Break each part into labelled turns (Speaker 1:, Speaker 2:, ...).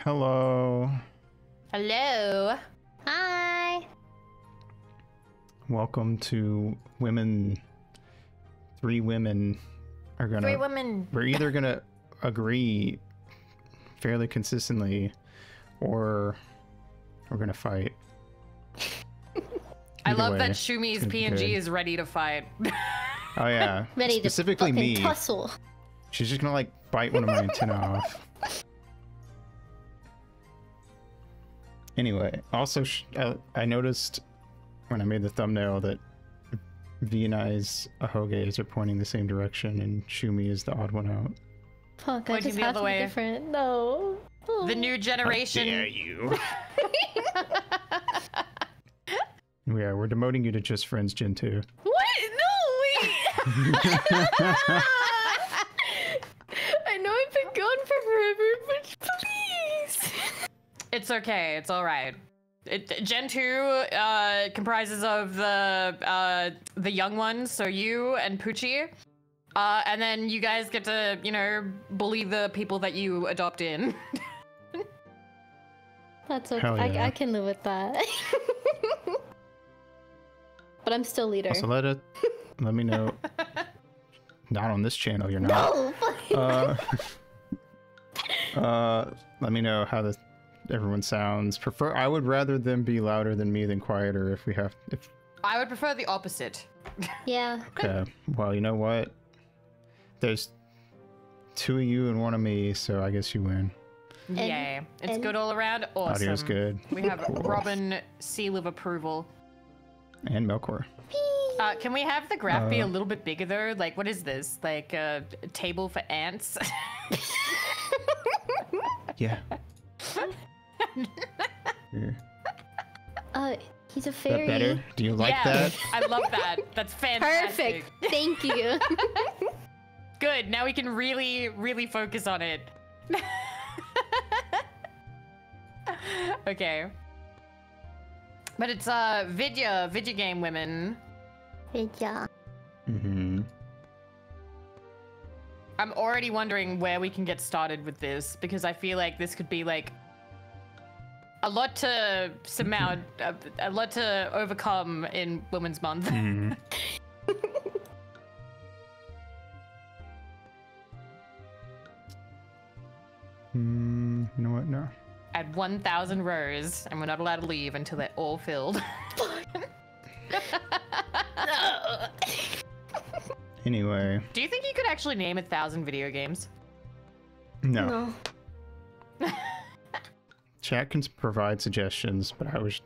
Speaker 1: Hello.
Speaker 2: Hello. Hi.
Speaker 1: Welcome to Women. Three women are gonna.
Speaker 2: Three women.
Speaker 1: We're either gonna agree fairly consistently, or we're gonna fight.
Speaker 2: I
Speaker 1: Either
Speaker 2: love
Speaker 1: way,
Speaker 2: that Shumi's PNG is ready to fight.
Speaker 1: Oh yeah.
Speaker 3: Ready
Speaker 1: Specifically
Speaker 3: to fucking
Speaker 1: me.
Speaker 3: tussle.
Speaker 1: She's just gonna like bite one of my antenna off. Anyway, also I noticed when I made the thumbnail that V and I's ahoges are pointing the same direction, and Shuumi is the odd one out.
Speaker 3: Fuck, I
Speaker 2: Pointing
Speaker 3: just
Speaker 2: the
Speaker 3: have
Speaker 2: other
Speaker 3: to be
Speaker 2: way.
Speaker 3: different. No. Oh.
Speaker 2: The new generation.
Speaker 1: How dare you? Yeah, we're demoting you to just friends, Gen 2.
Speaker 2: What? No, wait.
Speaker 3: I know I've been gone for forever, but please.
Speaker 2: It's okay. It's all right. Gen 2 comprises of the young ones, so you and Poochie. And then you guys get to, you know, bully the people that you adopt in.
Speaker 3: That's okay.
Speaker 1: Hell yeah.
Speaker 3: I can live with that. But I'm still leader.
Speaker 1: Also, let me know. Not on this channel, you're not.
Speaker 3: No.
Speaker 1: Let me know how everyone sounds. I would rather them be louder than me than quieter if we have.
Speaker 2: I would prefer the opposite.
Speaker 3: Yeah.
Speaker 1: Okay. Well, you know what? There's two of you and one of me, so I guess you win.
Speaker 2: Yay. It's
Speaker 3: and-
Speaker 2: good all around. Awesome.
Speaker 1: Audio's good.
Speaker 2: We have
Speaker 1: Cool.
Speaker 2: Robin seal of approval.
Speaker 1: And Melkor.
Speaker 2: Can we have the graph be a little bit bigger though? Like, what is this? Like a table for ants?
Speaker 1: Yeah. Yeah.
Speaker 3: He's a
Speaker 1: That
Speaker 3: fairy.
Speaker 1: better? Do you like
Speaker 2: yeah,
Speaker 1: that?
Speaker 2: I love that. That's fantastic.
Speaker 3: Perfect. Thank you.
Speaker 2: Good. Now we can really, really focus on it. Okay. But it's video game women.
Speaker 3: Yeah.
Speaker 1: Mm-hmm.
Speaker 2: I'm already wondering where we can get started with this because I feel like this could be like a lot to surmount, a lot to overcome in Women's Month.
Speaker 1: Mm-hmm. You know what? No.
Speaker 2: At 1,000 rows, and we're not allowed to leave until they're all filled.
Speaker 1: Anyway.
Speaker 2: Do you think you could actually name 1,000 video games?
Speaker 1: No. Chat can provide suggestions, but I was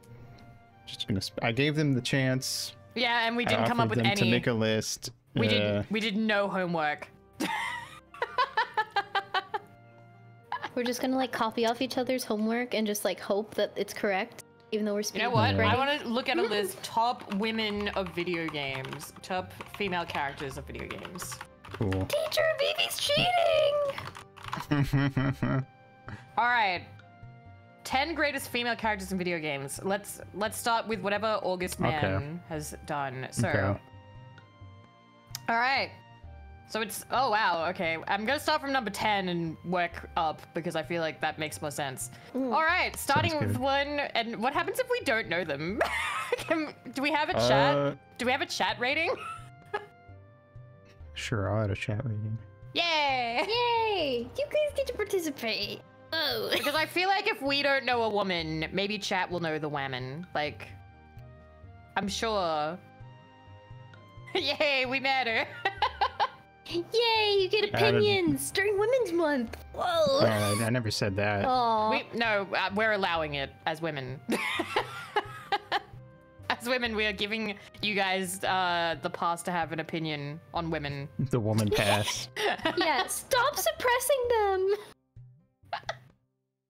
Speaker 1: just gonna. I gave them the chance.
Speaker 2: Yeah, and we didn't
Speaker 1: I
Speaker 2: come up
Speaker 1: offered
Speaker 2: with
Speaker 1: them
Speaker 2: any.
Speaker 1: to make a list.
Speaker 2: We did no homework.
Speaker 3: We're just gonna like copy off each other's homework and just like hope that it's correct, even though we're
Speaker 2: You
Speaker 3: speaking.
Speaker 2: know what?
Speaker 1: Yeah.
Speaker 2: I want to look at a list. Top women of video games. Top female characters of video games.
Speaker 1: Cool.
Speaker 3: Teacher, baby's cheating.
Speaker 2: All right. 10 greatest female characters in video games. Let's start with whatever August Man has done. So.
Speaker 1: Okay.
Speaker 2: All right. So it's, oh wow, okay. I'm gonna start from number 10 and work up because I feel like that makes more sense. All right, starting
Speaker 1: Sounds
Speaker 2: with
Speaker 1: good.
Speaker 2: one, and what happens if we don't know them? Do we have a chat? Do we have a chat rating?
Speaker 1: Sure, I'll add a chat rating.
Speaker 2: Yay!
Speaker 3: Yay! You guys get to participate. Oh.
Speaker 2: Because I feel like if we don't know a woman, maybe chat will know the woman. Like, I'm sure. Yay, we met her.
Speaker 3: Yay! You get
Speaker 1: Added-
Speaker 3: opinions during Women's Month. Whoa.
Speaker 1: I never said that.
Speaker 3: Aw.
Speaker 2: We're allowing it as women. As women, we are giving you guys the pass to have an opinion on women.
Speaker 1: The woman pass.
Speaker 3: Yeah. Stop suppressing them.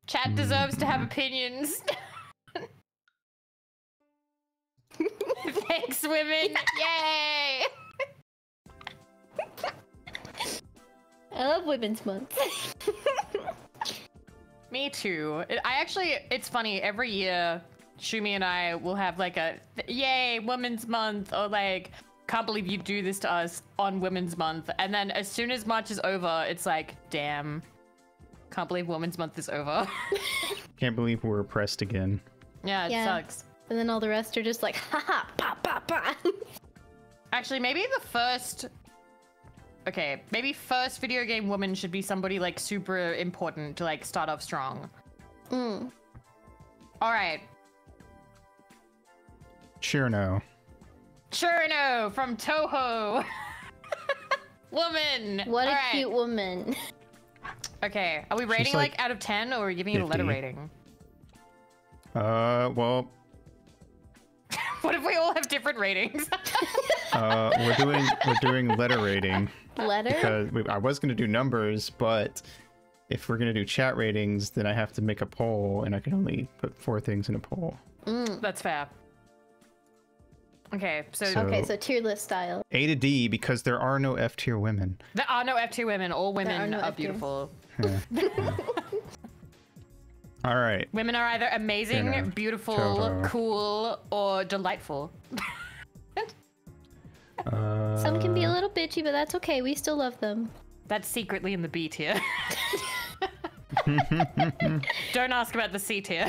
Speaker 2: Chat deserves to have opinions. Thanks, women. Yay!
Speaker 3: I love Women's Month.
Speaker 2: Me too. It's funny, every year, Shuumi and I will have like a, yay, Women's Month, or like, can't believe you do this to us on Women's Month. And then as soon as March is over, it's like, damn, Can't believe Women's Month is over.
Speaker 1: Can't believe we're oppressed again.
Speaker 2: Yeah, it sucks.
Speaker 3: And then all the rest are just like, haha, pa, pa, pa.
Speaker 2: Actually, maybe the first... Okay, maybe first video game woman should be somebody, like, super important to, like, start off strong.
Speaker 3: Mm.
Speaker 2: Alright.
Speaker 1: Cherno.
Speaker 2: Cherno from Toho! Woman!
Speaker 3: What a
Speaker 2: Alright.
Speaker 3: cute woman.
Speaker 2: Okay, are we rating,
Speaker 1: She's,
Speaker 2: like, out of 10, or are we giving it a letter
Speaker 1: 50.
Speaker 2: rating?
Speaker 1: Well...
Speaker 2: What if we all have different ratings?
Speaker 1: we're doing letter rating.
Speaker 3: Letter?
Speaker 1: Because I was going to do numbers, but if we're going to do chat ratings, then I have to make a poll, and I can only put 4 things in a poll.
Speaker 2: That's fair. Okay, so
Speaker 3: Okay, so tier list style.
Speaker 1: A to D, because there are no F tier women.
Speaker 2: there are no F2 women. All women
Speaker 3: no
Speaker 2: are
Speaker 3: F tier.
Speaker 2: beautiful.
Speaker 1: All right.
Speaker 2: Women are either amazing,
Speaker 1: Cherno.
Speaker 2: beautiful,
Speaker 1: Toho.
Speaker 2: cool, or delightful.
Speaker 3: Some can be a little bitchy, but that's okay. We still love them.
Speaker 2: That's secretly in the B tier. Don't ask about the C tier.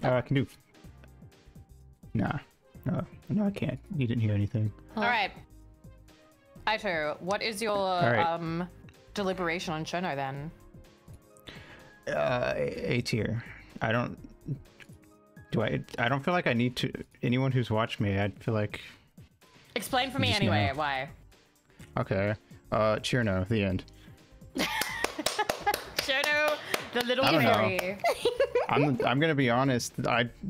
Speaker 1: I can do... Nah. No, I can't. You didn't hear anything.
Speaker 3: Oh.
Speaker 2: All right. Aito, what is your
Speaker 1: right.
Speaker 2: deliberation on Shono then?
Speaker 1: A tier. I don't feel like I need to... Anyone who's watched me, I feel like...
Speaker 2: Explain for me
Speaker 1: just
Speaker 2: anyway,
Speaker 1: know.
Speaker 2: why?
Speaker 1: Okay. Cherno, the end.
Speaker 2: Shono, the little
Speaker 1: I don't know.
Speaker 2: fairy.
Speaker 1: I'm gonna be honest.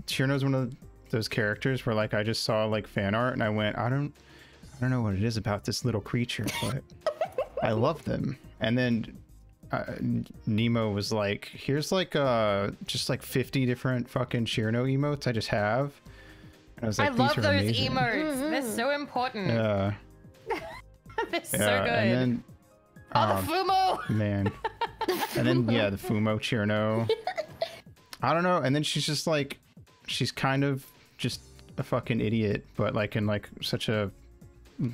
Speaker 1: Cherno's one of those characters where like I just saw like fan art and I went, I don't know what it is about this little creature, but I love them. And then Nemo was like, here's like just like 50 different fucking Cherno emotes I just have. And I was like,
Speaker 2: I love
Speaker 1: these are
Speaker 2: those
Speaker 1: amazing.
Speaker 2: emotes. They're so important.
Speaker 1: Yeah.
Speaker 2: They're so
Speaker 1: Yeah.
Speaker 2: good.
Speaker 1: And then
Speaker 2: Oh, the Fumo!
Speaker 1: man. And then yeah, the Fumo Cherno. I don't know. And then she's just like, she's kind of just a fucking idiot, but like in like such a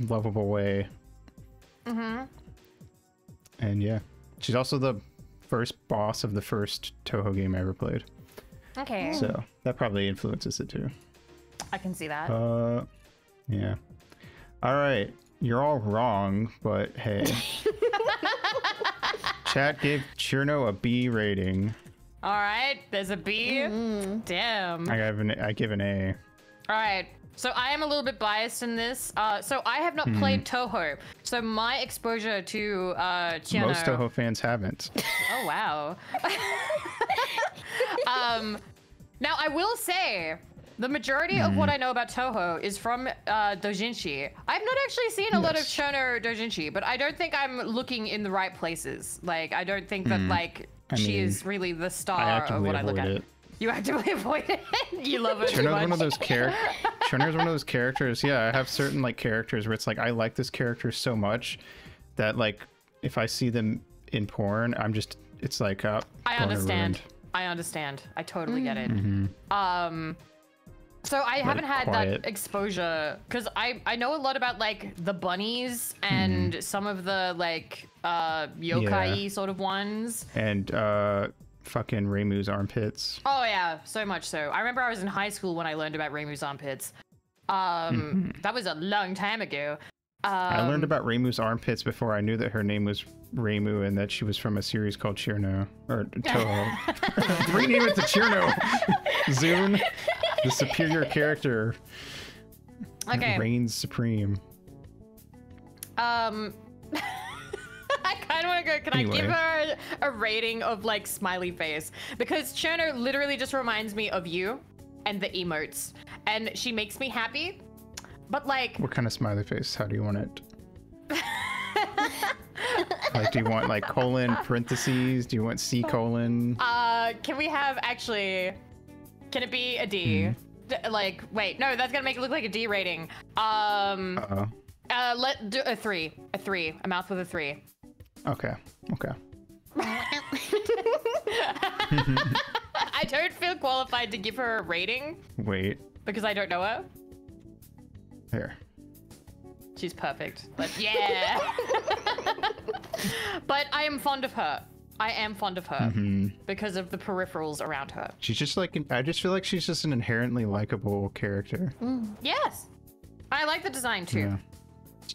Speaker 1: lovable way. And yeah, she's also the first boss of the first Toho game I ever played.
Speaker 2: Okay.
Speaker 1: So that probably influences it too.
Speaker 2: I can see that.
Speaker 1: Yeah. All right. You're all wrong, but hey. Chat gave Cherno a B rating.
Speaker 2: All right, there's a B. Damn.
Speaker 1: I give an A.
Speaker 2: All right, so I am a little bit biased in this. So I have not played Toho, so my exposure to Cherno...
Speaker 1: Most Toho fans haven't.
Speaker 2: Oh wow. Now I will say, the majority of what I know about Toho is from doujinshi. I've not actually seen a lot of
Speaker 1: Yes.
Speaker 2: Shono doujinshi, but I don't think I'm looking in the right places. Like, I don't think that like she
Speaker 1: mean,
Speaker 2: is really the
Speaker 1: I
Speaker 2: star of
Speaker 1: actively
Speaker 2: what I look
Speaker 1: avoid
Speaker 2: at.
Speaker 1: it.
Speaker 2: You actively avoid it. You love it too
Speaker 1: Cherno's
Speaker 2: much.
Speaker 1: one of those Cherno's one of those characters. Yeah, I have certain like characters where it's like I like this character so much that like if I see them in porn, I'm just it's like
Speaker 2: I
Speaker 1: going
Speaker 2: understand.
Speaker 1: ruined.
Speaker 2: I understand. I totally get it. So I
Speaker 1: Let
Speaker 2: haven't
Speaker 1: it
Speaker 2: had
Speaker 1: quiet.
Speaker 2: that exposure because I know a lot about like the bunnies and some of the like yokai sort of ones.
Speaker 1: And fucking Reimu's armpits.
Speaker 2: Oh yeah, so much so. I remember I was in high school when I learned about Reimu's armpits. That was a long time ago.
Speaker 1: I learned about Reimu's armpits before I knew that her name was Reimu and that she was from a series called Cherno or Toho. Rename it to Cherno. Zune, the superior character,
Speaker 2: Okay.
Speaker 1: reigns supreme.
Speaker 2: I kind of want to go. Can I
Speaker 1: Anyway.
Speaker 2: give her a rating of like smiley face? Because Cherno literally just reminds me of you and the emotes, and she makes me happy. But like,
Speaker 1: What kind of smiley face? How do you want it? Like, do you want like colon parentheses? Do you want C colon?
Speaker 2: can we have actually? Can it be a D? Like, wait, no, that's gonna make it look like a D rating.
Speaker 1: Uh-oh.
Speaker 2: Let do a 3, a mouth with a 3.
Speaker 1: Okay. Okay.
Speaker 2: I don't feel qualified to give her a rating
Speaker 1: Wait.
Speaker 2: because I don't know her.
Speaker 1: Here.
Speaker 2: She's perfect. But yeah. But I am fond of her. I am fond of her because of the peripherals around her.
Speaker 1: She's just like, I just feel like she's just an inherently likable character.
Speaker 2: Yes. I like the design too.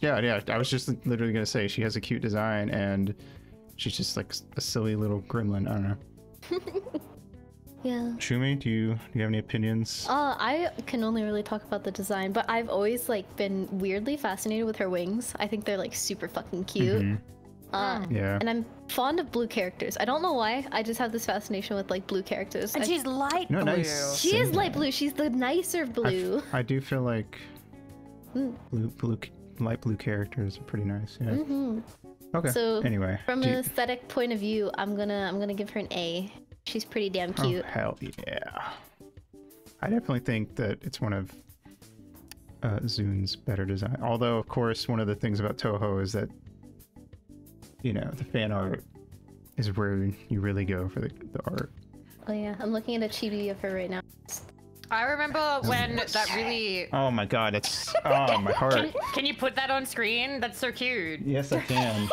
Speaker 1: Yeah. I was just literally gonna say she has a cute design and she's just like a silly little gremlin. I don't know.
Speaker 3: Yeah.
Speaker 1: Shuumi, do you have any opinions?
Speaker 3: I can only really talk about the design, but I've always like been weirdly fascinated with her wings. I think they're like super fucking cute.
Speaker 1: Yeah.
Speaker 3: And I'm fond of blue characters. I don't know why. I just have this fascination with like blue characters.
Speaker 2: And she's light blue.
Speaker 1: Nice.
Speaker 3: She is light blue. She's the nicer blue.
Speaker 1: I do feel like light blue characters are pretty nice. Yeah. Okay.
Speaker 3: So
Speaker 1: anyway,
Speaker 3: from an aesthetic point of view, I'm gonna give her an A. She's pretty damn cute.
Speaker 1: Oh, hell yeah. I definitely think that it's one of Zun's better design. Although, of course, one of the things about Toho is that, you know, the fan art is where you really go for the art.
Speaker 3: Oh yeah, I'm looking at a chibi of her right now.
Speaker 2: I remember when that really...
Speaker 1: Oh my god, it's... Oh, my heart.
Speaker 2: Can you put that on screen? That's so cute.
Speaker 1: Yes, I can.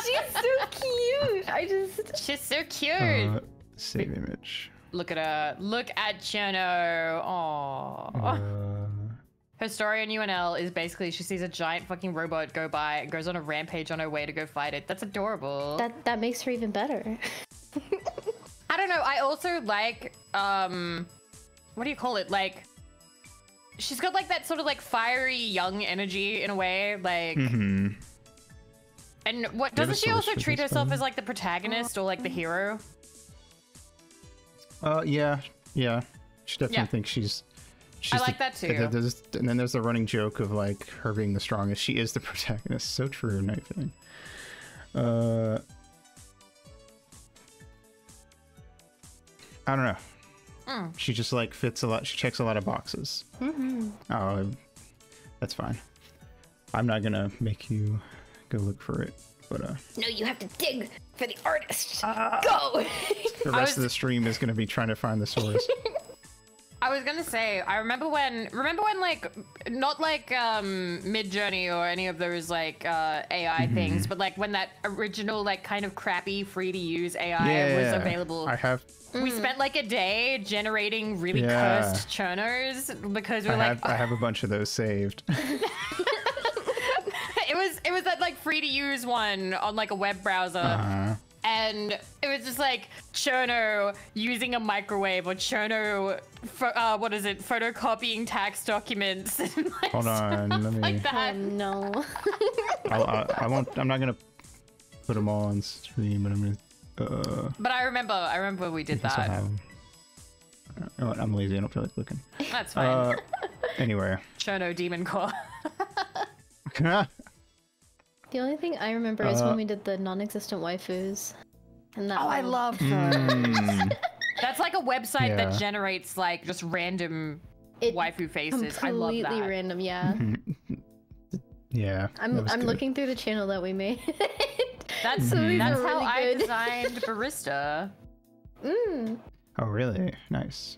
Speaker 3: She's so cute.
Speaker 2: She's so cute.
Speaker 1: Save image.
Speaker 2: Look at her. Look at Chono. Aww. Her story on UNL is basically she sees a giant fucking robot go by and goes on a rampage on her way to go fight it. That's adorable.
Speaker 3: That makes her even better.
Speaker 2: I don't know. I also like, what do you call it? Like, she's got like that sort of like fiery young energy in a way. Like, and what doesn't she also treat herself as like the protagonist or like the hero?
Speaker 1: Yeah. She definitely thinks she's
Speaker 2: I like that too.
Speaker 1: And then there's the running joke of like her being the strongest. She is the protagonist. So true, Night Thing. I don't know. She just like fits a lot. She checks a lot of boxes. Oh, that's fine. I'm not gonna make you go look for it, but
Speaker 3: No, you have to dig for the artist. Go.
Speaker 1: The rest of the stream is gonna be trying to find the source.
Speaker 2: I was gonna say, I remember when like, not like Mid-Journey or any of those like AI things, but like when that original like kind of crappy free to use AI was available. We spent like a day generating really cursed churners because we're I
Speaker 1: have a bunch of those saved.
Speaker 2: It was that like free to use one on like a web browser. And it was just like Chono using a microwave or Chono, what is it, photocopying tax documents. And like
Speaker 1: Hold on, let me.
Speaker 2: Like that.
Speaker 3: Oh, no.
Speaker 1: I won't. I'm not gonna put them all on stream, but I'm gonna.
Speaker 2: But I remember we did that.
Speaker 1: You know what, I'm lazy. I don't feel like looking.
Speaker 2: That's fine.
Speaker 1: Anyway.
Speaker 2: Chono Demon Core.
Speaker 3: The only thing I remember is when we did the non-existent waifus. And that
Speaker 2: I love those. That's like a website that generates like just random waifu faces. I love that.
Speaker 3: Completely random, yeah.
Speaker 1: Yeah.
Speaker 3: I'm looking through the channel that we made.
Speaker 2: That's
Speaker 3: really
Speaker 2: how I
Speaker 3: good.
Speaker 2: designed Barista.
Speaker 1: Oh, really? Nice.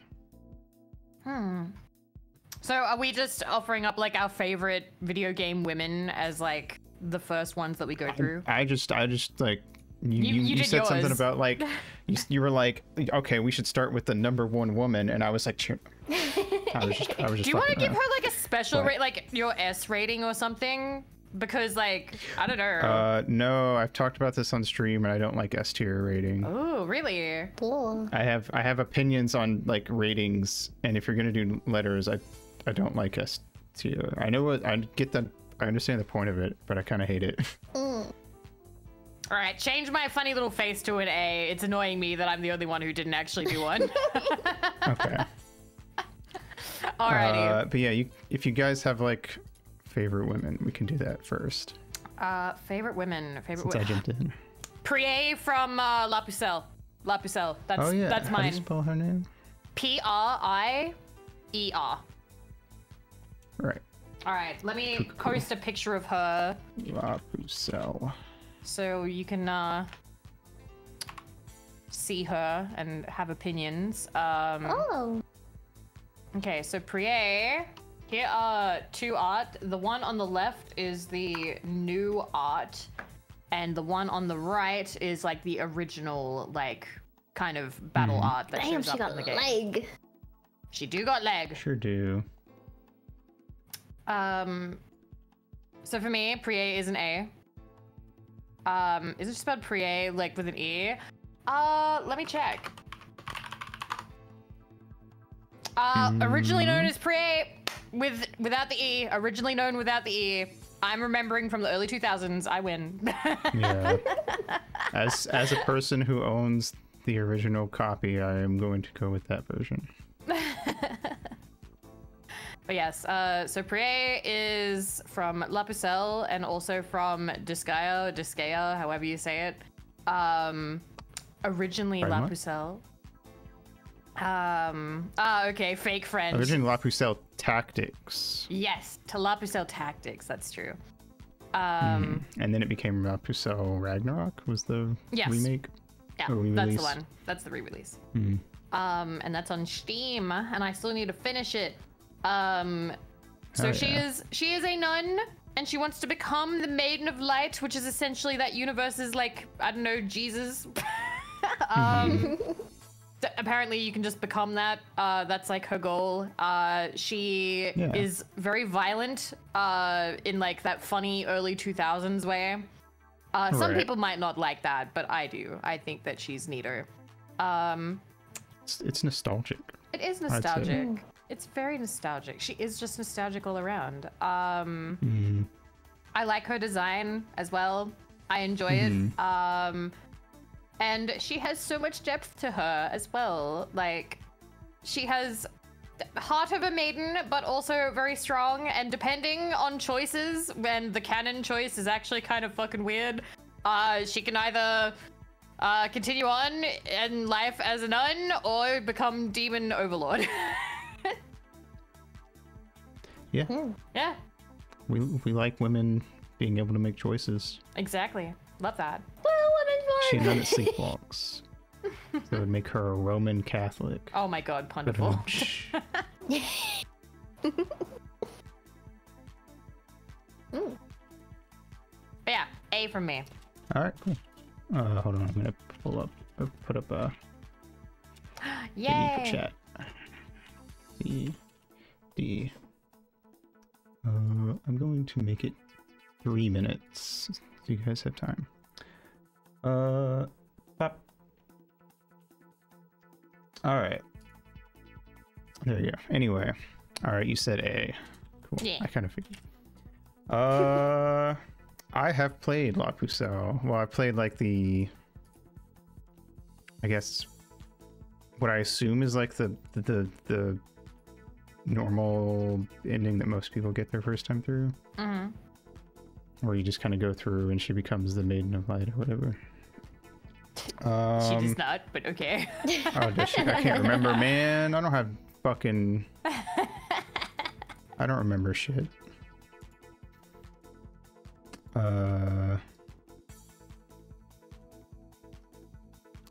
Speaker 2: So are we just offering up like our favorite video game women as like the first ones that we go through?
Speaker 1: I just like you said something about like you were like, okay, we should start with the #1 woman, and I was like, I was just.
Speaker 2: Do you want to give her like a special rate, like your S rating or something? Because like I don't know.
Speaker 1: No, I've talked about this on stream, and I don't like S tier rating.
Speaker 2: Oh, really?
Speaker 3: Cool.
Speaker 1: I have opinions on like ratings, and if you're gonna do letters, I don't like S tier. I know what I get that. I understand the point of it, but I kind of hate it.
Speaker 2: All right, change my funny little face to an A. It's annoying me that I'm the only one who didn't actually do one.
Speaker 1: Okay.
Speaker 2: Alrighty.
Speaker 1: But yeah, if you guys have like favorite women, we can do that first.
Speaker 2: Favorite women.
Speaker 1: Since I jumped in.
Speaker 2: Priye from La Pucelle. La Pucelle. That's that's
Speaker 1: How do
Speaker 2: mine.
Speaker 1: you spell her name?
Speaker 2: Prier.
Speaker 1: Right.
Speaker 2: All right, let me post a picture of her.
Speaker 1: La Pucelle.
Speaker 2: So you can see her and have opinions. Okay, so Priye, here are two art. The one on the left is the new art, and the one on the right is like the original, like kind of battle art that
Speaker 3: Damn,
Speaker 2: shows
Speaker 3: she
Speaker 2: up
Speaker 3: got
Speaker 2: in the game.
Speaker 3: leg.
Speaker 2: She do got leg.
Speaker 1: Sure do.
Speaker 2: So for me, Prie is an A. Is it spelled Prie like with an E? Let me check. Originally known as Prie without the E. Originally known without the E. I'm remembering from the early 2000s. I win.
Speaker 1: Yeah. As a person who owns the original copy, I am going to go with that version.
Speaker 2: But yes, so Prie is from La Pucelle and also from Disgaea, however you say it. Originally
Speaker 1: Pardon
Speaker 2: La
Speaker 1: what?
Speaker 2: Pucelle. Okay, fake French.
Speaker 1: Originally La Pucelle Tactics.
Speaker 2: Yes, to La Pucelle Tactics, that's true.
Speaker 1: And then it became La Pucelle Ragnarok was the
Speaker 2: Yes.
Speaker 1: remake.
Speaker 2: Yeah,
Speaker 1: or
Speaker 2: that's
Speaker 1: re-release.
Speaker 2: the one. That's the re-release.
Speaker 1: Mhm.
Speaker 2: And that's on Steam, and I still need to finish it. So
Speaker 1: Oh,
Speaker 2: she
Speaker 1: yeah.
Speaker 2: is a nun, and she wants to become the Maiden of Light, which is essentially that universe's, like, I don't know, Jesus. Apparently you can just become that. That's like her goal. She
Speaker 1: Yeah.
Speaker 2: is very violent in like that funny early 2000s way. Some
Speaker 1: Right.
Speaker 2: people might not like that, but I do. I think that she's neater.
Speaker 1: It's nostalgic.
Speaker 2: It is
Speaker 1: say.
Speaker 2: nostalgic. It's very nostalgic. She is just nostalgic all around.
Speaker 1: Mhm.
Speaker 2: I like her design as well. I enjoy it. And she has so much depth to her as well. Like, she has heart of a maiden, but also very strong. And depending on choices, when the canon choice is actually kind of fucking weird, she can either continue on in life as a nun or become demon overlord.
Speaker 1: Yeah.
Speaker 2: Yeah,
Speaker 1: We like women being able to make choices.
Speaker 2: exactly. Love that.
Speaker 3: Well,
Speaker 1: She
Speaker 3: women's
Speaker 1: none that sleepwalks. So it would make her a Roman Catholic.
Speaker 2: Oh my god,
Speaker 1: But,
Speaker 2: wonderful. Yeah, A from me.
Speaker 1: All right, cool. Hold on, I'm gonna put up a thingy for
Speaker 2: Yay!
Speaker 1: chat. D. I'm going to make it 3 minutes. Do you guys have time? Pop. All right. There you go. Anyway, all right. You said A. Cool.
Speaker 2: Yeah.
Speaker 1: I kind of figured. I have played La Pucelle. Well, I played like I guess what I assume is like the normal ending that most people get their first time through.
Speaker 2: Mm-hmm.
Speaker 1: Where you just kind of go through and she becomes the Maiden of Light or whatever.
Speaker 2: She does not, but okay.
Speaker 1: Oh, does she? I can't remember, man. I don't have fucking... I don't remember shit.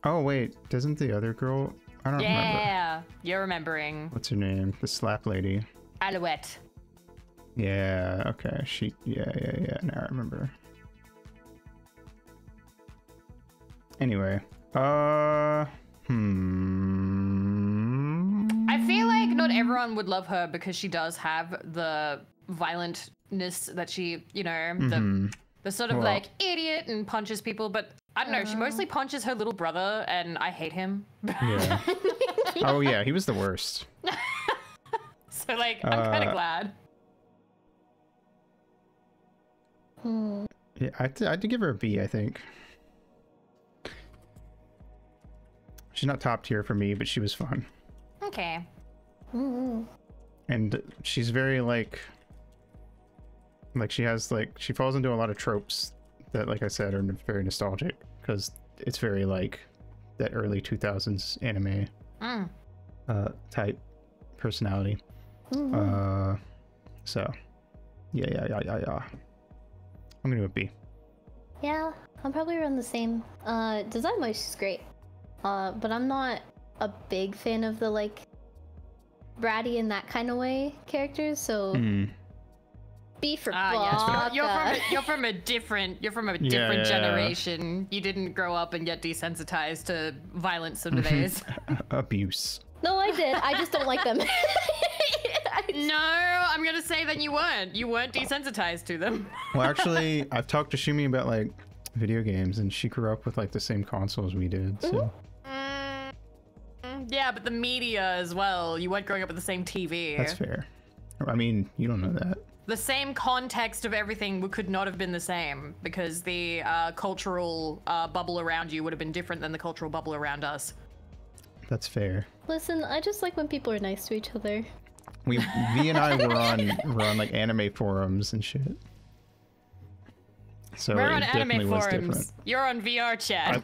Speaker 1: Oh, wait. Doesn't the other girl... I don't remember.
Speaker 2: Yeah, you're remembering.
Speaker 1: What's her name? The slap lady.
Speaker 2: Alouette.
Speaker 1: Yeah, okay. Yeah. Now I remember. Anyway.
Speaker 2: I feel like not everyone would love her because she does have the violentness that she, you know, the sort of
Speaker 1: Well-
Speaker 2: like idiot and punches people, but I don't know, she mostly punches her little brother and I hate him.
Speaker 1: Yeah. Oh, yeah. He was the worst.
Speaker 2: So like, I'm kind of glad.
Speaker 1: Yeah, I'd give her a B, I think. She's not top tier for me, but she was fun.
Speaker 2: Okay.
Speaker 1: And she's very like she has like, she falls into a lot of tropes that, like I said, are very nostalgic because it's very like that early 2000s anime type personality. So yeah. I'm gonna go B.
Speaker 3: Yeah, I'm probably around the same. Design-wise, she's great. But I'm not a big fan of the like bratty in that kind of way characters. So B for
Speaker 2: yes.
Speaker 3: baka.
Speaker 2: You're from a different
Speaker 1: yeah.
Speaker 2: generation. You didn't grow up and get desensitized to violent sundays.
Speaker 1: Abuse.
Speaker 3: No, I did. I just don't like them.
Speaker 2: No, I'm gonna say that you weren't. You weren't desensitized to them.
Speaker 1: Well, actually, I've talked to Shuumi about like video games, and she grew up with like the same consoles we did. So.
Speaker 2: Yeah, but the media as well. You weren't growing up with the same TV.
Speaker 1: That's fair. I mean, you don't know that.
Speaker 2: The same context of everything could not have been the same because the cultural bubble around you would have been different than the cultural bubble around us.
Speaker 1: That's fair.
Speaker 3: Listen, I just like when people are nice to each other.
Speaker 1: V and I were on like anime forums and shit. So
Speaker 2: We're
Speaker 1: it
Speaker 2: on
Speaker 1: definitely
Speaker 2: anime
Speaker 1: was
Speaker 2: forums.
Speaker 1: different.
Speaker 2: You're on VR chat.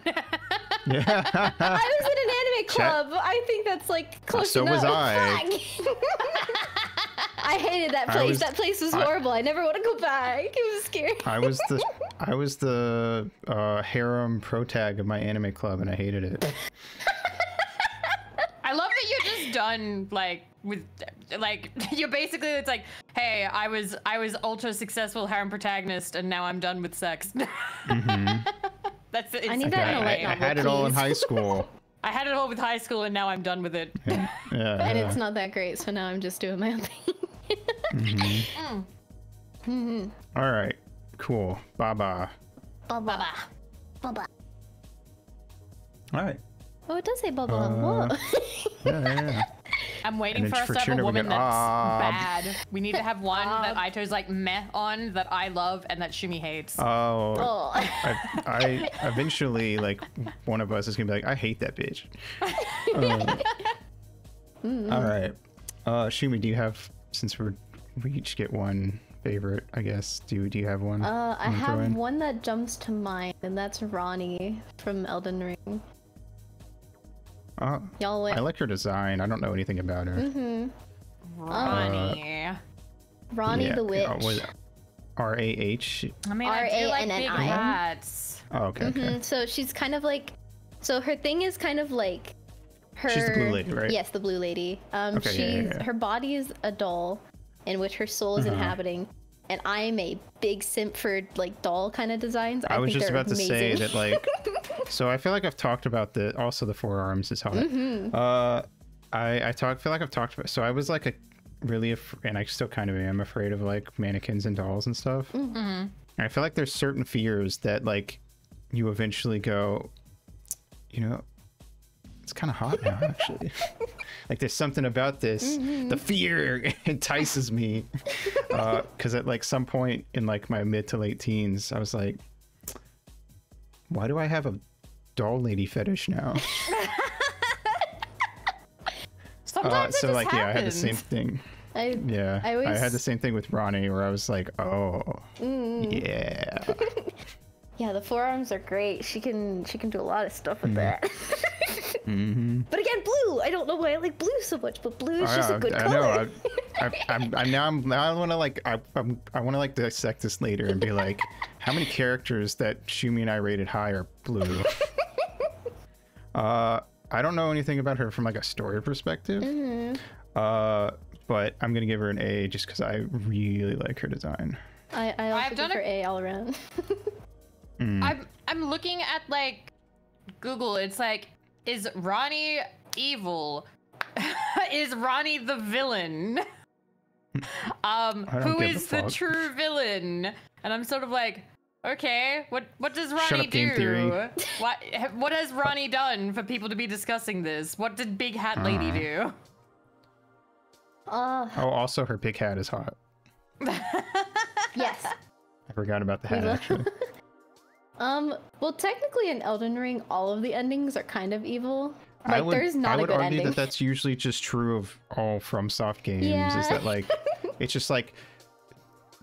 Speaker 1: Yeah.
Speaker 3: I was in an anime club. I think that's like close
Speaker 1: So
Speaker 3: enough.
Speaker 1: was I.
Speaker 3: I hated that place. That place was horrible. I never want to go back. It was scary.
Speaker 1: I was the harem pro tag of my anime club, and I hated it.
Speaker 2: I love that you're just done like with like you're basically it's like, hey, I was ultra successful harem protagonist and now I'm done with sex. That's it.
Speaker 3: I need that in a light
Speaker 1: I
Speaker 3: novel,
Speaker 1: had it all in
Speaker 3: please.
Speaker 1: high school.
Speaker 2: I had it all with high school and now I'm done with it.
Speaker 1: Yeah.
Speaker 3: And it's not that great, so now I'm just doing my own thing.
Speaker 1: All right. Cool. Baba.
Speaker 3: Baba. Baba.
Speaker 1: All right.
Speaker 3: Oh, it does say baba. Whoa.
Speaker 1: Yeah.
Speaker 2: I'm waiting
Speaker 1: And
Speaker 2: for
Speaker 1: then
Speaker 2: us
Speaker 1: for
Speaker 2: to have
Speaker 1: Tuna,
Speaker 2: a
Speaker 1: we
Speaker 2: woman
Speaker 1: get,
Speaker 2: that's bad. We need to have one that Aito's like meh on, that I love, and that Shuumi hates.
Speaker 1: Oh.
Speaker 3: Oh.
Speaker 1: I eventually, like, one of us is gonna be like, I hate that bitch. All right. Shuumi, do you have, since we each get one favorite, I guess, do you have one?
Speaker 3: I have one that jumps to mind, and that's Ronnie from Elden Ring.
Speaker 1: Oh,
Speaker 3: Y'all
Speaker 1: I like her design. I don't know anything about her.
Speaker 2: Ronnie.
Speaker 3: Ronnie the Witch.
Speaker 1: R-A-H?
Speaker 2: I mean, I do like big
Speaker 3: R-A-N-N-I.
Speaker 2: hats.
Speaker 1: Oh, okay, okay.
Speaker 3: So she's kind of like, so her thing is kind of like her.
Speaker 1: She's the blue lady, right?
Speaker 3: Yes, the blue lady.
Speaker 1: Okay,
Speaker 3: Her body is a doll, in which her soul is inhabiting. And I'm a big simp for like doll kind of designs.
Speaker 1: I was
Speaker 3: think
Speaker 1: just
Speaker 3: they're
Speaker 1: about to say
Speaker 3: amazing.
Speaker 1: that, like, so I feel like I've talked about also the forearms is hot. I feel like I've talked about, so I was like and I still kind of am afraid of like mannequins and dolls and stuff. And I feel like there's certain fears that like you eventually go, you know, it's kind of hot now actually. Like there's something about this, the fear entices me. Because at like some point in like my mid to late teens, I was like, why do I have a doll lady fetish now?
Speaker 2: Sometimes
Speaker 1: so
Speaker 2: it just
Speaker 1: like
Speaker 2: happens.
Speaker 1: yeah, I had the same thing. I had the same thing with Ronnie where I was like, oh yeah.
Speaker 3: Yeah, the forearms are great. She can do a lot of stuff with that. But again, blue. I don't know why I like blue so much, but blue is just a good color.
Speaker 1: I want to like I want to like dissect this later and be like, how many characters that Shuumi and I rated high are blue? I don't know anything about her from like a story perspective. But I'm gonna give her an A just because I really like her design.
Speaker 3: I also give her A all around.
Speaker 2: I'm looking at like Google. It's like, is Ronnie evil? Is Ronnie the villain? Who is the true villain? And I'm sort of like, okay, what does Ronnie
Speaker 1: Shut up, Game Theory.
Speaker 2: do? What has Ronnie done for people to be discussing this? What did Big Hat Lady do?
Speaker 1: Oh, also her big hat is hot.
Speaker 3: Yes.
Speaker 1: I forgot about the hat actually.
Speaker 3: Well, technically in Elden Ring, all of the endings are kind of evil. Like, there's not a good ending.
Speaker 1: I would argue that that's usually just true of all FromSoft games.
Speaker 3: Yeah.
Speaker 1: Is that like, it's just like,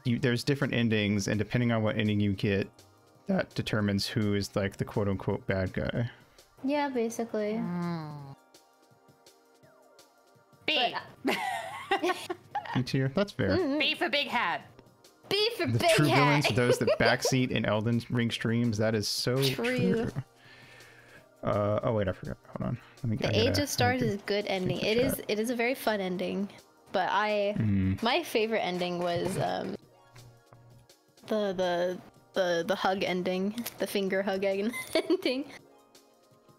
Speaker 1: there's different endings, and depending on what ending you get, that determines who is like the quote unquote bad guy.
Speaker 3: Yeah, basically.
Speaker 2: B.
Speaker 1: B tier. That's fair.
Speaker 2: B for Big Hat.
Speaker 3: B for
Speaker 1: The
Speaker 3: Big
Speaker 1: true
Speaker 3: Hat.
Speaker 1: villains, those that backseat in Elden Ring streams. That is so true. Oh wait, I forgot. Hold on.
Speaker 3: The Age of Stars is a good ending. It is a very fun ending. But my favorite ending was the hug ending, the finger hug ending.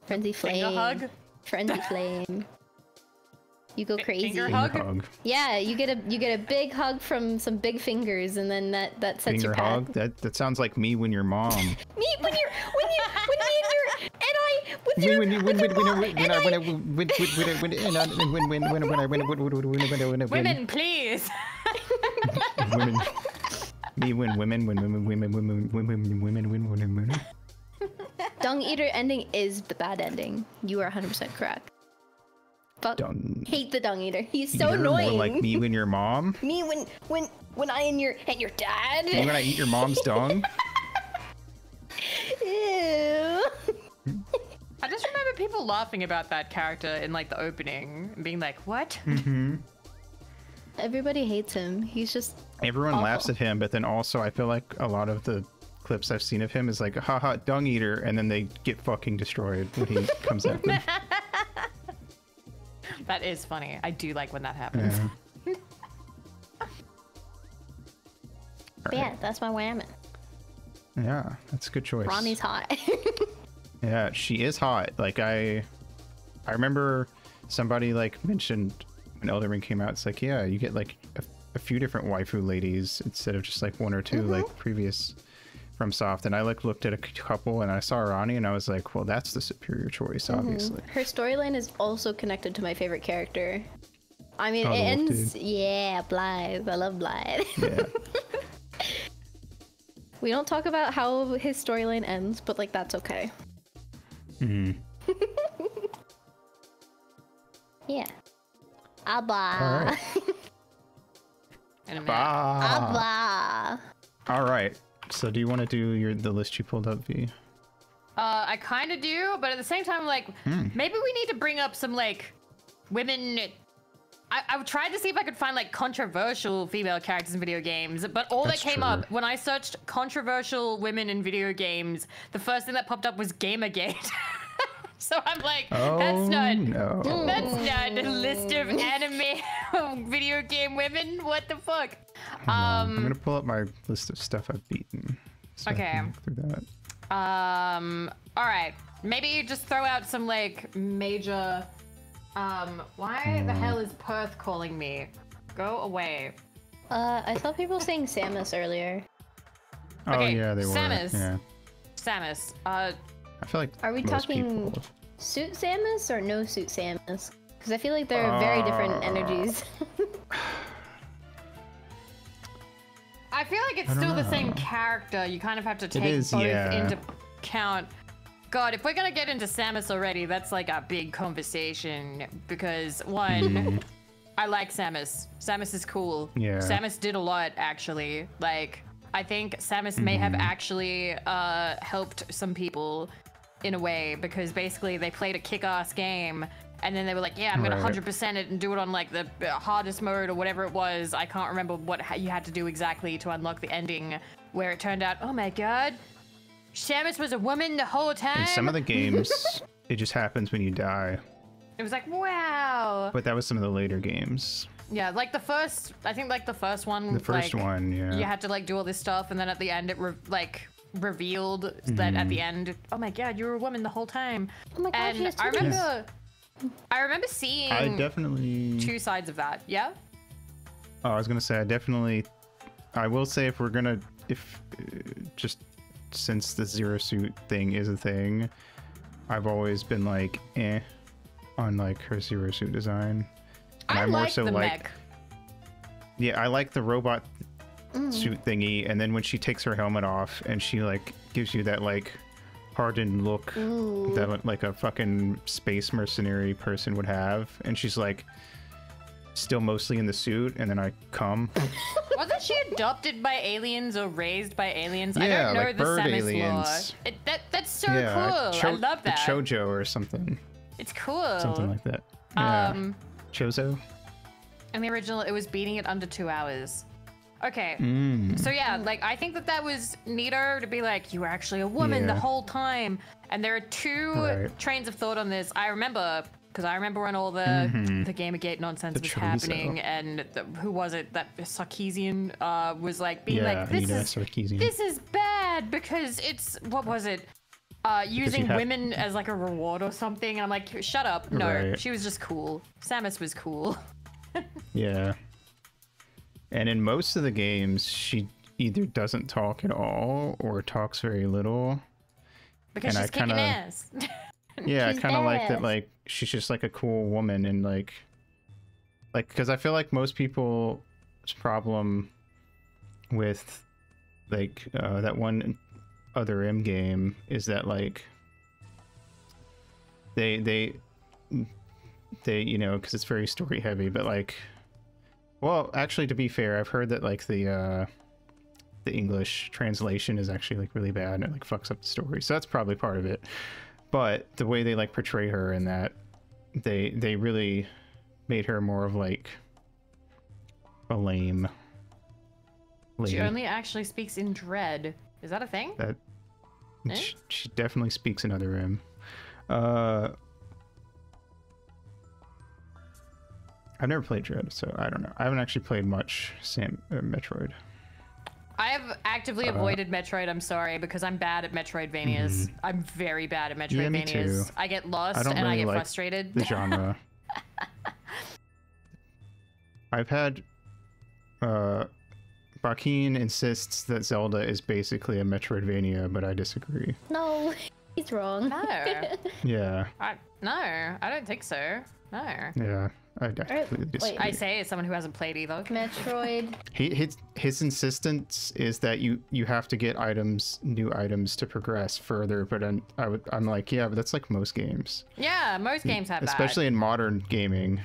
Speaker 3: Frenzy flame.
Speaker 2: Finger hug.
Speaker 3: Frenzy flame. You go crazy.
Speaker 2: Finger hug?
Speaker 3: Yeah, you get a big hug from some big fingers, and then that sets
Speaker 1: finger
Speaker 3: your path.
Speaker 1: hug? That sounds like me when you're mom.
Speaker 3: Me when me and your
Speaker 2: Women, please.
Speaker 1: Women. Me when women.
Speaker 3: Dung Eater ending is the bad ending. You are 100% correct. Fuck. Hate the Dung Eater. He's so annoying.
Speaker 1: More like me when your mom.
Speaker 3: Me when I and your dad.
Speaker 1: Me when I eat your mom's dung.
Speaker 3: Ew.
Speaker 2: I just remember people laughing about that character in like the opening and being like, "What?"
Speaker 3: Everybody hates him. He's just
Speaker 1: everyone
Speaker 3: awful.
Speaker 1: laughs at him, but then also I feel like a lot of the clips I've seen of him is like, haha, dung eater, and then they get fucking destroyed when he comes at them.
Speaker 2: That is funny. I do like when that happens.
Speaker 1: Yeah.
Speaker 3: Yeah, that's my whammy.
Speaker 1: Yeah, that's a good choice.
Speaker 3: Ronnie's hot.
Speaker 1: Yeah, she is hot. Like I remember somebody like mentioned when Elden Ring came out, it's like, yeah, you get like a few different waifu ladies instead of just like one or two like previous from Soft. And I like looked at a couple and I saw Ronnie and I was like, well, that's the superior choice, obviously.
Speaker 3: Her storyline is also connected to my favorite character. I mean, it ends. Yeah, Blythe. I love Blythe.
Speaker 1: Yeah.
Speaker 3: We don't talk about how his storyline ends, but like that's okay. Yeah. Abba.
Speaker 2: In a minute.
Speaker 3: Abba.
Speaker 1: All right. So do you want to do the list you pulled up, V?
Speaker 2: I kind of do, but at the same time, like, maybe we need to bring up some like women. I tried to see if I could find like controversial female characters in video games, but all that came up when I searched controversial women in video games, the first thing that popped up was Gamergate. So I'm like, that's not a list of anime video game women. What the fuck?
Speaker 1: I'm gonna pull up my list of stuff I've beaten. So
Speaker 2: okay.
Speaker 1: I can look through that.
Speaker 2: All right. Maybe you just throw out some like major. Why the hell is Perth calling me? Go away.
Speaker 3: I saw people saying Samus earlier.
Speaker 1: Oh
Speaker 2: Okay,
Speaker 1: yeah, they were.
Speaker 2: Samus.
Speaker 1: Yeah.
Speaker 2: Samus.
Speaker 1: I feel like.
Speaker 3: Are we
Speaker 1: most
Speaker 3: talking
Speaker 1: people-
Speaker 3: suit Samus or no suit Samus? Because I feel like they're very different energies.
Speaker 2: I feel like it's still the same character. You kind of have to take both into account. God, if we're gonna get into Samus already, that's like a big conversation because one, I like Samus. Samus is cool.
Speaker 1: Yeah.
Speaker 2: Samus did a lot actually. Like, I think Samus may have actually helped some people in a way because basically they played a kick-ass game and then they were like, yeah, I'm gonna 100% it and do it on like the hardest mode or whatever it was. I can't remember what you had to do exactly to unlock the ending where it turned out, oh my god, Samus was a woman the whole time.
Speaker 1: In some of the games, it just happens when you die.
Speaker 2: It was like, wow.
Speaker 1: But that was some of the later games.
Speaker 2: Yeah, like the first, I think like the first one.
Speaker 1: The first one, yeah.
Speaker 2: You had to like do all this stuff, and then at the end it revealed that at the end, oh my god, you were a woman the whole time.
Speaker 3: Oh my god,
Speaker 2: and I remember seeing.
Speaker 1: I definitely.
Speaker 2: Two sides of that. Yeah.
Speaker 1: Oh, I was gonna say I will say if we're gonna just since the Zero Suit thing is a thing, I've always been like on like her Zero Suit design. And
Speaker 2: I like the mech.
Speaker 1: Yeah, I like the robot suit thingy, and then when she takes her helmet off and she like gives you that like hardened look that like a fucking space mercenary person would have, and she's like still mostly in the suit, and then I come.
Speaker 2: Wasn't she adopted by aliens or raised by aliens?
Speaker 1: Yeah,
Speaker 2: I don't know
Speaker 1: like
Speaker 2: the
Speaker 1: bird
Speaker 2: Samus
Speaker 1: aliens.
Speaker 2: lore. That's so cool. I love that.
Speaker 1: Chojo or something.
Speaker 2: It's cool.
Speaker 1: Something like that. Yeah. Chozo.
Speaker 2: In the original, it was beating it under 2 hours. Okay. So yeah, like I think that was neater to be like, you were actually a woman the whole time. And there are two trains of thought on this. I remember Because I remember when all the Gamergate nonsense was happening, and who was it? That Sarkeesian was like being like, this is bad because it's, what was it? Using women as like a reward or something. And I'm like, shut up. No, she was just cool. Samus was cool.
Speaker 1: Yeah. And in most of the games, she either doesn't talk at all or talks very little.
Speaker 2: Because she's kicking ass.
Speaker 1: Yeah, I kind of like that, like, she's just like a cool woman, and like, because I feel like most people's problem with like that one Other M game is that like they you know, because it's very story heavy, but like, well, actually, to be fair, I've heard that like the English translation is actually like really bad and it like fucks up the story, so that's probably part of it. But the way they like portray her in that, they really made her more of like a lame lady.
Speaker 2: She only actually speaks in Dread. Is that a thing?
Speaker 1: That she definitely speaks in Other M. I've never played Dread, so I don't know. I haven't actually played much Metroid.
Speaker 2: I have actively avoided Metroid, I'm sorry, because I'm bad at Metroidvanias. I'm very bad at Metroidvanias.
Speaker 1: Yeah, me too.
Speaker 2: I get lost and
Speaker 1: really
Speaker 2: I get
Speaker 1: like
Speaker 2: frustrated.
Speaker 1: The genre. I've had Joaquin insists that Zelda is basically a Metroidvania, but I disagree.
Speaker 3: No, he's wrong.
Speaker 2: No.
Speaker 1: Yeah.
Speaker 2: No, I don't think so. No.
Speaker 1: Yeah. I completely disagree.
Speaker 2: I say as someone who hasn't played either.
Speaker 3: Metroid.
Speaker 1: His insistence is that you have to get new items to progress further, but I'm like, yeah, but that's like most games.
Speaker 2: Yeah, most games have that.
Speaker 1: Especially in modern gaming.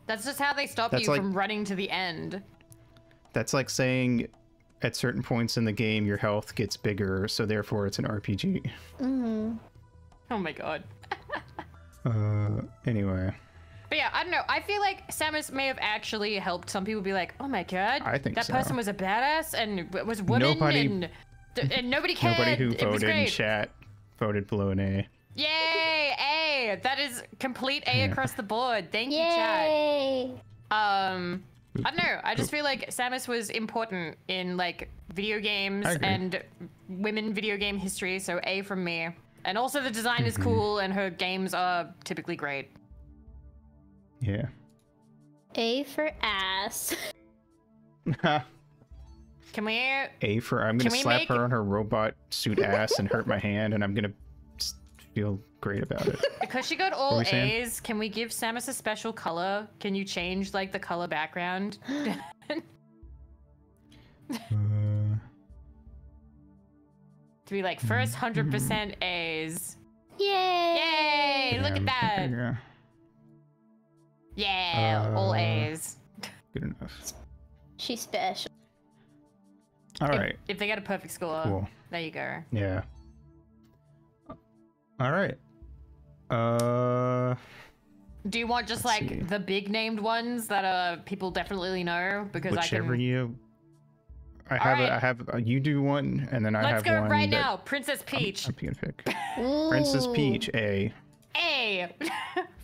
Speaker 2: That's just how they stop you from running to the end.
Speaker 1: That's like saying at certain points in the game your health gets bigger, so therefore it's an RPG.
Speaker 3: Mm-hmm.
Speaker 2: Oh my god.
Speaker 1: Anyway.
Speaker 2: But yeah, I don't know. I feel like Samus may have actually helped some people be like, oh my god,
Speaker 1: I think
Speaker 2: that
Speaker 1: so.
Speaker 2: person was a badass and was a woman and nobody cared.
Speaker 1: Nobody who
Speaker 2: It was
Speaker 1: voted in
Speaker 2: great.
Speaker 1: chat voted below an A.
Speaker 2: Yay, A! That is complete A across the board. Thank you,
Speaker 3: Yay!
Speaker 2: chat. I don't know. I just feel like Samus was important in like video games and women video game history, so A from me. And also the design is cool and her games are typically great.
Speaker 1: Yeah.
Speaker 3: A for ass.
Speaker 2: Can we?
Speaker 1: A for I'm gonna slap her on her robot suit ass and hurt my hand, and I'm gonna feel great about it.
Speaker 2: Because she got all A's, can we give Samus a special color? Can you change like the color background? To be like first 100% A's.
Speaker 3: Yay!
Speaker 2: Yay! Look at that. Yeah, all A's.
Speaker 1: Good enough.
Speaker 3: She's special.
Speaker 1: All right.
Speaker 2: If they get a perfect score,
Speaker 1: cool.
Speaker 2: There you go.
Speaker 1: Yeah. All right.
Speaker 2: Do you want just like the big named ones that people definitely know? Because
Speaker 1: whichever I have you do one, and then I have one.
Speaker 2: Let's go right now. Princess Peach.
Speaker 1: I'm picking pick. Princess Peach. A.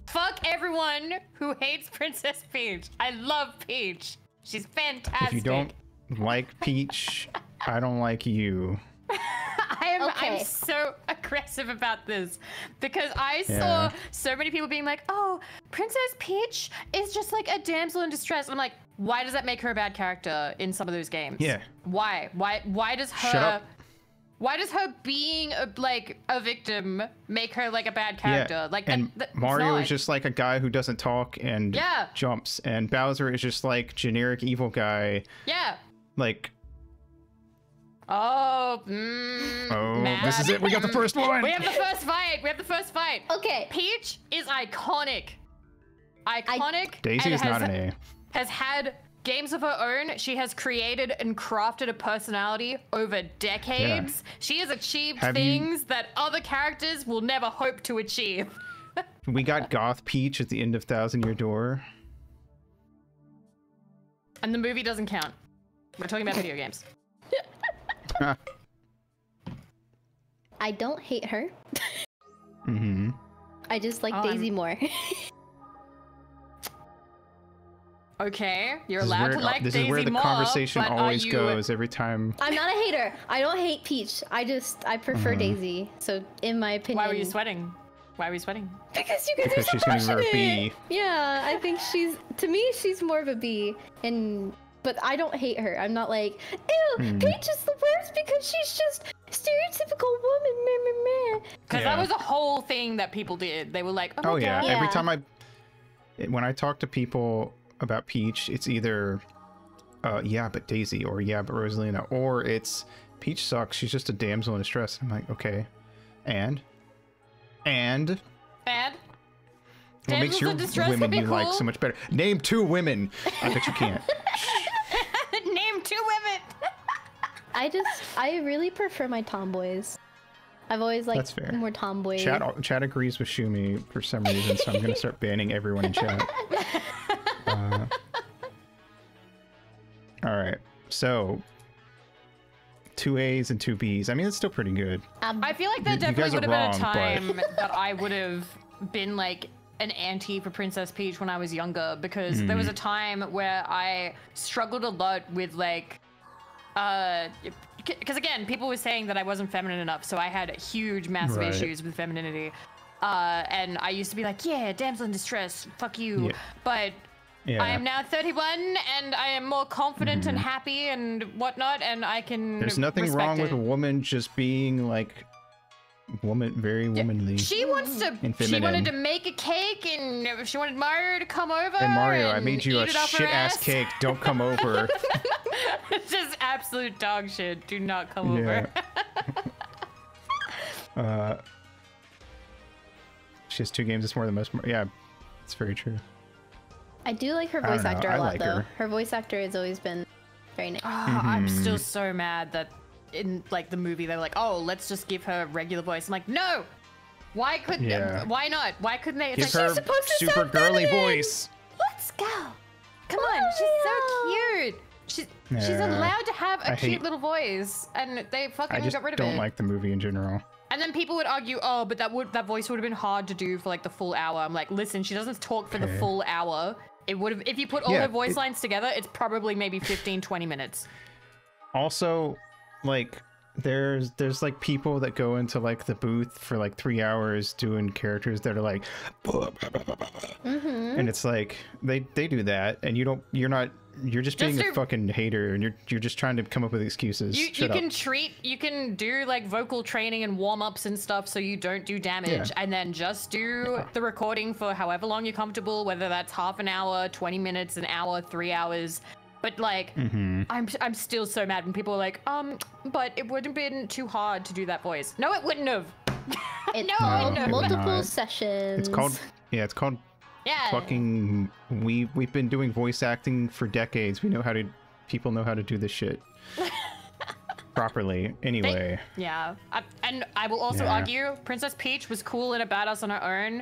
Speaker 2: Fuck everyone who hates Princess Peach. I love Peach. She's fantastic.
Speaker 1: If you don't like Peach, I don't like you.
Speaker 2: I'm so aggressive about this because I saw so many people being like, oh, Princess Peach is just like a damsel in distress. I'm like, why does that make her a bad character in some of those games?
Speaker 1: Yeah.
Speaker 2: Why does her...
Speaker 1: Shut up.
Speaker 2: Why does her being a victim make her like a bad character?
Speaker 1: Yeah.
Speaker 2: Like,
Speaker 1: and Mario is just like a guy who doesn't talk and jumps, and Bowser is just like generic evil guy.
Speaker 2: Yeah.
Speaker 1: Like.
Speaker 2: Oh,
Speaker 1: this is it. We got the first one.
Speaker 2: We have the first fight.
Speaker 3: Okay.
Speaker 2: Peach is iconic.
Speaker 1: Daisy is not an A.
Speaker 2: Has had games of her own. She has created and crafted a personality over decades. Yeah. She has achieved things that other characters will never hope to achieve.
Speaker 1: We got Goth Peach at the end of Thousand Year Door.
Speaker 2: And the movie doesn't count. We're talking about video games.
Speaker 3: I don't hate her.
Speaker 1: Mm-hmm.
Speaker 3: I just like Daisy more.
Speaker 2: Okay, you're allowed to like Daisy more.
Speaker 1: This is where the conversation always goes every time.
Speaker 3: I'm not a hater. I don't hate Peach. I prefer Daisy. So in my opinion.
Speaker 2: Why were you sweating? Why were you sweating?
Speaker 3: Because you guys are so
Speaker 1: she's gonna give her a B.
Speaker 3: Yeah, I think to me she's more of a B. But I don't hate her. I'm not like, ew, Peach is the worst because she's just stereotypical woman. Meh.
Speaker 2: Because that was a whole thing that people did. They were like, oh my God.
Speaker 1: Every time when I talk to people about Peach, it's either yeah but Daisy, or yeah but Rosalina, or it's Peach sucks, she's just a damsel in distress. I'm like, okay, and what makes your women you like so much better? Name 2 women. I bet you can't.
Speaker 2: Name 2 women.
Speaker 3: I really prefer my tomboys. I've always liked more tomboy.
Speaker 1: Chat agrees with Shuumi for some reason, so I'm gonna start banning everyone in chat. All right, so 2 A's and 2 B's. I mean, it's still pretty good.
Speaker 2: I feel like there definitely would have been a time that I would have been like an anti for Princess Peach when I was younger, because there was a time where I struggled a lot with like, because again, people were saying that I wasn't feminine enough, so I had huge, massive issues with femininity. And I used to be like, yeah, damsel in distress, fuck you. Yeah. But I am now 31 and I am more confident and happy and whatnot, and I can
Speaker 1: There's nothing wrong with a woman just being like very womanly.
Speaker 2: She wants to she wanted to make a cake, and she wanted Mario to come over.
Speaker 1: Hey Mario, I made you a shit ass cake. Don't come over.
Speaker 2: It's just absolute dog shit. Do not come over.
Speaker 1: She has 2 games. It's more than most. Yeah, it's very true.
Speaker 3: I do like her voice actor a lot, though. Her voice actor has always been very nice.
Speaker 2: I'm still so mad that in like the movie they were like, oh, let's just give her a regular voice. I'm like, no. Why couldn't? Why not? Why couldn't they?
Speaker 1: It's like, she's supposed to super girly voice.
Speaker 2: Let's go. Come on, she's so cute. She's allowed to have a cute little voice, and they fucking got rid of it.
Speaker 1: I don't like the movie in general.
Speaker 2: And then people would argue, oh, but that voice would have been hard to do for like the full hour. I'm like, listen, she doesn't talk for the full hour. It would have, if you put all her voice lines together, it's probably maybe 15-20 minutes.
Speaker 1: Also, like there's like people that go into like the booth for like 3 hours doing characters that are like and it's like they do that, and you're just being a fucking hater, and you're just trying to come up with excuses.
Speaker 2: You can do like vocal training and warm-ups and stuff so you don't do damage, and then just do the recording for however long you're comfortable, whether that's half an hour, 20 minutes, an hour, 3 hours. But like, I'm still so mad when people are like, but it would have been too hard to do that voice. No, it wouldn't have.
Speaker 3: Multiple sessions.
Speaker 1: It's called fucking, we've been doing voice acting for decades. People know how to do this shit properly anyway.
Speaker 2: And I will also argue Princess Peach was cool and a badass on her own.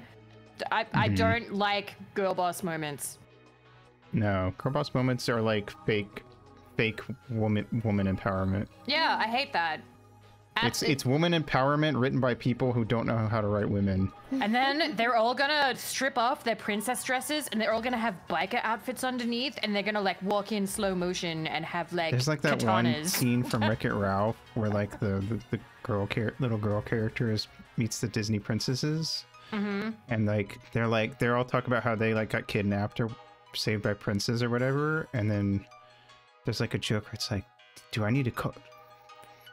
Speaker 2: I don't like girl boss moments.
Speaker 1: No, girl boss moments are like fake woman empowerment.
Speaker 2: Yeah, I hate that.
Speaker 1: It's woman empowerment written by people who don't know how to write women.
Speaker 2: And then they're all gonna strip off their princess dresses, and they're all gonna have biker outfits underneath, and they're gonna like walk in slow motion and have like
Speaker 1: there's like that
Speaker 2: katanas.
Speaker 1: One scene from Wreck-It Ralph where like the little girl character meets the Disney princesses, and like they're all talk about how they like got kidnapped or saved by princes or whatever, and then there's like a joke where it's like, do I need to call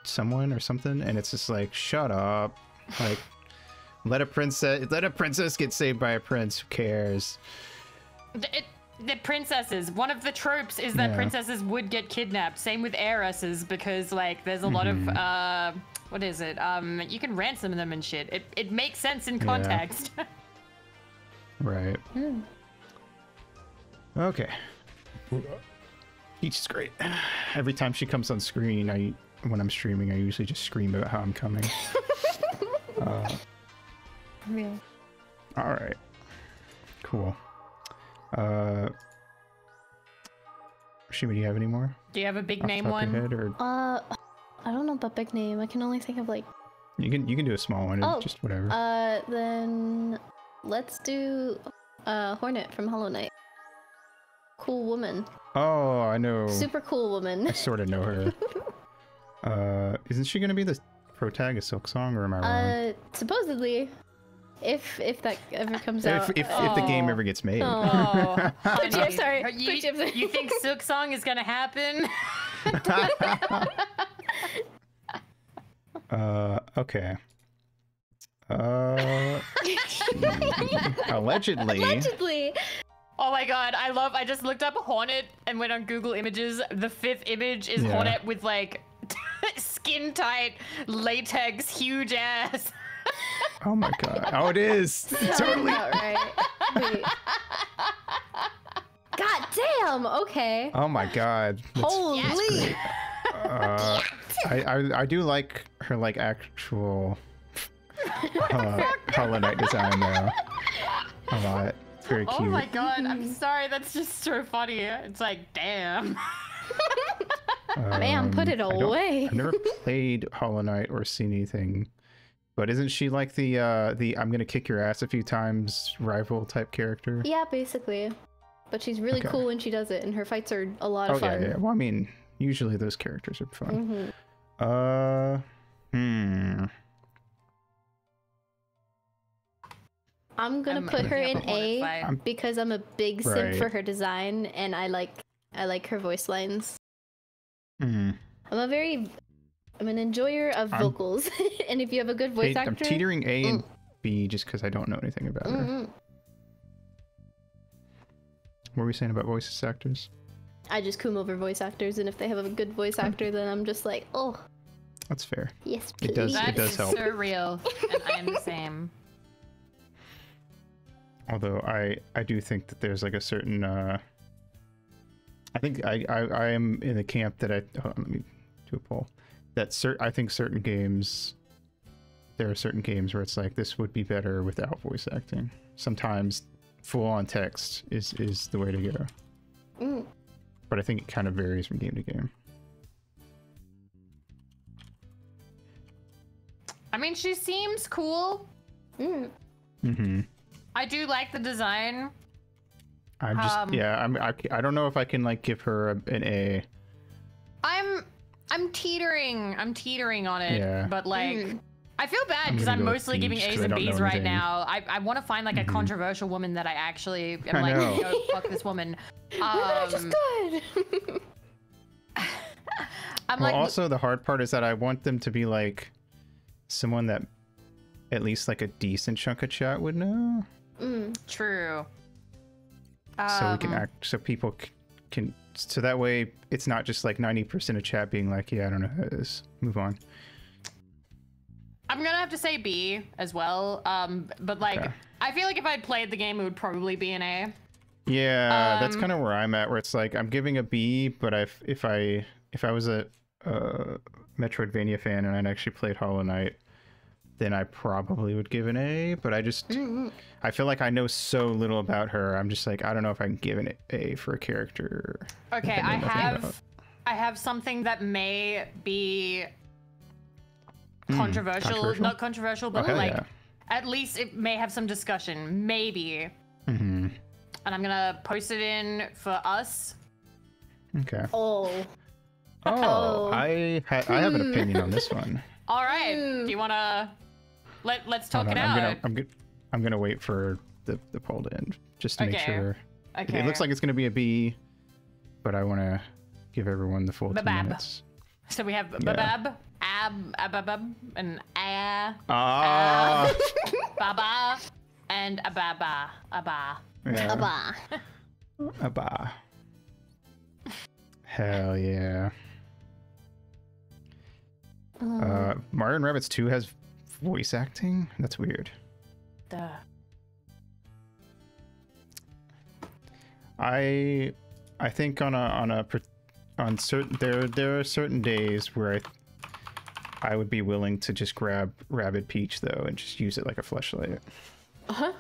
Speaker 1: someone or something? And it's just like, shut up, like let a princess get saved by a prince, who cares?
Speaker 2: The princesses, one of the tropes is that princesses would get kidnapped, same with heiresses, because like there's a lot of what is it, you can ransom them and shit. It makes sense in context.
Speaker 1: Right. Okay. Peach is great. Every time she comes on screen, when I'm streaming, I usually just scream about how I'm coming. All right. Cool. Shuumi, do you have any more?
Speaker 2: Do you have a big name one?
Speaker 3: I don't know about big name. I can only think of like.
Speaker 1: You can do a small one. Just whatever.
Speaker 3: Then let's do Hornet from Hollow Knight. Cool woman.
Speaker 1: Oh, I know.
Speaker 3: Super cool woman.
Speaker 1: I sort of know her. Isn't she gonna be the protagonist Silk Song, or am I wrong?
Speaker 3: Supposedly. If that ever comes out.
Speaker 1: If the game ever gets made.
Speaker 2: Oh,
Speaker 3: Poochie, I'm sorry.
Speaker 2: You,
Speaker 3: Poochie, I'm sorry.
Speaker 2: you think Silk Song is gonna happen?
Speaker 1: Okay. Allegedly.
Speaker 3: Allegedly.
Speaker 2: Oh my god, I just looked up Hornet and went on Google Images. The 5th image is
Speaker 1: Yeah.
Speaker 2: Hornet with like skin tight latex huge ass.
Speaker 1: Oh my god. Oh, it is. Totally.
Speaker 3: About right. Wait. God damn. Okay.
Speaker 1: Oh my god. That's-
Speaker 3: Holy.
Speaker 1: I do like her like actual Hollow Knight design though. A lot. It's very cute.
Speaker 2: Oh my god, I'm sorry, that's just so funny. It's like, damn.
Speaker 3: Man, put it away.
Speaker 1: I've never played Hollow Knight or seen anything. But isn't she like the I'm gonna kick your ass a few times rival type character?
Speaker 3: Yeah, basically. But she's really
Speaker 1: Okay.
Speaker 3: cool when she does it, and her fights are a lot of fun.
Speaker 1: Yeah. Well, I mean, usually those characters are fun.
Speaker 3: I'm gonna put her
Speaker 2: looking
Speaker 3: in
Speaker 2: up a Hornet
Speaker 3: A
Speaker 2: fight.
Speaker 3: because I'm a big simp
Speaker 1: Right.
Speaker 3: for her design, and I like her voice lines.
Speaker 1: Hmm.
Speaker 3: I'm an enjoyer of
Speaker 1: I'm-
Speaker 3: vocals, and if you have a good voice
Speaker 1: I'm
Speaker 3: actor,
Speaker 1: teetering A and B just because I don't know anything about her.
Speaker 3: mhm.
Speaker 1: What were we saying about voice actors?
Speaker 3: I just coom over voice actors, and if they have a good voice actor, then I'm just like, oh,
Speaker 1: That's fair.
Speaker 3: yes, please.
Speaker 1: It does-
Speaker 2: That
Speaker 1: does
Speaker 2: is
Speaker 1: help.
Speaker 2: so real, and I am the same.
Speaker 1: Although I do think that there's like a certain I think I am in the camp that hold on, let me do a poll. That I think certain games, there are certain games where it's like this would be better without voice acting. Sometimes full on text is the way to go.
Speaker 3: Mm.
Speaker 1: But I think it kind of varies from game to game.
Speaker 2: I mean, she seems cool.
Speaker 3: Mm.
Speaker 1: Mm-hmm.
Speaker 2: I do like the design.
Speaker 1: I'm just I don't know if I can like give her an A.
Speaker 2: I'm teetering on it,
Speaker 1: Yeah.
Speaker 2: but like
Speaker 3: Mm.
Speaker 2: I feel bad
Speaker 1: I'm
Speaker 2: because
Speaker 1: gonna
Speaker 2: I'm
Speaker 1: go with
Speaker 2: mostly
Speaker 1: B
Speaker 2: giving
Speaker 1: just
Speaker 2: A's
Speaker 1: 'cause I
Speaker 2: and
Speaker 1: don't know
Speaker 2: B's right
Speaker 1: anything.
Speaker 2: now. I want to find like a
Speaker 1: Mhm.
Speaker 2: controversial woman that I actually am
Speaker 1: I
Speaker 2: like,
Speaker 1: know.
Speaker 2: yo, fuck this woman.
Speaker 3: Not just good.
Speaker 2: I'm
Speaker 1: Well,
Speaker 2: like,
Speaker 1: also the hard part is that I want them to be like someone that at least like a decent chunk of chat would know,
Speaker 3: Mm.
Speaker 2: true.
Speaker 1: so we can act, so people can, so that way it's not just like 90% of chat being like, yeah, I don't know who it is. Move on.
Speaker 2: I'm gonna have to say B as well. But like,
Speaker 1: Okay.
Speaker 2: I feel like if I'd played the game, it would probably be an A.
Speaker 1: Yeah, that's
Speaker 2: Um,
Speaker 1: kind of where I'm at. Where it's like I'm giving a B, but if I was a Metroidvania fan and I'd actually played Hollow Knight, then I probably would give an A. But I just I feel like I know so little about her. I'm just like, I don't know if I can give an A for a character.
Speaker 2: Okay,
Speaker 1: that I know nothing about.
Speaker 2: I have something that may be controversial.
Speaker 1: controversial?
Speaker 2: Not controversial, but
Speaker 1: hell
Speaker 2: like
Speaker 1: yeah.
Speaker 2: at least it may have some discussion, maybe.
Speaker 1: Mm-hmm.
Speaker 2: And I'm gonna post it in for us.
Speaker 1: Okay.
Speaker 3: Oh.
Speaker 1: Oh, I have an opinion on this one.
Speaker 2: All right. Do you wanna let's talk
Speaker 1: Hold
Speaker 2: it
Speaker 1: on,
Speaker 2: out?
Speaker 1: I'm gonna wait for the poll to end just to make
Speaker 2: Okay.
Speaker 1: sure.
Speaker 2: Okay.
Speaker 1: It looks like it's gonna be a B, but I want to give everyone the full 2
Speaker 2: Babab.
Speaker 1: minutes.
Speaker 2: So we have
Speaker 1: Yeah.
Speaker 2: babab, ababab, and
Speaker 1: Ah,
Speaker 2: baba, and ababa, aba.
Speaker 1: yeah.
Speaker 3: Abba.
Speaker 1: Abba. Hell yeah. Mario & Rabbids 2 has voice acting? That's weird.
Speaker 2: Duh.
Speaker 1: I think on certain there are certain days where I would be willing to just grab Rabbid Peach though and just use it like a fleshlight.
Speaker 3: Uh-huh.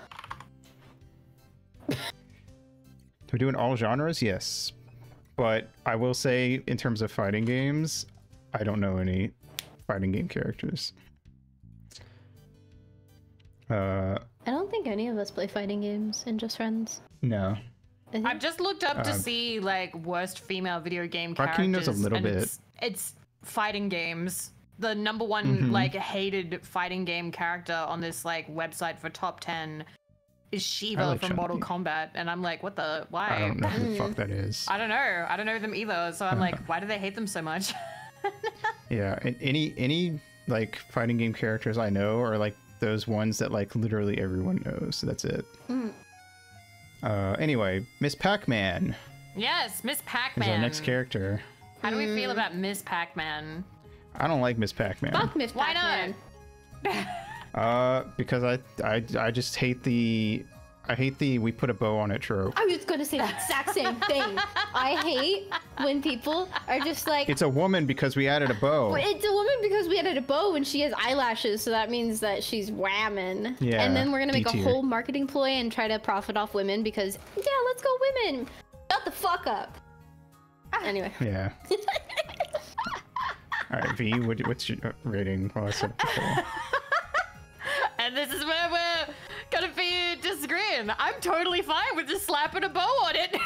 Speaker 1: We're doing all genres, yes, but I will say in terms of fighting games, I don't know any fighting game characters.
Speaker 3: I don't think any of us play fighting games in Just Friends.
Speaker 1: No.
Speaker 2: I've just looked up to see like worst female video game characters.
Speaker 1: Joaquin knows a little
Speaker 2: and
Speaker 1: bit.
Speaker 2: It's fighting games. The number one like hated fighting game character on this like website for top 10 is Shiva
Speaker 1: like
Speaker 2: from Mortal
Speaker 1: Chun-Li.
Speaker 2: Kombat, and I'm like, what the? Why?
Speaker 1: I don't know who the fuck that is.
Speaker 2: I don't know. I don't know them either. So I'm like, why do they hate them so much?
Speaker 1: Yeah, and any like fighting game characters I know are like those ones that like literally everyone knows. So that's it. Anyway, Miss Pac-Man
Speaker 2: Yes, Miss
Speaker 1: is
Speaker 2: Pac-Man.
Speaker 1: our next character.
Speaker 2: How do we feel about Miss Pac-Man?
Speaker 1: I don't like Miss Pac-Man.
Speaker 3: Fuck Miss
Speaker 2: Why
Speaker 3: Pac-Man.
Speaker 1: Because I just hate the we put a bow on it trope.
Speaker 3: I was gonna say the exact same thing. I hate when people are just like,
Speaker 1: It's a woman because we added a bow.
Speaker 3: it's a woman because we added a bow and she has eyelashes, so that means that she's whamming.
Speaker 1: Yeah,
Speaker 3: And then we're gonna make
Speaker 1: D-tier.
Speaker 3: a whole marketing ploy and try to profit off women because, yeah, let's go women. Shut the fuck up. Anyway.
Speaker 1: Yeah. All right, V, what's your rating? Well, I said it before.
Speaker 2: And this is where we're gonna be disagreeing. I'm totally fine with just slapping a bow on it.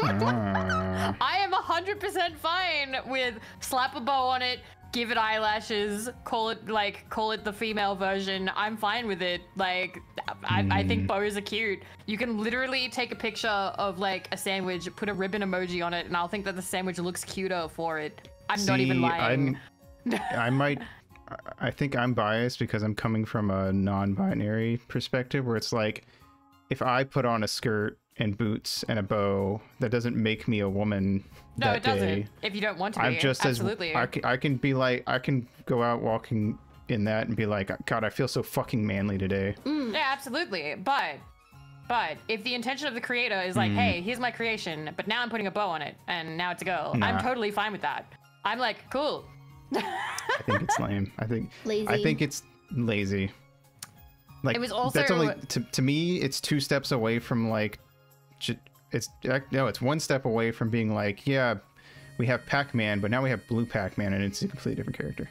Speaker 1: Ah.
Speaker 2: I am 100% fine with slap a bow on it, give it eyelashes, call it the female version. I'm fine with it. Like, I think bows are cute. You can literally take a picture of like a sandwich, put a ribbon emoji on it, and I'll think that the sandwich looks cuter for it. I'm not even lying.
Speaker 1: I think I'm biased because I'm coming from a non-binary perspective where it's like, if I put on a skirt and boots and a bow, that doesn't make me a woman.
Speaker 2: No,
Speaker 1: that
Speaker 2: it doesn't.
Speaker 1: day.
Speaker 2: If you don't want to be,
Speaker 1: I'm just
Speaker 2: absolutely.
Speaker 1: as I can be like, I can go out walking in that and be like, God, I feel so fucking manly today.
Speaker 2: Yeah, absolutely. But if the intention of the creator is like, hey, here's my creation, but now I'm putting a bow on it and now it's a girl, I'm
Speaker 1: Nah.
Speaker 2: totally fine with that. I'm like, cool.
Speaker 1: I think it's lame. I think
Speaker 3: Lazy.
Speaker 1: it's lazy. Like,
Speaker 2: It was also-
Speaker 1: that's only to me. It's two steps away from like, it's one step away from being like, yeah, we have Pac-Man, but now we have Blue Pac-Man, and it's a completely different character.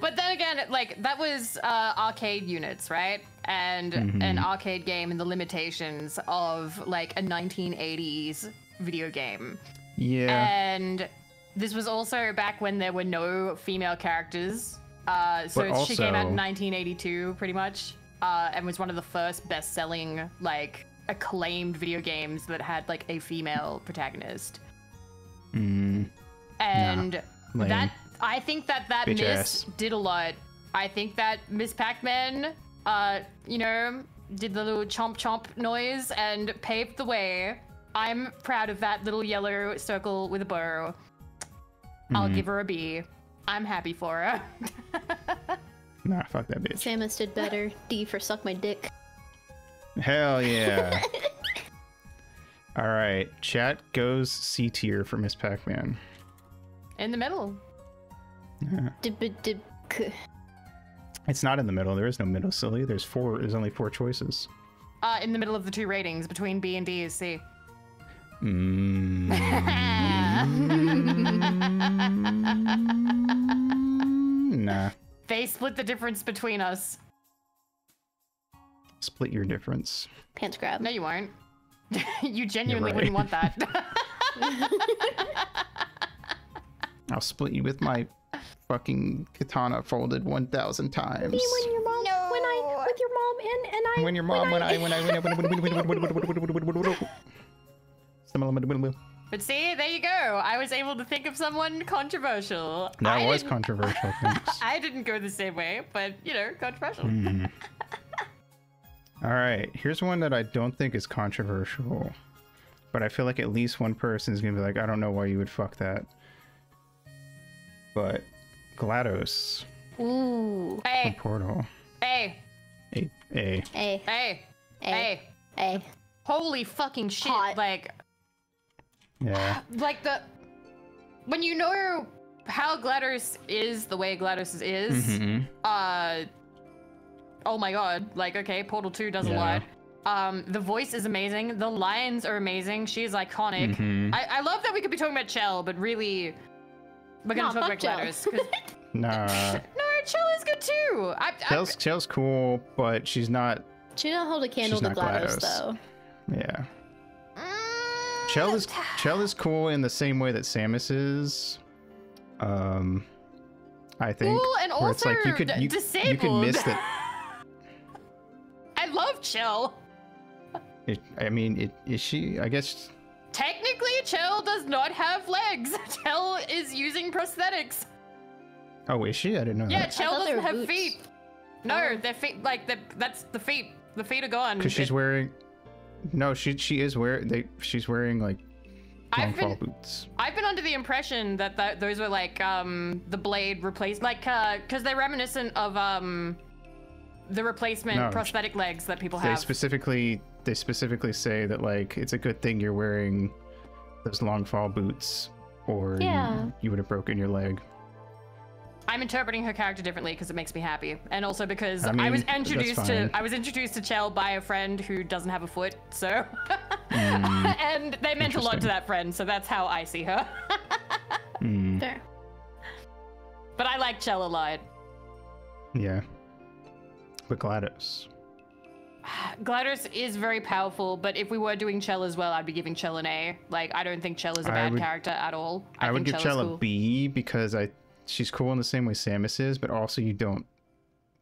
Speaker 2: But then again, like, that was arcade units, right? And an arcade game and the limitations of like a 1980s video game.
Speaker 1: Yeah.
Speaker 2: And this was also back when there were no female characters. So
Speaker 1: But
Speaker 2: she came out in
Speaker 1: also-
Speaker 2: 1982, pretty much, and was one of the first best-selling, like, acclaimed video games that had like a female protagonist. And
Speaker 1: lame.
Speaker 2: that I think that
Speaker 1: Bitch
Speaker 2: miss
Speaker 1: ass.
Speaker 2: did a lot. I think that Miss Pac-Man, you know, did the little chomp chomp noise and paved the way. I'm proud of that little yellow circle with a bow. I'll give her a B. I'm happy for her.
Speaker 1: Nah, fuck that bitch.
Speaker 3: Samus did better. D for suck my dick.
Speaker 1: Hell yeah. All right, chat goes C tier for Miss Pac-Man.
Speaker 2: In the middle.
Speaker 3: Dib-dib-dib-k.
Speaker 1: It's not in the middle. There is no middle, silly. There's only four choices.
Speaker 2: In the middle of the two ratings, between B and D is C.
Speaker 1: Nah.
Speaker 2: They split the difference between us.
Speaker 1: Split your difference.
Speaker 3: Pants grab.
Speaker 2: No, you won't. You genuinely
Speaker 1: right.
Speaker 2: wouldn't want that.
Speaker 1: I'll split you with my fucking katana folded 1,000 times.
Speaker 3: When your mom, when I, with your mom and I.
Speaker 1: When your mom,
Speaker 2: But see, there you go. I was able to think of someone controversial.
Speaker 1: That was controversial, thanks.
Speaker 2: I didn't go the same way, but, you know, controversial.
Speaker 1: All right, here's one that I don't think is controversial, but I feel like at least one person is gonna be like, I don't know why you would fuck that. But GLaDOS
Speaker 3: Ooh.
Speaker 1: from
Speaker 2: Hey,
Speaker 1: Portal.
Speaker 2: hey,
Speaker 1: A.
Speaker 3: A.
Speaker 2: hey, hey.
Speaker 3: A.
Speaker 2: Holy fucking shit.
Speaker 3: Hot.
Speaker 1: Yeah.
Speaker 2: Like when you know how GLaDOS is the way GLaDOS is, oh my god, like, okay, Portal 2 does a
Speaker 1: Yeah.
Speaker 2: lot. The voice is amazing. The lines are amazing. She's iconic. I love that we could be talking about Chell, but really, we're gonna
Speaker 3: No,
Speaker 2: talk about
Speaker 3: fuck Chell.
Speaker 2: GLaDOS. 'Cause-
Speaker 1: Nah.
Speaker 2: no, Chill is good too.
Speaker 1: Chell's cool, but she's not.
Speaker 3: She don't hold a candle to
Speaker 1: not
Speaker 3: GLaDOS,
Speaker 1: GLaDOS.
Speaker 3: though.
Speaker 1: Yeah. Chell is cool in the same way that Samus is. I think.
Speaker 2: Cool and
Speaker 1: where it's
Speaker 2: also
Speaker 1: like you could
Speaker 2: disabled.
Speaker 1: miss that.
Speaker 2: I love Chill.
Speaker 1: Is she? I guess.
Speaker 2: Technically, Chill does not have legs. Chill is using prosthetics.
Speaker 1: Oh, is she? I didn't know
Speaker 2: Yeah,
Speaker 1: that.
Speaker 2: Chill
Speaker 3: thought they
Speaker 2: doesn't
Speaker 3: were
Speaker 2: have
Speaker 3: boots.
Speaker 2: feet. No, their feet, like, that's the feet. The feet are gone.
Speaker 1: Because she's wearing. No, she is wearing. She's wearing like long fall boots.
Speaker 2: I've been under the impression that those were like the blade replaced, like, because they're reminiscent of the replacement prosthetic legs that people have.
Speaker 1: They specifically say that like it's a good thing you're wearing those long fall boots, or you would have broken your leg.
Speaker 2: I'm interpreting her character differently because it makes me happy, and also because
Speaker 1: I mean,
Speaker 2: I was
Speaker 1: that's
Speaker 2: introduced to Chell by a friend who doesn't have a foot, so and they meant a lot to that friend, so that's how I see her.
Speaker 3: Fair.
Speaker 2: But I like Chell a lot.
Speaker 1: Yeah. But GLaDOS.
Speaker 2: GLaDOS is very powerful, but if we were doing Chell as well, I'd be giving Chell an A. Like, I don't think Chell is a bad character at all.
Speaker 1: I would
Speaker 2: think
Speaker 1: give Chell
Speaker 2: cool.
Speaker 1: a B because she's cool in the same way Samus is, but also you don't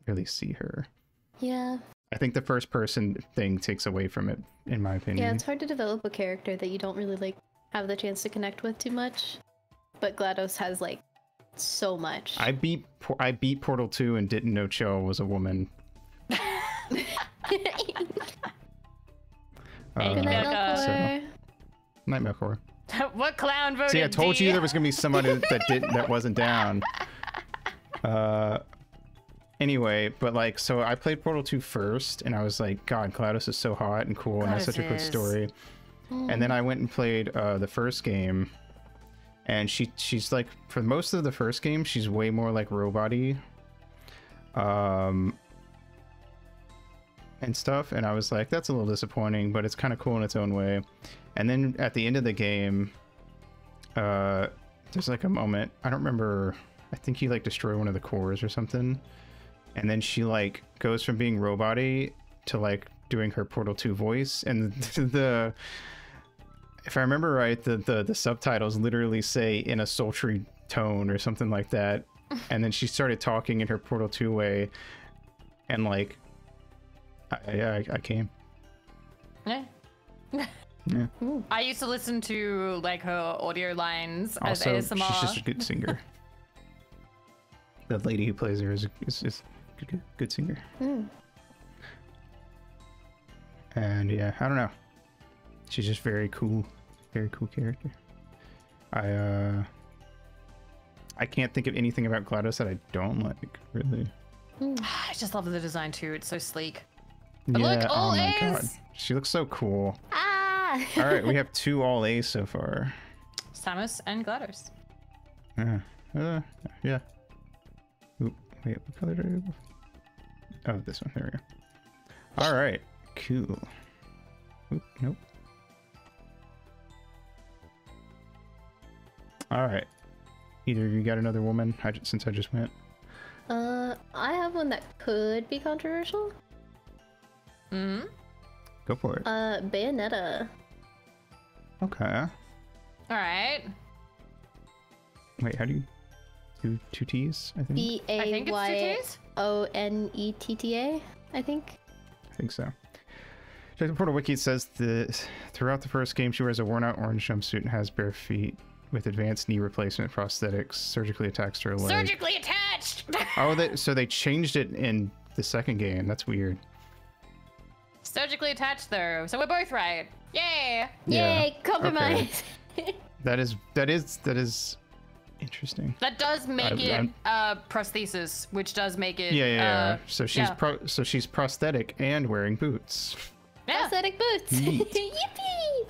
Speaker 1: really see her.
Speaker 3: Yeah.
Speaker 1: I think the first person thing takes away from it, in my opinion.
Speaker 3: Yeah, it's hard to develop a character that you don't really like have the chance to connect with too much. But GLaDOS has like so much.
Speaker 1: I beat Portal 2 and didn't know Chell was a woman.
Speaker 3: Good night, Melkor.
Speaker 1: Night, Melkor.
Speaker 2: What clown voted
Speaker 1: See, I told
Speaker 2: D?
Speaker 1: you there was gonna be somebody that wasn't down. Anyway, but like, so I played Portal 2 first, and I was like, God, GLaDOS is so hot and cool, and has such a good story. And then I went and played the first game, and she's like, for most of the first game, she's way more like robot-y, and stuff. And I was like, that's a little disappointing, but it's kind of cool in its own way. And then at the end of the game, there's like a moment, I don't remember, I think you like destroy one of the cores or something. And then she like goes from being robot-y to like doing her Portal 2 voice. And if I remember right, the subtitles literally say in a sultry tone or something like that. And then she started talking in her Portal 2 way. And like, I came.
Speaker 2: Yeah.
Speaker 1: Yeah.
Speaker 2: I used to listen to like her audio lines
Speaker 1: Also,
Speaker 2: as ASMR.
Speaker 1: she's just a good singer. The lady who plays her is a good singer. And yeah, I don't know. She's just very cool character. I can't think of anything about GLaDOS that I don't like, really.
Speaker 2: I just love the design too. It's so sleek.
Speaker 1: Yeah,
Speaker 2: Look, all
Speaker 1: oh my
Speaker 2: A's!
Speaker 1: god. She looks so cool.
Speaker 3: Ah!
Speaker 1: All right, we have 2 all A's so far.
Speaker 2: Samus and GLaDOS.
Speaker 1: Yeah. Oop, wait, what color did I go? Oh, this one. There we go. All right, cool. Oop, nope. All right. Either of you got another woman? Since I just went.
Speaker 3: I have one that could be controversial.
Speaker 1: Go for it.
Speaker 3: Bayonetta.
Speaker 1: Okay.
Speaker 2: All right.
Speaker 1: Wait, how do you do 2 T's? I think.
Speaker 2: I think it's 2 T's.
Speaker 3: Bayonetta, I think.
Speaker 1: I think so. The Portal Wiki says that throughout the first game, she wears a worn-out orange jumpsuit and has bare feet with advanced knee replacement prosthetics, surgically attached to her leg.
Speaker 2: Surgically attached.
Speaker 1: Oh, so they changed it in the second game. That's weird.
Speaker 2: Surgically attached though, so we're both right. Yay!
Speaker 1: Yeah.
Speaker 3: Yay! Compromise.
Speaker 1: Okay. That is interesting.
Speaker 2: That does make it prosthesis, which does make it.
Speaker 1: Yeah. So she's
Speaker 2: yeah.
Speaker 1: so she's prosthetic and wearing boots.
Speaker 2: Yeah.
Speaker 3: Prosthetic boots.
Speaker 1: Neat.
Speaker 3: Yippee!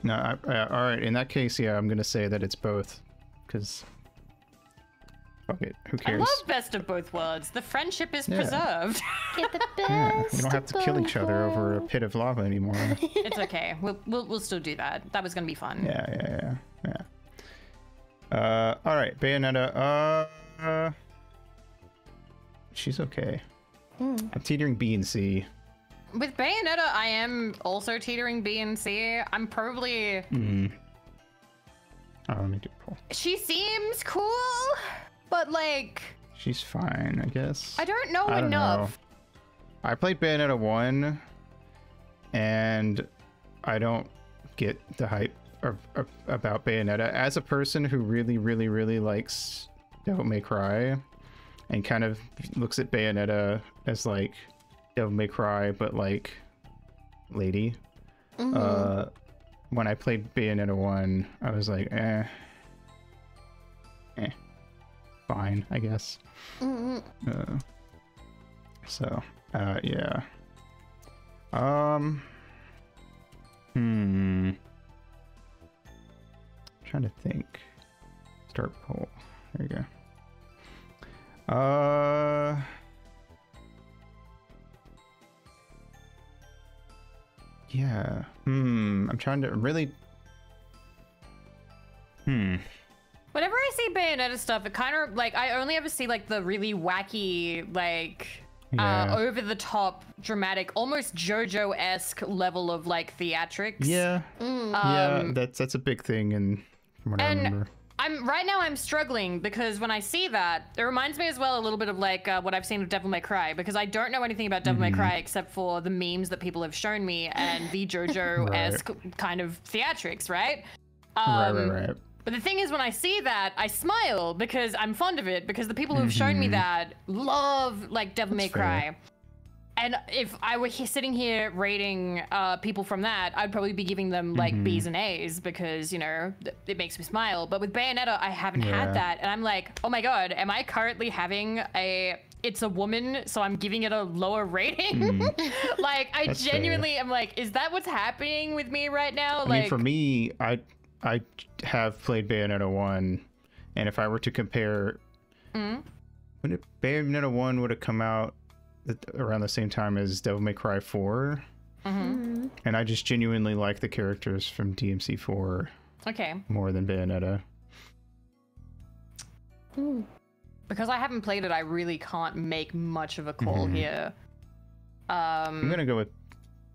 Speaker 1: No, all right. In that case, yeah, I'm gonna say that it's both, because fuck it, who
Speaker 2: I
Speaker 1: cares?
Speaker 2: love best of both worlds. The friendship is preserved.
Speaker 3: Get the best.
Speaker 1: Yeah, we don't have to kill
Speaker 3: of
Speaker 1: each other
Speaker 3: both
Speaker 1: over a
Speaker 3: worlds.
Speaker 1: pit of lava anymore.
Speaker 2: It's okay. We'll still do that. That was gonna be fun.
Speaker 1: Yeah. All right, Bayonetta. she's okay.
Speaker 3: Mm.
Speaker 1: I'm teetering B and C.
Speaker 2: With Bayonetta, I am also teetering B and C. I'm probably...
Speaker 1: Oh, let me do pull.
Speaker 2: She seems cool, but like...
Speaker 1: She's fine, I guess.
Speaker 2: I don't know
Speaker 1: Know.
Speaker 2: enough.
Speaker 1: I played Bayonetta 1, and I don't get the hype about Bayonetta. As a person who really, really, really likes Devil May Cry, and kind of looks at Bayonetta as like Devil May Cry, but like lady. When I played Bayonetta 1, I was like, fine, I guess. Yeah. Trying to think. Start poll. There you go. Yeah. I'm trying to really.
Speaker 2: Whenever I see Bayonetta stuff, it kind of like I only ever see like the really wacky, like over the top, dramatic, almost JoJo-esque level of like theatrics.
Speaker 1: Yeah. Yeah, that's a big thing, and from what I remember.
Speaker 2: Right now I'm struggling because when I see that, it reminds me as well a little bit of like what I've seen with Devil May Cry, because I don't know anything about Devil May Cry except for the memes that people have shown me and the JoJo-esque kind of theatrics, right?
Speaker 1: Right.
Speaker 2: But the thing is, when I see that, I smile because I'm fond of it, because the people who have shown me that love like Devil May Cry. And if I were sitting here rating people from that, I'd probably be giving them like B's and A's because, you know, it makes me smile. But with Bayonetta, I haven't had that. And I'm like, oh my God, am I currently having it's a woman, so I'm giving it a lower rating? Like, I genuinely am like, is that what's happening with me right now?
Speaker 1: I mean, for me, I have played Bayonetta 1, and if I were to compare, when Bayonetta 1 would have come out around the same time as Devil May Cry 4, and I just genuinely like the characters from DMC 4 more than Bayonetta.
Speaker 2: Because I haven't played it, I really can't make much of a call here.
Speaker 1: I'm gonna go with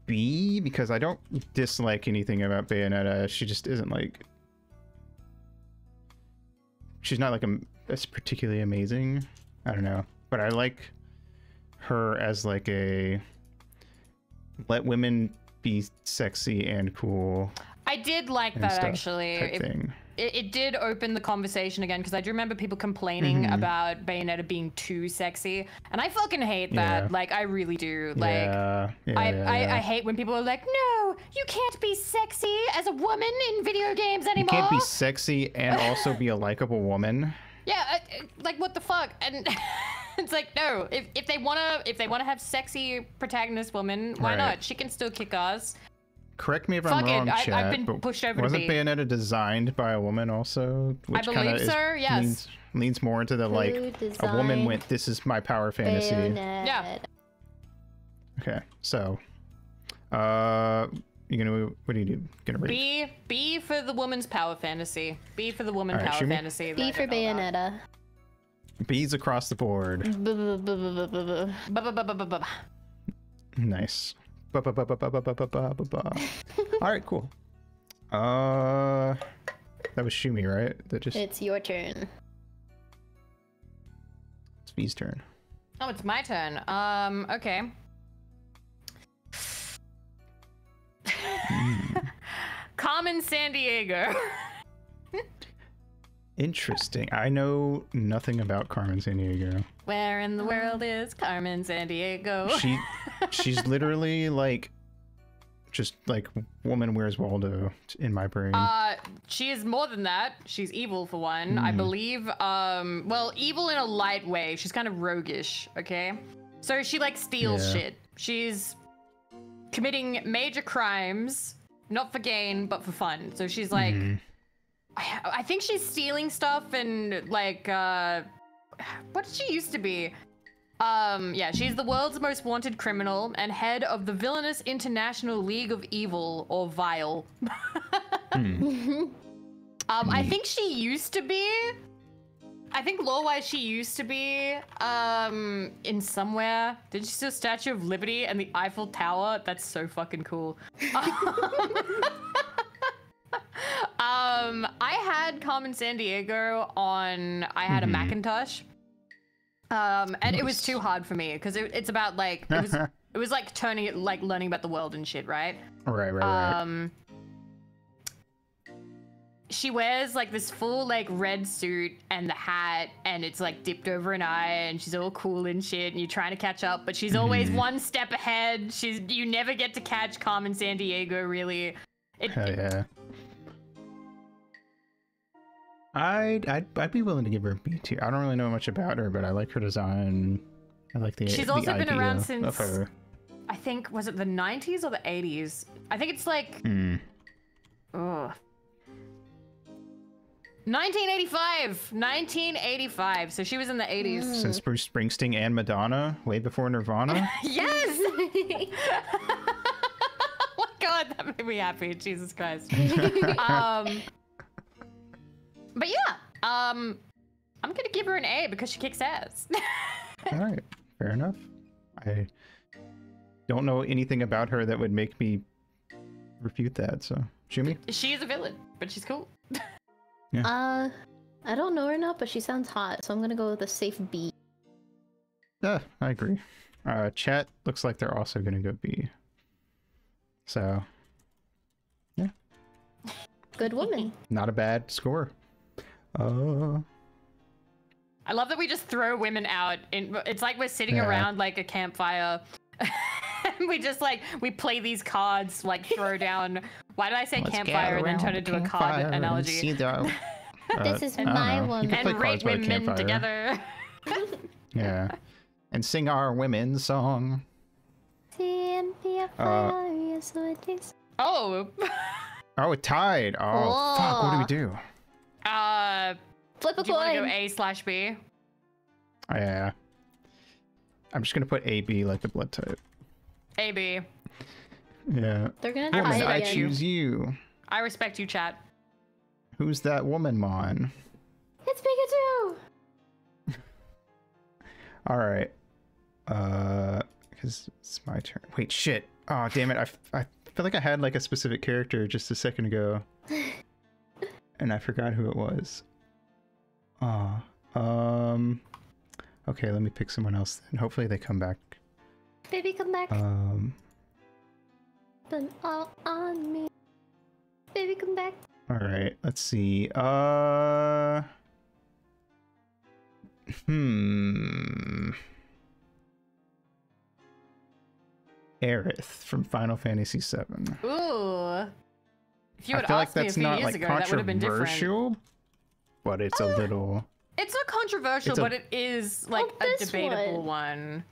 Speaker 1: B because I don't dislike anything about Bayonetta. She just isn't like, she's not like that's particularly amazing. I don't know, but I like her as like a let women be sexy and cool.
Speaker 2: I did like that actually.
Speaker 1: Thing.
Speaker 2: It did open the conversation again, because I do remember people complaining about Bayonetta being too sexy, and I fucking hate that. Like, I really do. Like, I hate when people are like, no, you can't be sexy as a woman in video games anymore.
Speaker 1: You can't be sexy and also be a likable woman.
Speaker 2: Yeah, like what the fuck? And it's like, no, if they wanna have sexy protagonist woman, why not? She can still kick ass.
Speaker 1: Correct me if I'm wrong, chat,
Speaker 2: I've been pushed over
Speaker 1: wasn't
Speaker 2: to B.
Speaker 1: Bayonetta designed by a woman also?
Speaker 2: I believe so, yes.
Speaker 1: Leans more into the like, a woman went, this is my power fantasy.
Speaker 3: Bayonetta.
Speaker 2: Yeah.
Speaker 1: Okay, so, you gonna, what do you do? Gonna rate?
Speaker 2: B for the woman's power fantasy. B for the woman
Speaker 1: All right,
Speaker 2: power
Speaker 1: Shuumi?
Speaker 2: fantasy.
Speaker 3: B for Bayonetta.
Speaker 1: B's across the board.
Speaker 3: B.
Speaker 1: Nice. All right, cool. That was Shuumi, right? That just.
Speaker 3: It's your turn.
Speaker 1: It's V's turn.
Speaker 2: Oh, it's my turn. Okay. Carmen Sandiego.
Speaker 1: Interesting. I know nothing about Carmen Sandiego.
Speaker 2: Where in the world is Carmen Sandiego?
Speaker 1: She's literally like, just like Woman Where's Waldo in my brain.
Speaker 2: She is more than that. She's evil for one, I believe. Well, evil in a light way. She's kind of roguish, okay? So she like steals shit. She's committing major crimes, not for gain, but for fun. So she's like, I think she's stealing stuff and like, what did she used to be? Yeah, she's the world's most wanted criminal and head of the villainous International League of Evil, or Vile. I think she used to be I think lore-wise she used to be in somewhere. Did you see the Statue of Liberty and the Eiffel Tower? That's so fucking cool. I had Carmen Sandiego on. I had a Macintosh. And it was too hard for me because it's about like it was like turning it like learning about the world and shit, right?
Speaker 1: Right.
Speaker 2: She wears like this full like red suit and the hat, and it's like dipped over an eye, and she's all cool and shit, and you're trying to catch up, but she's always one step ahead. You never get to catch Carmen Sandiego, really.
Speaker 1: Hell yeah. I'd be willing to give her a B tier. I don't really know much about her, but I like her design. I like the
Speaker 2: She's also been around
Speaker 1: of
Speaker 2: since
Speaker 1: her.
Speaker 2: I think, was it the 90s or the 80s? I think it's like 1985. So she was in the 80s.
Speaker 1: Since Bruce Springsteen and Madonna, way before Nirvana.
Speaker 2: Yes. Oh my god, that made me happy. Jesus Christ. But yeah, I'm gonna give her an A because she kicks ass.
Speaker 1: All right, fair enough. I don't know anything about her that would make me refute that. So, Shuumi?
Speaker 2: She is a villain, but she's cool.
Speaker 3: I don't know her enough, but she sounds hot, so I'm gonna go with a safe B.
Speaker 1: I agree. Chat looks like they're also gonna go B. So, yeah.
Speaker 3: Good woman.
Speaker 1: Not a bad score.
Speaker 2: I love that we just throw women out. It's like we're sitting around like a campfire. We just like, we play these cards, like throw down. Why did I say campfire and then turn it into a card analogy?
Speaker 3: This is my woman.
Speaker 2: And rate women together.
Speaker 1: Yeah. And sing our women's song.
Speaker 2: Oh,
Speaker 1: it tied. Oh, fuck. What do we do?
Speaker 3: Flip a
Speaker 2: do you want to go
Speaker 3: coin.
Speaker 2: A/B?
Speaker 1: Yeah. I'm just gonna put AB like the blood type.
Speaker 2: AB.
Speaker 1: Yeah.
Speaker 3: They're gonna
Speaker 1: Woman,
Speaker 3: tie
Speaker 1: I
Speaker 3: again.
Speaker 1: choose you.
Speaker 2: I respect you, chat.
Speaker 1: Who's that woman, Mon?
Speaker 3: It's Pikachu!
Speaker 1: Alright. Because it's my turn. Wait, shit. Oh, damn it. I feel like I had like a specific character just a second ago. And I forgot who it was. Okay, let me pick someone else then. Hopefully they come back.
Speaker 3: Baby, come back. Been all on me. Baby, come back.
Speaker 1: Alright, let's see. Aerith from Final Fantasy VII.
Speaker 2: Ooh. If you
Speaker 1: I
Speaker 2: had
Speaker 1: feel like
Speaker 2: asked me a
Speaker 1: that's
Speaker 2: few
Speaker 1: not
Speaker 2: years
Speaker 1: like
Speaker 2: ago, that would have been different.
Speaker 1: controversial, but it's a little.
Speaker 2: It's not controversial, but it is like a
Speaker 3: this
Speaker 2: debatable one.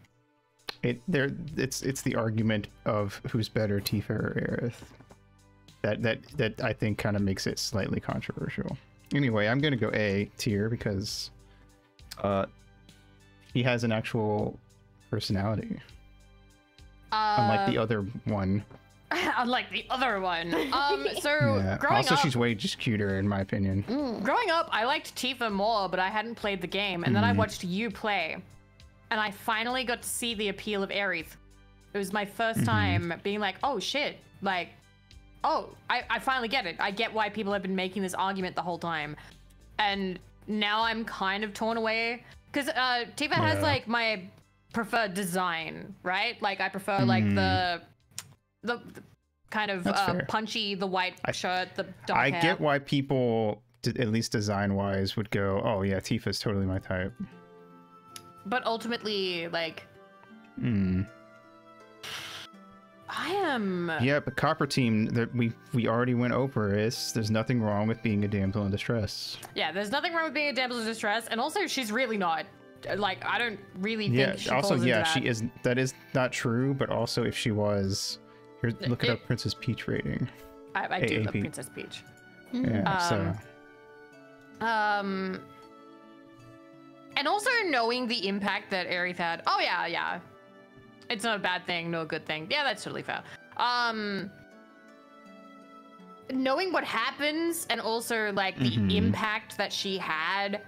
Speaker 1: It's the argument of who's better, Tifa or Aerith. That I think kind of makes it slightly controversial. Anyway, I'm gonna go A tier because he has an actual personality. Unlike the other one.
Speaker 2: Unlike the other one. So
Speaker 1: Yeah.
Speaker 2: growing
Speaker 1: Also,
Speaker 2: up,
Speaker 1: she's way just cuter in my opinion.
Speaker 2: growing up, I liked Tifa more, but I hadn't played the game, and then I watched you play, and I finally got to see the appeal of Aerith. It was my first time being like, oh shit, like, oh, I finally get it. I get why people have been making this argument the whole time, and now I'm kind of torn away because Tifa has like my preferred design, right? Like I prefer like the kind of punchy, the white shirt, the dark hair.
Speaker 1: I get why people, at least design-wise, would go, "Oh yeah, Tifa's totally my type."
Speaker 2: But ultimately, like, I am.
Speaker 1: Yeah, but Copper Team, that we already went over is there's nothing wrong with being a damsel in distress.
Speaker 2: Yeah, there's nothing wrong with being a damsel in distress, and also she's really not. Like, I don't really think she falls into that.
Speaker 1: she is. That is not true. But also, if she was, here, look at our Princess Peach rating.
Speaker 2: I do love Princess Peach.
Speaker 1: Yeah.
Speaker 2: And also knowing the impact that Aerith had. Oh yeah. It's not a bad thing, no good thing. Yeah, that's totally fair. Knowing what happens and also like the impact that she had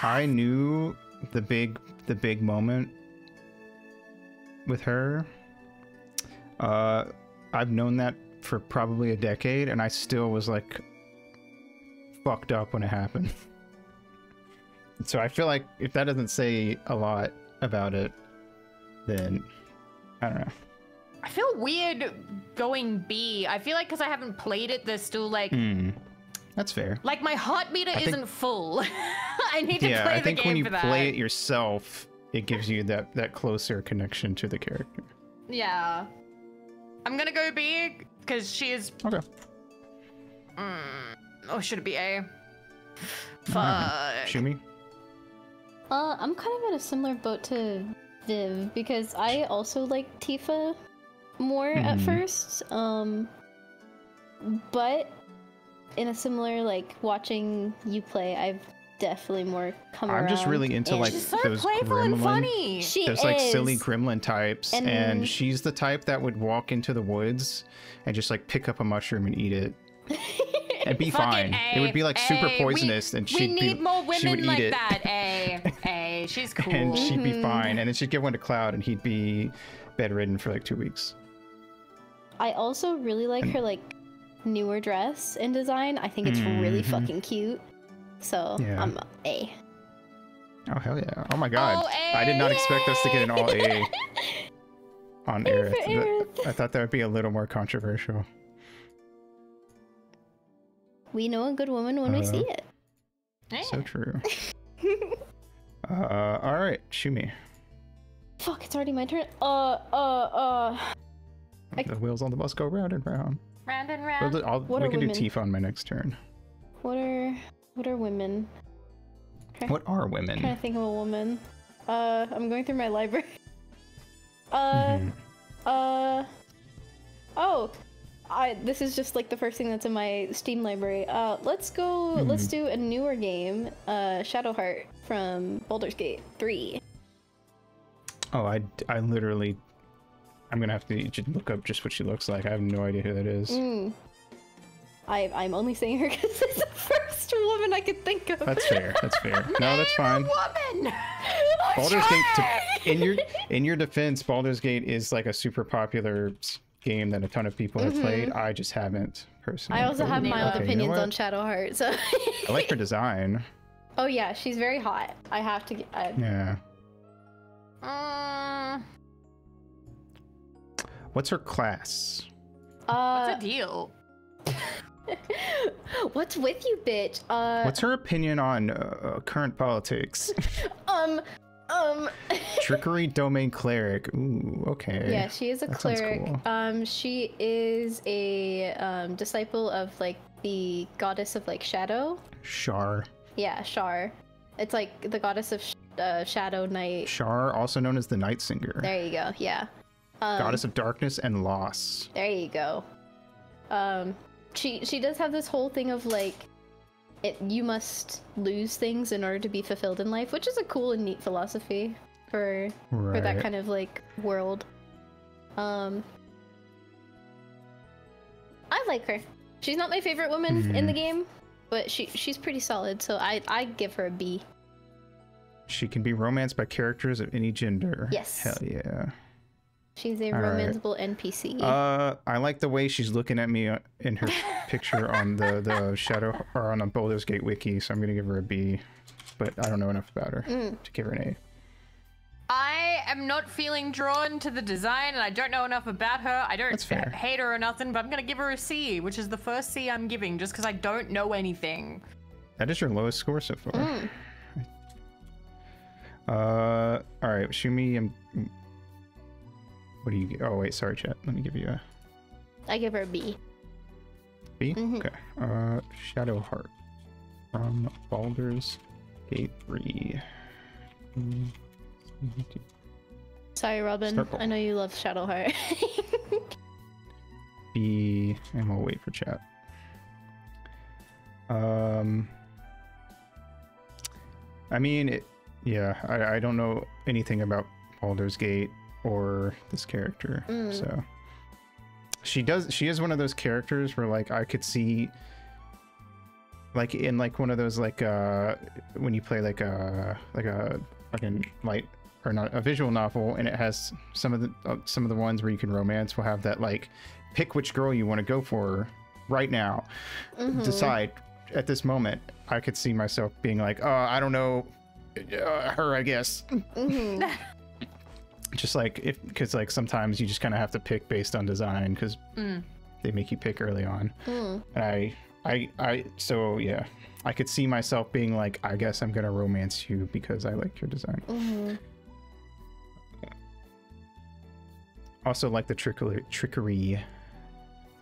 Speaker 1: I knew the big moment with her. I've known that for probably a decade, and I still was like fucked up when it happened. So I feel like if that doesn't say a lot about it, then I don't know.
Speaker 2: I feel weird going B. I feel like because I haven't played it, there's still like...
Speaker 1: That's fair.
Speaker 2: Like my heart meter isn't full. I need to play the game for that.
Speaker 1: I think when you play it yourself, it gives you that closer connection to the character.
Speaker 2: Yeah. I'm gonna go B, because she is...
Speaker 1: Okay.
Speaker 2: Oh, should it be A? Fuck.
Speaker 1: Shuumi?
Speaker 3: I'm kind of in a similar boat to Viv, because I also like Tifa more at first. But in a similar, like, watching you play, I've definitely more come around.
Speaker 1: I'm just really into, like,
Speaker 2: she's so
Speaker 1: those
Speaker 2: playful and funny.
Speaker 1: Those, like, silly gremlin types. And she's the type that would walk into the woods and just, like, pick up a mushroom and eat it. And be fine. It would be like super poisonous, and
Speaker 2: we need more women like
Speaker 1: it.
Speaker 2: that. A, she's cool.
Speaker 1: And she'd be fine, and then she'd give one to Cloud, and he'd be bedridden for like 2 weeks.
Speaker 3: I also really like her like newer dress and design. I think it's really fucking cute. So I'm A.
Speaker 1: Oh hell yeah! Oh my god!
Speaker 2: Oh, A,
Speaker 1: I did not expect us to get an all A on Aerith.
Speaker 3: Aerith.
Speaker 1: I thought that would be a little more controversial.
Speaker 3: We know a good woman when we see it.
Speaker 1: So true. All right, Shuumi.
Speaker 3: Fuck, it's already my turn.
Speaker 1: The wheels on the bus go round and round.
Speaker 2: Round and round.
Speaker 1: We can do Tifa on my next turn.
Speaker 3: What are women? Okay.
Speaker 1: What are women?
Speaker 3: I'm trying to think of a woman. I'm going through my library. This is just like the first thing that's in my Steam library. Let's go. Let's do a newer game. Shadowheart from Baldur's Gate 3.
Speaker 1: Oh, I literally, I'm gonna have to look up just what she looks like. I have no idea who that is.
Speaker 3: I'm only saying her because it's the first woman I could think of.
Speaker 1: That's fair. That's fair. No, that's fine.
Speaker 2: Woman.
Speaker 1: Baldur's Gate. In your defense, Baldur's Gate is like a super popular game that a ton of people have played. I just haven't personally.
Speaker 3: I also have mild opinions
Speaker 1: you know
Speaker 3: on Shadowheart, so.
Speaker 1: I like her design.
Speaker 3: Oh yeah, she's very hot. I have to.
Speaker 1: Yeah. What's her class?
Speaker 2: What's the deal?
Speaker 3: What's with you, bitch?
Speaker 1: What's her opinion on current politics? Trickery domain cleric. Ooh, okay.
Speaker 3: Yeah, she is a cleric. Cool. She is a disciple of like the goddess of like shadow.
Speaker 1: Shar.
Speaker 3: Yeah, Shar. It's like the goddess of shadow night.
Speaker 1: Shar, also known as the Night Singer.
Speaker 3: There you go. Yeah.
Speaker 1: Goddess of darkness and loss.
Speaker 3: There you go. She does have this whole thing of like, you must lose things in order to be fulfilled in life, which is a cool and neat philosophy for that kind of like world. I like her. She's not my favorite woman in the game, but she's pretty solid, so I give her a B. She can be romanced by characters of any gender. Yes. Hell yeah. She's a romanceable NPC. I like the way she's looking at me in her picture on the Shadow or on the Baldur's Gate wiki, so I'm gonna give her a B, but I don't know enough about her to give her an A.
Speaker 2: I am not feeling drawn to the design, and I don't know enough about her. I don't hate her or nothing, but I'm gonna give her a C, which is the first C I'm giving, just because I don't know anything. That is your lowest score so far. All right, Shuumi. What do you get? Oh wait, sorry, chat. Let me give you a. I give her a B. B? Okay. Shadowheart from Baldur's Gate 3. Sorry, Robin. I know you love Shadowheart. B, and we'll wait for chat. I mean, yeah, I don't know anything about Baldur's Gate or this character, so she is one of those characters where like I could see
Speaker 1: like in like one of those like when you play like a fucking light or not a visual novel, and it has some of the ones where you can romance will have that like pick which girl you want to go for right now. Decide at this moment. I could see myself being like, oh, I don't know, her, I guess. Just like because like sometimes you just kind of have to pick based on design because they make you pick early on. And so yeah, I could see myself being like, I guess I'm gonna romance you because I like your design. Also like the trickery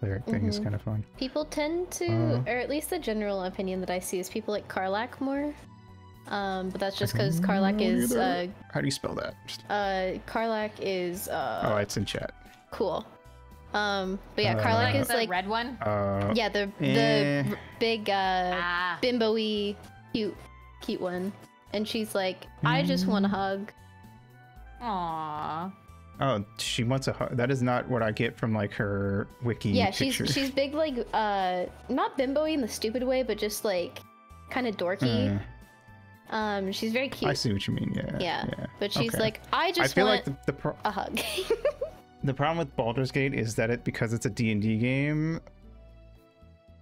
Speaker 1: lyric thing is kind of fun.
Speaker 3: People tend to, or at least the general opinion that I see is people like Karlach more. But that's just because Karlach is
Speaker 1: how do you spell that?
Speaker 3: Karlach is
Speaker 1: oh, it's in chat.
Speaker 3: Cool. But yeah, Karlach is
Speaker 2: the
Speaker 3: like
Speaker 2: red one.
Speaker 3: Yeah, the big bimbo-y cute one, and she's like, I just want a hug.
Speaker 2: Aww.
Speaker 1: Oh, she wants a hug. That is not what I get from like her wiki.
Speaker 3: Yeah,
Speaker 1: picture.
Speaker 3: she's big, like not bimbo-y in the stupid way, but just like kind of dorky. She's very cute.
Speaker 1: I see what you mean. Yeah.
Speaker 3: But she's like, I feel want like a hug.
Speaker 1: The problem with Baldur's Gate is that because it's a D&D game,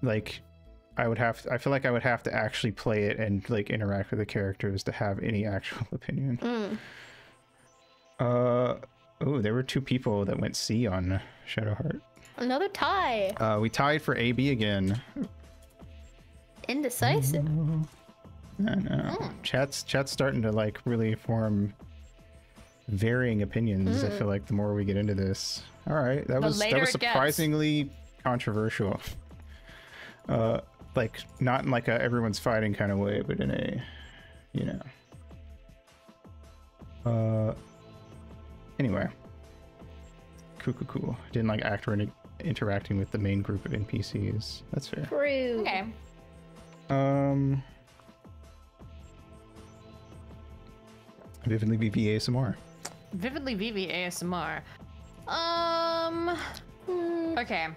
Speaker 1: like I feel like I would have to actually play it and like interact with the characters to have any actual opinion. Oh, there were 2 people that went C on Shadowheart.
Speaker 3: Another tie.
Speaker 1: We tied for AB again.
Speaker 3: Indecisive.
Speaker 1: I know. Chat's starting to like really form varying opinions. I feel like the more we get into this. All right, that was surprisingly controversial. Like not in like a everyone's fighting kind of way, but in a, you know. Anyway. Cool. Didn't like interacting with the main group of NPCs. That's fair.
Speaker 3: True.
Speaker 2: Okay.
Speaker 1: Vividly VV ASMR.
Speaker 2: Vividly VV ASMR. Okay. I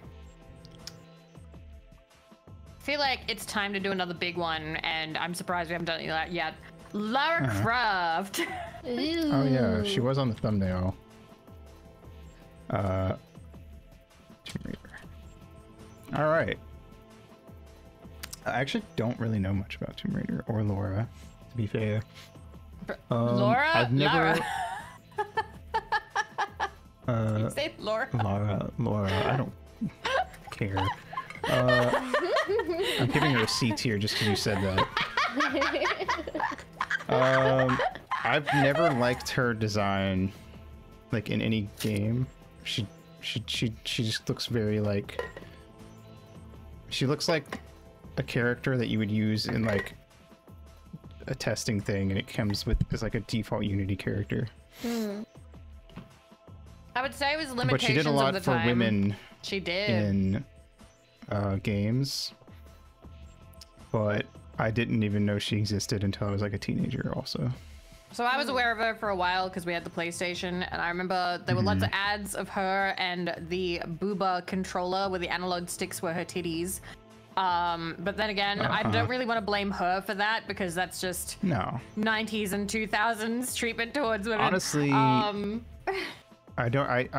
Speaker 2: feel like it's time to do another big one, and I'm surprised we haven't done that yet. Lara Croft.
Speaker 1: Oh yeah, she was on the thumbnail. Tomb Raider. All right. I actually don't really know much about Tomb Raider or Laura, to be fair.
Speaker 2: Laura?
Speaker 1: I've never.
Speaker 2: You say Laura.
Speaker 1: Laura. I don't care. I'm giving her a C tier just because you said that. I've never liked her design, like in any game. She just looks very like. She looks like a character that you would use in like a testing thing, and it comes with as like a default Unity character.
Speaker 2: I would say it was limitations.
Speaker 1: But she did a lot for women.
Speaker 2: She did
Speaker 1: in games, but I didn't even know she existed until I was like a teenager. Also.
Speaker 2: So I was aware of her for a while because we had the PlayStation, and I remember there were lots of ads of her and the Booba controller where the analog sticks were her titties. But then again, I don't really want to blame her for that because that's just 90s and 2000s treatment towards women.
Speaker 1: Honestly, I don't.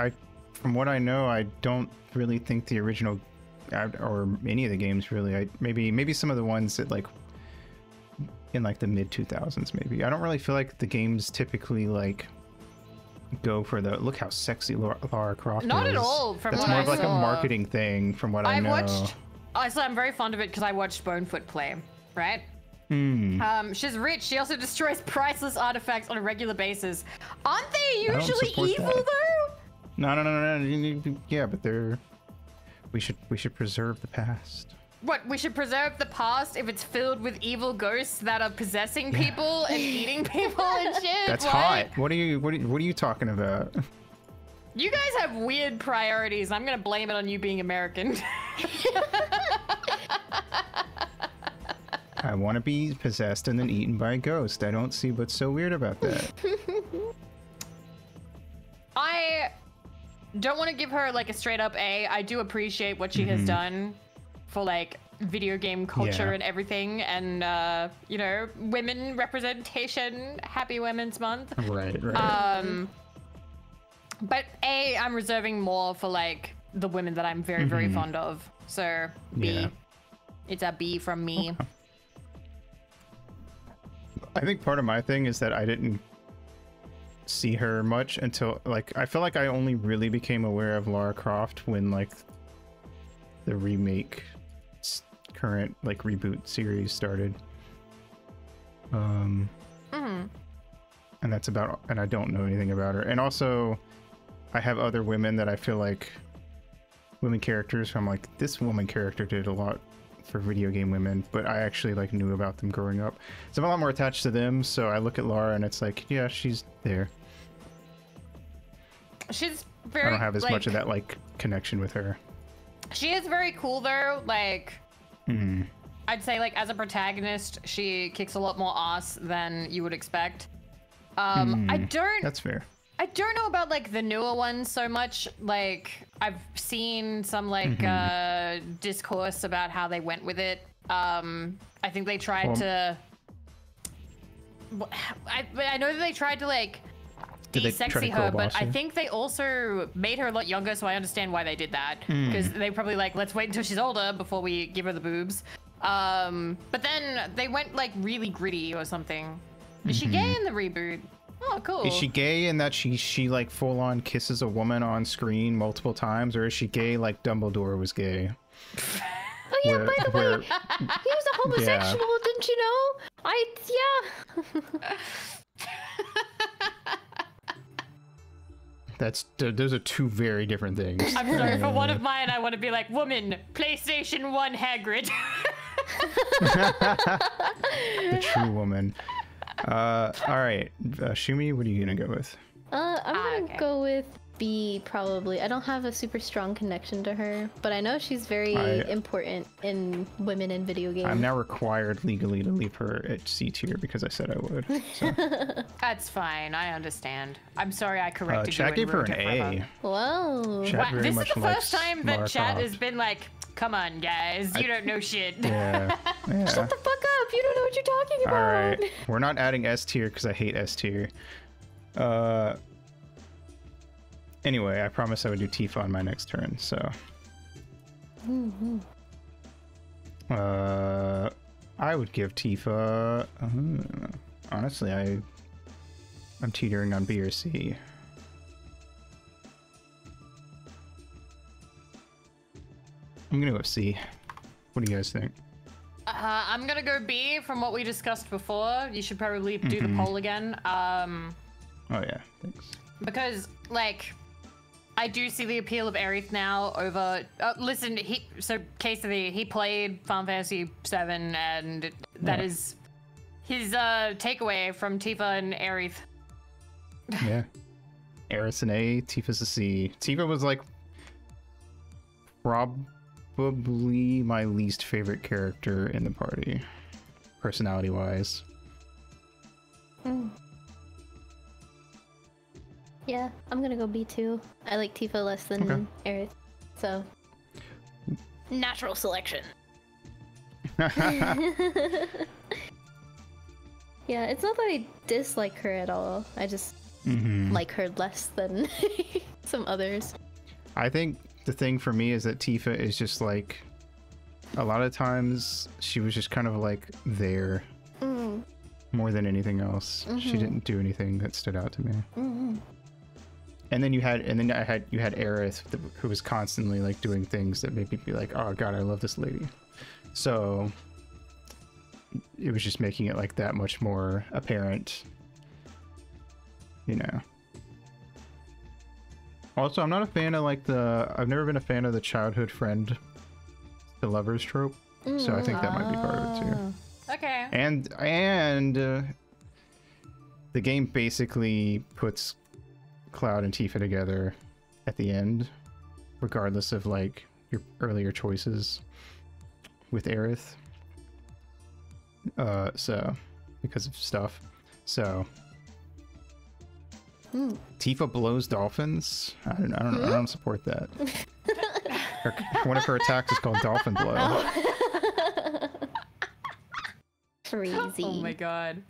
Speaker 1: From what I know, I don't really think the original or any of the games really. Maybe some of the ones that like in like the mid 2000s. Maybe I don't really feel like the games typically like go for the look how sexy Lara Croft is.
Speaker 2: Not at all. From
Speaker 1: that's
Speaker 2: what
Speaker 1: more
Speaker 2: I
Speaker 1: of like
Speaker 2: saw.
Speaker 1: a marketing thing. From what I know.
Speaker 2: So I'm very fond of it because I watched Bonefoot play, right? She's rich. She also destroys priceless artifacts on a regular basis. Aren't they usually evil though?
Speaker 1: No. Yeah, but they're. We should preserve the past.
Speaker 2: What? We should preserve the past if it's filled with evil ghosts that are possessing people and eating people and shit.
Speaker 1: That's hot. What are you talking about?
Speaker 2: You guys have weird priorities. I'm gonna blame it on you being American.
Speaker 1: I want to be possessed and then eaten by a ghost. I don't see what's so weird about that.
Speaker 2: I don't want to give her like a straight up A. I do appreciate what she has done for like video game culture and everything, and you know, women representation. Happy Women's Month.
Speaker 1: Right.
Speaker 2: But I'm reserving more for like the women that I'm very very fond of. So B, it's a B from me.
Speaker 1: Okay. I think part of my thing is that I didn't see her much until like I feel like I only really became aware of Lara Croft when like the remake current like reboot series started. And that's about, and I don't know anything about her. And also I have other women that I feel like women characters who I'm like, this woman character did a lot for video game women, but I actually like knew about them growing up, so I'm a lot more attached to them. So I look at Lara and it's like, yeah, she's there.
Speaker 2: She's very,
Speaker 1: I don't have as
Speaker 2: like,
Speaker 1: much of that like connection with her.
Speaker 2: She is very cool though. Like I'd say like as a protagonist she kicks a lot more ass than you would expect.
Speaker 1: That's fair.
Speaker 2: I don't know about like the newer ones so much. Like I've seen some like discourse about how they went with it. I think they tried to. I know that they tried to like de-sexy her, but I think they also made her a lot younger. So I understand why they did that, because they probably like, let's wait until she's older before we give her the boobs. But then they went like really gritty or something. Is she gay in the reboot? Oh, cool.
Speaker 1: Is she gay in that she like full on kisses a woman on screen multiple times, or is she gay like Dumbledore was gay?
Speaker 3: Oh yeah, by the way, he was a homosexual, didn't you know?
Speaker 1: Those are two very different things.
Speaker 2: I'm sorry, for one of mine I want to be like, woman, PlayStation 1 Hagrid.
Speaker 1: The true woman. All right, Shuumi, what are you gonna go with?
Speaker 3: I'm gonna go with B, probably. I don't have a super strong connection to her, but I know she's very important in women in video games.
Speaker 1: I'm now required legally to leave her at C tier because I said I would. So.
Speaker 2: That's fine, I understand. I'm sorry I corrected you.
Speaker 1: Chat gave her an A.
Speaker 3: Whoa.
Speaker 2: This is the first time that chat has been like, come on guys, you don't know shit.
Speaker 1: Yeah.
Speaker 3: Shut the fuck up, you don't know what you're talking about.
Speaker 1: All right, we're not adding S tier because I hate S tier. Anyway, I promised I would do Tifa on my next turn, so. I would give Tifa. Honestly, I'm teetering on B or C. I'm gonna go with C. What do you guys think?
Speaker 2: I'm gonna go B from what we discussed before. You should probably do the poll again.
Speaker 1: Oh yeah, thanks.
Speaker 2: Because like, I do see the appeal of Aerith now over. Listen, case of he played Final Fantasy VII, and that is his takeaway from Tifa and Aerith.
Speaker 1: Yeah, Aerith's an A, Tifa's a C. Tifa was like probably my least favorite character in the party, personality-wise.
Speaker 3: Yeah, I'm gonna go B too. I like Tifa less than Aerith, so natural selection. Yeah, it's not that I dislike her at all. I just like her less than some others.
Speaker 1: I think the thing for me is that Tifa is just like, a lot of times she was just kind of like there more than anything else. She didn't do anything that stood out to me. And then you had Aerith, who was constantly like doing things that made me be like, oh god, I love this lady. So it was just making it like that much more apparent, you know. Also, I'm not a fan of like I've never been a fan of the childhood friend to lovers trope. So I think that might be part of it too.
Speaker 2: Okay.
Speaker 1: And the game basically puts Cloud and Tifa together at the end, regardless of like your earlier choices with Aerith. So because of stuff. So Tifa blows dolphins. I don't support that. One of her attacks is called Dolphin Blow.
Speaker 3: crazy.
Speaker 2: Oh my god.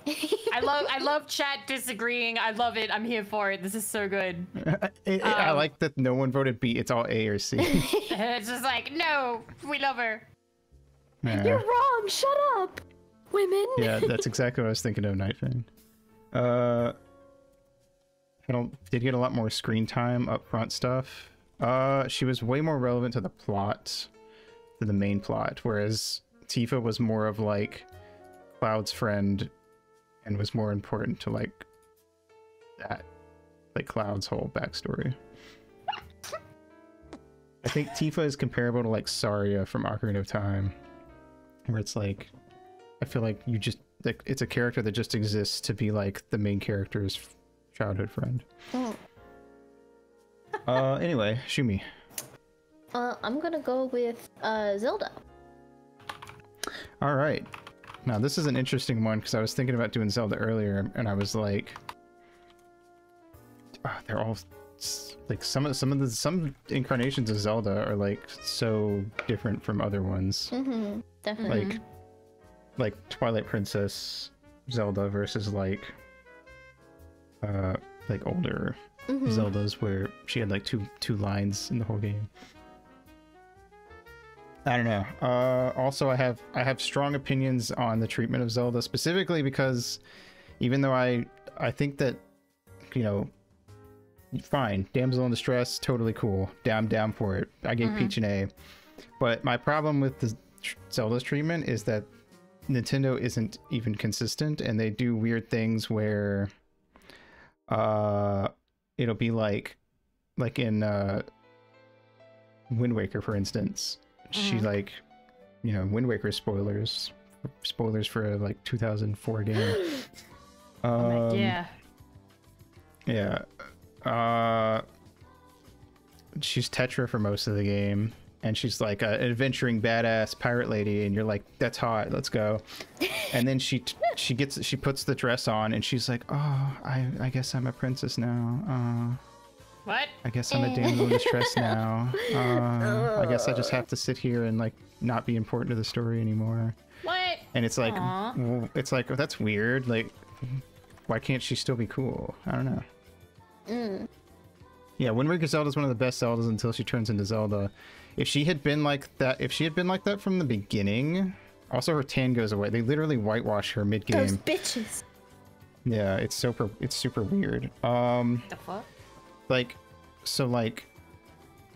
Speaker 2: I love chat disagreeing. I love it. I'm here for it. This is so good.
Speaker 1: I like that no one voted B. It's all A or C.
Speaker 2: It's just like, no, we love her.
Speaker 3: You're wrong. Shut up, women.
Speaker 1: Yeah, that's exactly what I was thinking of, Nightfang. Did get a lot more screen time up front stuff. She was way more relevant to the plot, to the main plot, whereas Tifa was more of like Cloud's friend and was more important to like that, like Cloud's whole backstory. I think Tifa is comparable to like Saria from Ocarina of Time, where it's like, I feel like you just, like, it's a character that just exists to be like the main character's childhood friend. Anyway, Shuumi.
Speaker 3: I'm gonna go with Zelda.
Speaker 1: All right. Now this is an interesting one because I was thinking about doing Zelda earlier, and I was like, they're all like some incarnations of Zelda are like so different from other ones.
Speaker 3: Definitely.
Speaker 1: Like Twilight Princess Zelda versus like older Zeldas where she had like two lines in the whole game. I don't know. Also, I have strong opinions on the treatment of Zelda, specifically because even though I think that, you know, fine, damsel in distress, totally cool, down for it. I gave Peach an A, but my problem with the Zelda's treatment is that Nintendo isn't even consistent, and they do weird things where it'll be like in Wind Waker, for instance. She like, you know, Wind Waker spoilers for a like 2004 game.
Speaker 2: Yeah.
Speaker 1: She's Tetra for most of the game, and she's like an adventuring badass pirate lady, and you're like, that's hot, let's go. And then she puts the dress on, and she's like, oh, I guess I'm a princess now.
Speaker 2: What?
Speaker 1: I guess I'm a damsel in distress now. I guess I just have to sit here and like not be important to the story anymore.
Speaker 2: What?
Speaker 1: And it's like, well, that's weird. Like, why can't she still be cool? I don't know. Yeah, Wind Waker Zelda is one of the best Zeldas until she turns into Zelda. If she had been like that, from the beginning, also her tan goes away. They literally whitewash her mid-game.
Speaker 3: Those bitches.
Speaker 1: Yeah, it's super weird.
Speaker 2: The fuck?
Speaker 1: Like, so like,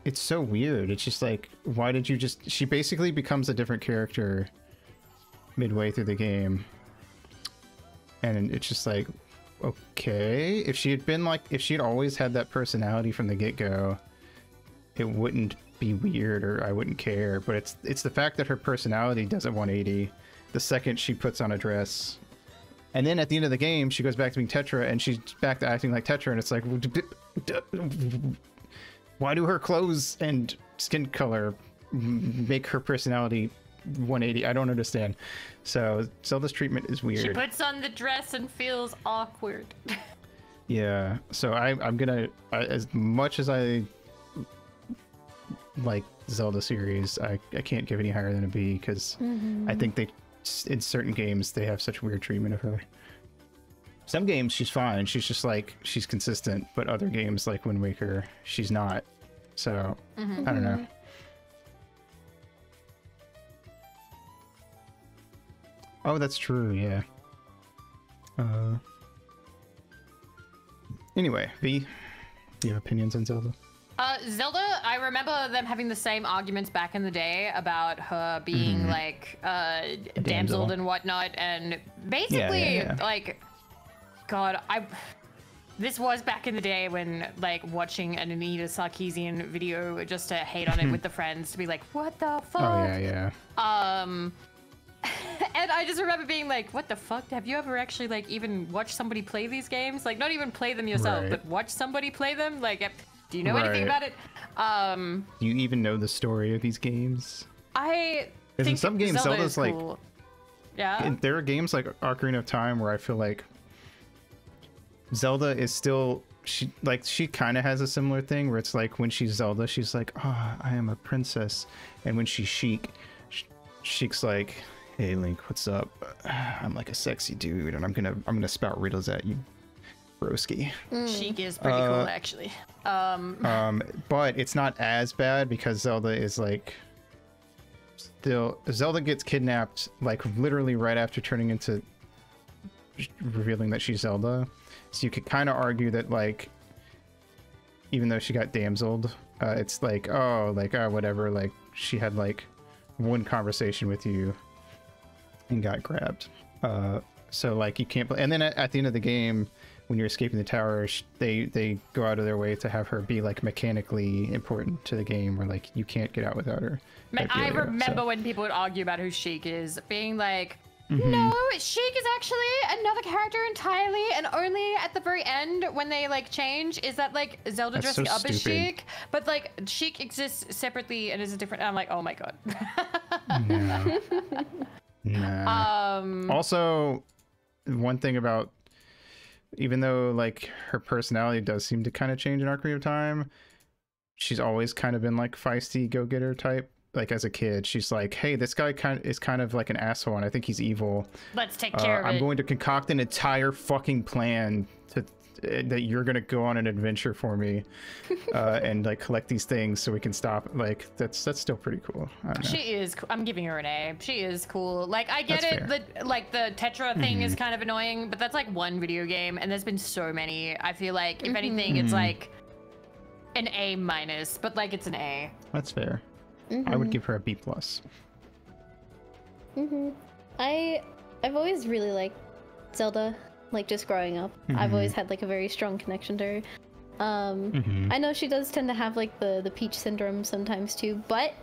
Speaker 1: it's so weird. It's just like, why did you just? She basically becomes a different character midway through the game, and it's just like, okay, if she had always had that personality from the get-go, it wouldn't be weird, or I wouldn't care. But it's the fact that her personality does a 180 the second she puts on a dress, and then at the end of the game she goes back to being Tetra, and she's back to acting like Tetra, and it's like, why do her clothes and skin color make her personality 180? I don't understand. So Zelda's treatment is weird.
Speaker 2: She puts on the dress and feels awkward.
Speaker 1: Yeah, so I'm gonna, as much as I like Zelda series, I can't give any higher than a B, because I think in certain games they have such weird treatment of her. Some games she's fine, she's just like, she's consistent, but other games like Wind Waker, she's not. So I don't know. Oh, that's true, yeah. Anyway, V, do you have opinions on Zelda?
Speaker 2: Zelda, I remember them having the same arguments back in the day about her being like damseled and whatnot, and basically like, God, this was back in the day when like watching an Anita Sarkeesian video just to hate on it with the friends, to be like, what the fuck?
Speaker 1: Oh yeah.
Speaker 2: And I just remember being like, what the fuck? Have you ever actually like even watched somebody play these games? Like, not even play them yourself, but watch somebody play them? Like, do you know anything about it?
Speaker 1: Do you even know the story of these games?
Speaker 2: I think
Speaker 1: in some games Zelda's like,
Speaker 2: cool. Yeah.
Speaker 1: There are games like Ocarina of Time where I feel like Zelda is still, she kind of has a similar thing where it's like, when she's Zelda, she's like, oh, I am a princess, and when she's Sheik's like, Hey Link, what's up? I'm like a sexy dude, and I'm gonna spout riddles at you, broski.
Speaker 2: Sheik is pretty cool, actually.
Speaker 1: But it's not as bad because Zelda is like still. Zelda gets kidnapped like literally right after turning into revealing that she's Zelda. So you could kind of argue that like, even though she got damseled, it's like whatever. Like she had like one conversation with you and got grabbed. So like you can't play. And then at the end of the game, when you're escaping the tower, they go out of their way to have her be like mechanically important to the game, where like you can't get out without her.
Speaker 2: I remember when people would argue about who Sheik is, being like, no, Sheik is actually another character entirely, and only at the very end when they like change is that like Zelda dressing up as Sheik, but like Sheik exists separately and is a different. I'm like, oh my god.
Speaker 1: No. Nah. Also, one thing about, even though like her personality does seem to kind of change in Ocarina of Time, she's always kind of been like feisty go-getter type. Like as a kid, she's like, hey, this guy is kind of like an asshole and I think he's evil.
Speaker 2: Let's take care of it.
Speaker 1: I'm going to concoct an entire fucking plan that you're going to go on an adventure for me and like collect these things so we can stop. Like that's still pretty cool. I don't know.
Speaker 2: She is. I'm giving her an A. She is cool. Like I get it. Like the Tetra thing is kind of annoying, but that's like one video game, and there's been so many. I feel like if anything, it's like an A minus, but like it's an A.
Speaker 1: That's fair. I would give her a B+.
Speaker 3: I've always really liked Zelda, like just growing up. I've always had like a very strong connection to her. I know she does tend to have like the Peach syndrome sometimes too, but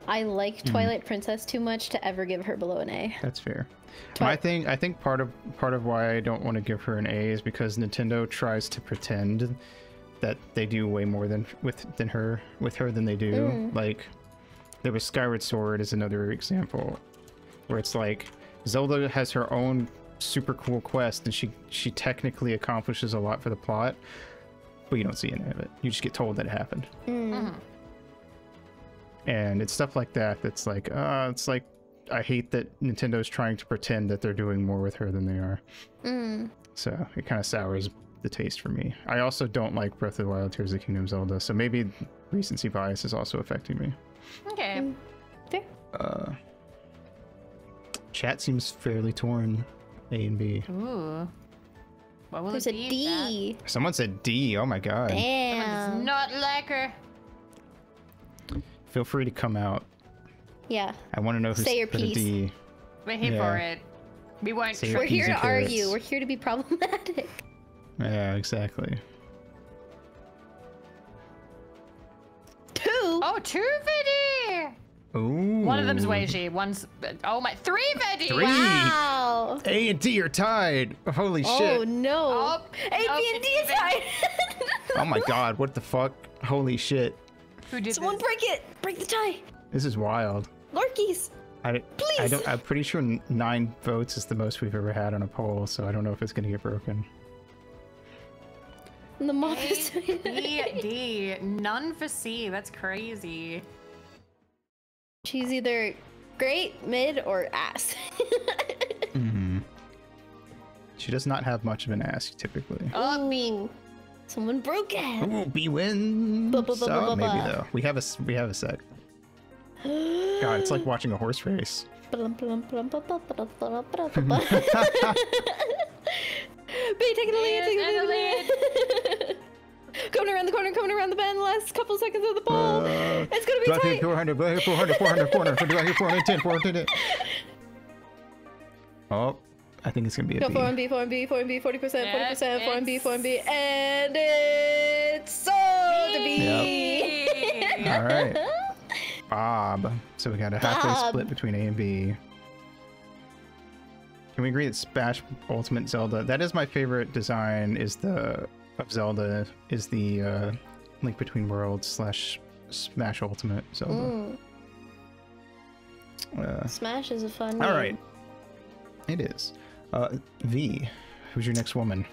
Speaker 3: I like Twilight Princess too much to ever give her below an A.
Speaker 1: That's fair. I think part of why I don't want to give her an A is because Nintendo tries to pretend that they do way more with her than they do. Like there was Skyward Sword is another example where it's like Zelda has her own super cool quest and she technically accomplishes a lot for the plot, but you don't see any of it. You just get told that it happened. And it's stuff like that that's like it's like I hate that Nintendo's trying to pretend that they're doing more with her than they are. So it kind of sours the taste for me. I also don't like Breath of the Wild, Tears of the Kingdom, Zelda, so maybe recency bias is also affecting me.
Speaker 2: Okay.
Speaker 3: Fair.
Speaker 1: Chat seems fairly torn. A and B.
Speaker 2: Ooh. What will
Speaker 3: There's
Speaker 2: it
Speaker 3: a
Speaker 2: be?
Speaker 3: D.
Speaker 1: Someone said D. Oh my god.
Speaker 3: Damn.
Speaker 2: Does not like her.
Speaker 1: Feel free to come out.
Speaker 3: Yeah.
Speaker 1: I want to know who's
Speaker 3: Say your
Speaker 1: put a
Speaker 3: piece.
Speaker 1: D.
Speaker 2: We're here for it. We won't.
Speaker 1: Say your
Speaker 3: We're here
Speaker 1: P's
Speaker 3: to
Speaker 1: and carrots.
Speaker 3: argue. We're here to be problematic.
Speaker 1: Yeah, exactly.
Speaker 3: 2.
Speaker 2: Oh, 2 Vidi.
Speaker 1: Ooh.
Speaker 2: One of them's Weishi. One's 3 Vidi.
Speaker 1: 3.
Speaker 3: Wow.
Speaker 1: A and D are tied. Holy shit.
Speaker 3: Oh no.
Speaker 2: Oh,
Speaker 3: A, B, and D is tied.
Speaker 1: Oh my god, what the fuck? Holy shit.
Speaker 2: Who did
Speaker 3: Someone
Speaker 2: this?
Speaker 3: break it. Break the tie.
Speaker 1: This is wild.
Speaker 3: Lorkies. Please.
Speaker 1: I'm pretty sure 9 votes is the most we've ever had on a poll, so I don't know if it's gonna get broken.
Speaker 3: And the mob
Speaker 2: A,
Speaker 3: is
Speaker 2: B, D. None for C. That's crazy.
Speaker 3: She's either great, mid, or ass.
Speaker 1: She does not have much of an ass typically.
Speaker 2: Oh, B.
Speaker 3: Ooh. Someone broke it.
Speaker 1: Ooh, B wins. So maybe though. We have a sec. God, it's like watching a horse race.
Speaker 3: B, take the lead, take the lead. Coming around the corner, coming around the bend, last couple seconds of the ball. It's gonna be tight.
Speaker 1: 400, 400, 400, 410, 410. Oh, I think it's gonna be a
Speaker 3: Go
Speaker 1: B.
Speaker 3: 4 and B, 4 and B, 4 and B, 40%, 40%, 4 and B, 4 and B, and it's sold to B.
Speaker 1: Yep. All right. Bob. So we got a halfway split between A and B. Can we agree that Smash Ultimate Zelda, that is my favorite design, of Zelda, is the Link Between Worlds / Smash Ultimate Zelda.
Speaker 3: Smash is a fun
Speaker 1: All
Speaker 3: name.
Speaker 1: right. It is. V, who's your next woman?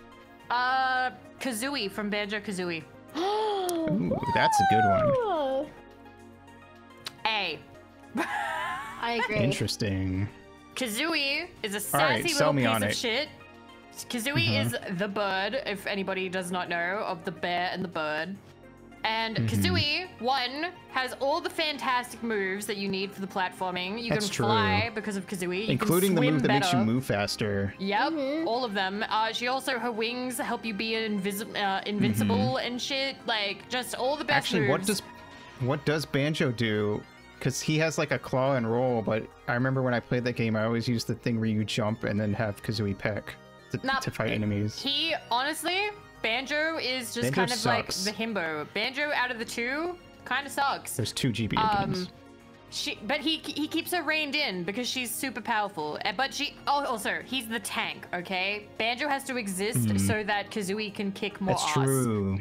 Speaker 2: Kazooie from Banjo-Kazooie.
Speaker 1: Ooh, that's a good one.
Speaker 2: A.
Speaker 3: I agree.
Speaker 1: Interesting.
Speaker 2: Kazooie is a sassy little piece of shit. Kazooie is the bird, if anybody does not know, of the bear and the bird. And Kazooie, one, has all the fantastic moves that you need for the platforming. You can fly because of Kazooie.
Speaker 1: Including the move that makes you move faster.
Speaker 2: Yep, all of them. She also, her wings help you be invincible and shit. Like, just all the best moves.
Speaker 1: Actually, what does Banjo do? Because he has like a claw and roll, but I remember when I played that game, I always used the thing where you jump and then have Kazooie peck to fight enemies.
Speaker 2: He, honestly... Banjo is just kind of like the himbo. Banjo out of the two kind of sucks.
Speaker 1: There's 2 GB games.
Speaker 2: But he keeps her reined in because she's super powerful. But also he's the tank. Okay, Banjo has to exist so that Kazooie can kick more ass.
Speaker 1: That's true.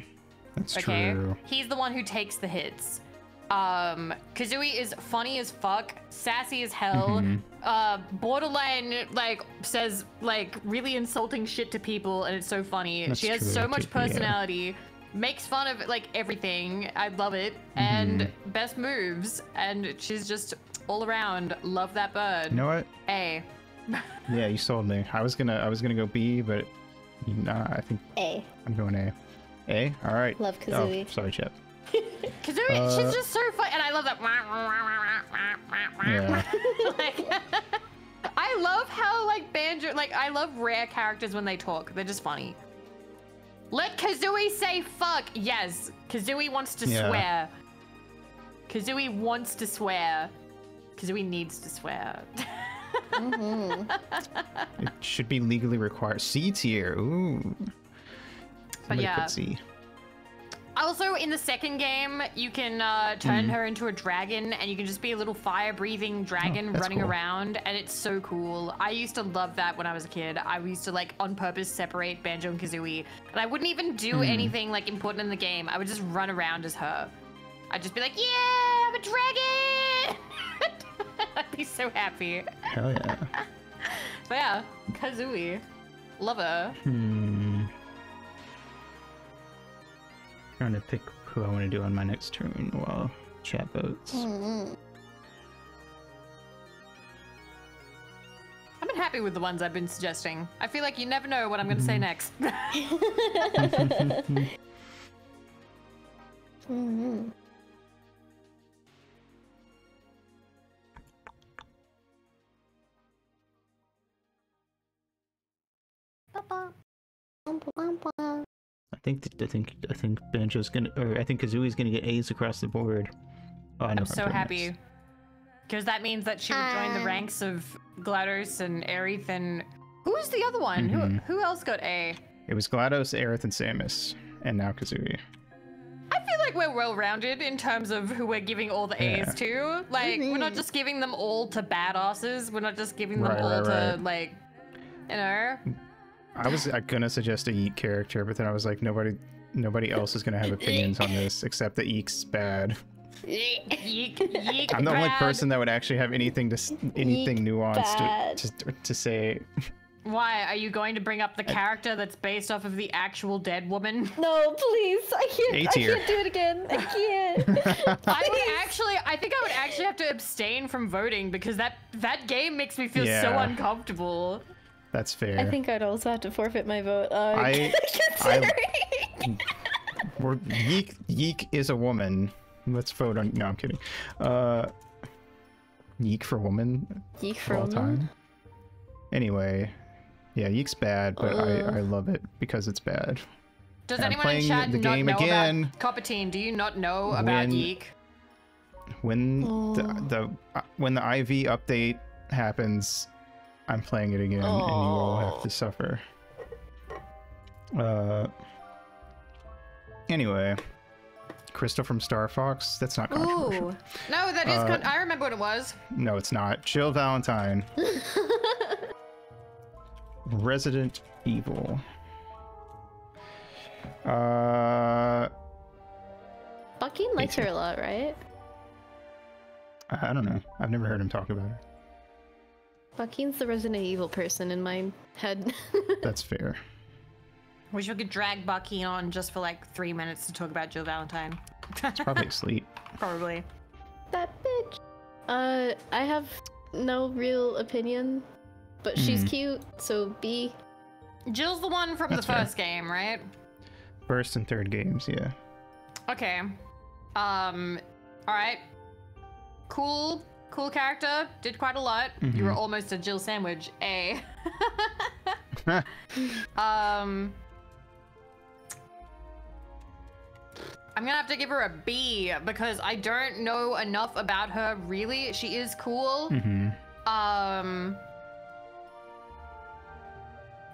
Speaker 1: That's true.
Speaker 2: He's the one who takes the hits. Kazooie is funny as fuck, sassy as hell, borderline like says like really insulting shit to people, and it's so funny. She has so much personality, makes fun of like everything. I love it, and best moves, and she's just all around love that bird.
Speaker 1: You know what?
Speaker 2: A.
Speaker 1: Yeah, you sold me. I was gonna go B, but nah, I think
Speaker 3: A.
Speaker 1: I'm going A. A. All right.
Speaker 3: Love Kazooie.
Speaker 1: Oh, sorry, Chip.
Speaker 2: Kazooie, she's just so fun, and I love that.
Speaker 1: Yeah.
Speaker 2: Like, I love how like Banjo, like I love rare characters when they talk. They're just funny. Let Kazooie say fuck. Yes, Kazooie wants to swear. Kazooie wants to swear. Kazooie needs to swear.
Speaker 1: It should be legally required. C tier. Ooh.
Speaker 2: But yeah.
Speaker 1: Put C.
Speaker 2: Also, in the second game, you can turn her into a dragon, and you can just be a little fire-breathing dragon running around, and it's so cool. I used to love that when I was a kid. I used to, like, on purpose separate Banjo and Kazooie, and I wouldn't even do anything, like, important in the game. I would just run around as her. I'd just be like, yeah, I'm a dragon! I'd be so happy.
Speaker 1: Hell yeah.
Speaker 2: But yeah, Kazooie. Love her.
Speaker 1: Trying to pick who I want to do on my next turn while chat votes.
Speaker 2: I've been happy with the ones I've been suggesting. I feel like you never know what I'm going to say next.
Speaker 1: I think Banjo's gonna, or I think Kazooie's gonna get A's across the board. Oh,
Speaker 2: I'm so happy, because that means that she would join the ranks of GLaDOS and Aerith, and who's the other one? Who else got A?
Speaker 1: It was GLaDOS, Aerith, and Samus, and now Kazooie.
Speaker 2: I feel like we're well-rounded in terms of who we're giving all the A's to. Like, we're not just giving them all to badasses. We're not just giving them all to like, you know.
Speaker 1: I was gonna suggest a Yeek character, but then I was like, nobody else is gonna have opinions on this except that Yeek's bad.
Speaker 2: Yeek
Speaker 1: I'm the only person that would actually have anything nuanced to say.
Speaker 2: Why are you going to bring up the character that's based off of the actual dead woman?
Speaker 3: No, please. I can't do it again. I can't.
Speaker 2: I think I would actually have to abstain from voting because that game makes me feel so uncomfortable.
Speaker 1: That's fair.
Speaker 3: I think I'd also have to forfeit my vote.
Speaker 1: Yeek is a woman. Let's vote on. No, I'm kidding. Yeek for woman.
Speaker 3: Yeek for all time.
Speaker 1: Anyway, yeah, Yeek's bad, but I love it because it's bad.
Speaker 2: Does anyone in chat not know about Coppertine? Do you not know about Yeek?
Speaker 1: When the IV update happens, I'm playing it again, and you all have to suffer. Anyway, Crystal from Star Fox. That's not controversial.
Speaker 2: Ooh. No, that is. I remember what it was.
Speaker 1: No, it's not. Jill Valentine. Resident Evil.
Speaker 3: Bucky likes her a lot, right?
Speaker 1: I don't know. I've never heard him talk about her.
Speaker 3: Joaquin's the Resident Evil person in my head.
Speaker 1: That's fair.
Speaker 2: Wish we could drag Bucky on just for like 3 minutes to talk about Jill Valentine.
Speaker 1: It's probably asleep.
Speaker 2: Probably.
Speaker 3: That bitch. I have no real opinion, but she's cute, so B.
Speaker 2: Jill's the one from the first game, right?
Speaker 1: First and third games, yeah.
Speaker 2: Okay. All right. Cool character. Did quite a lot. You were almost a Jill sandwich. A. I'm gonna have to give her a B because I don't know enough about her. Really, she is cool.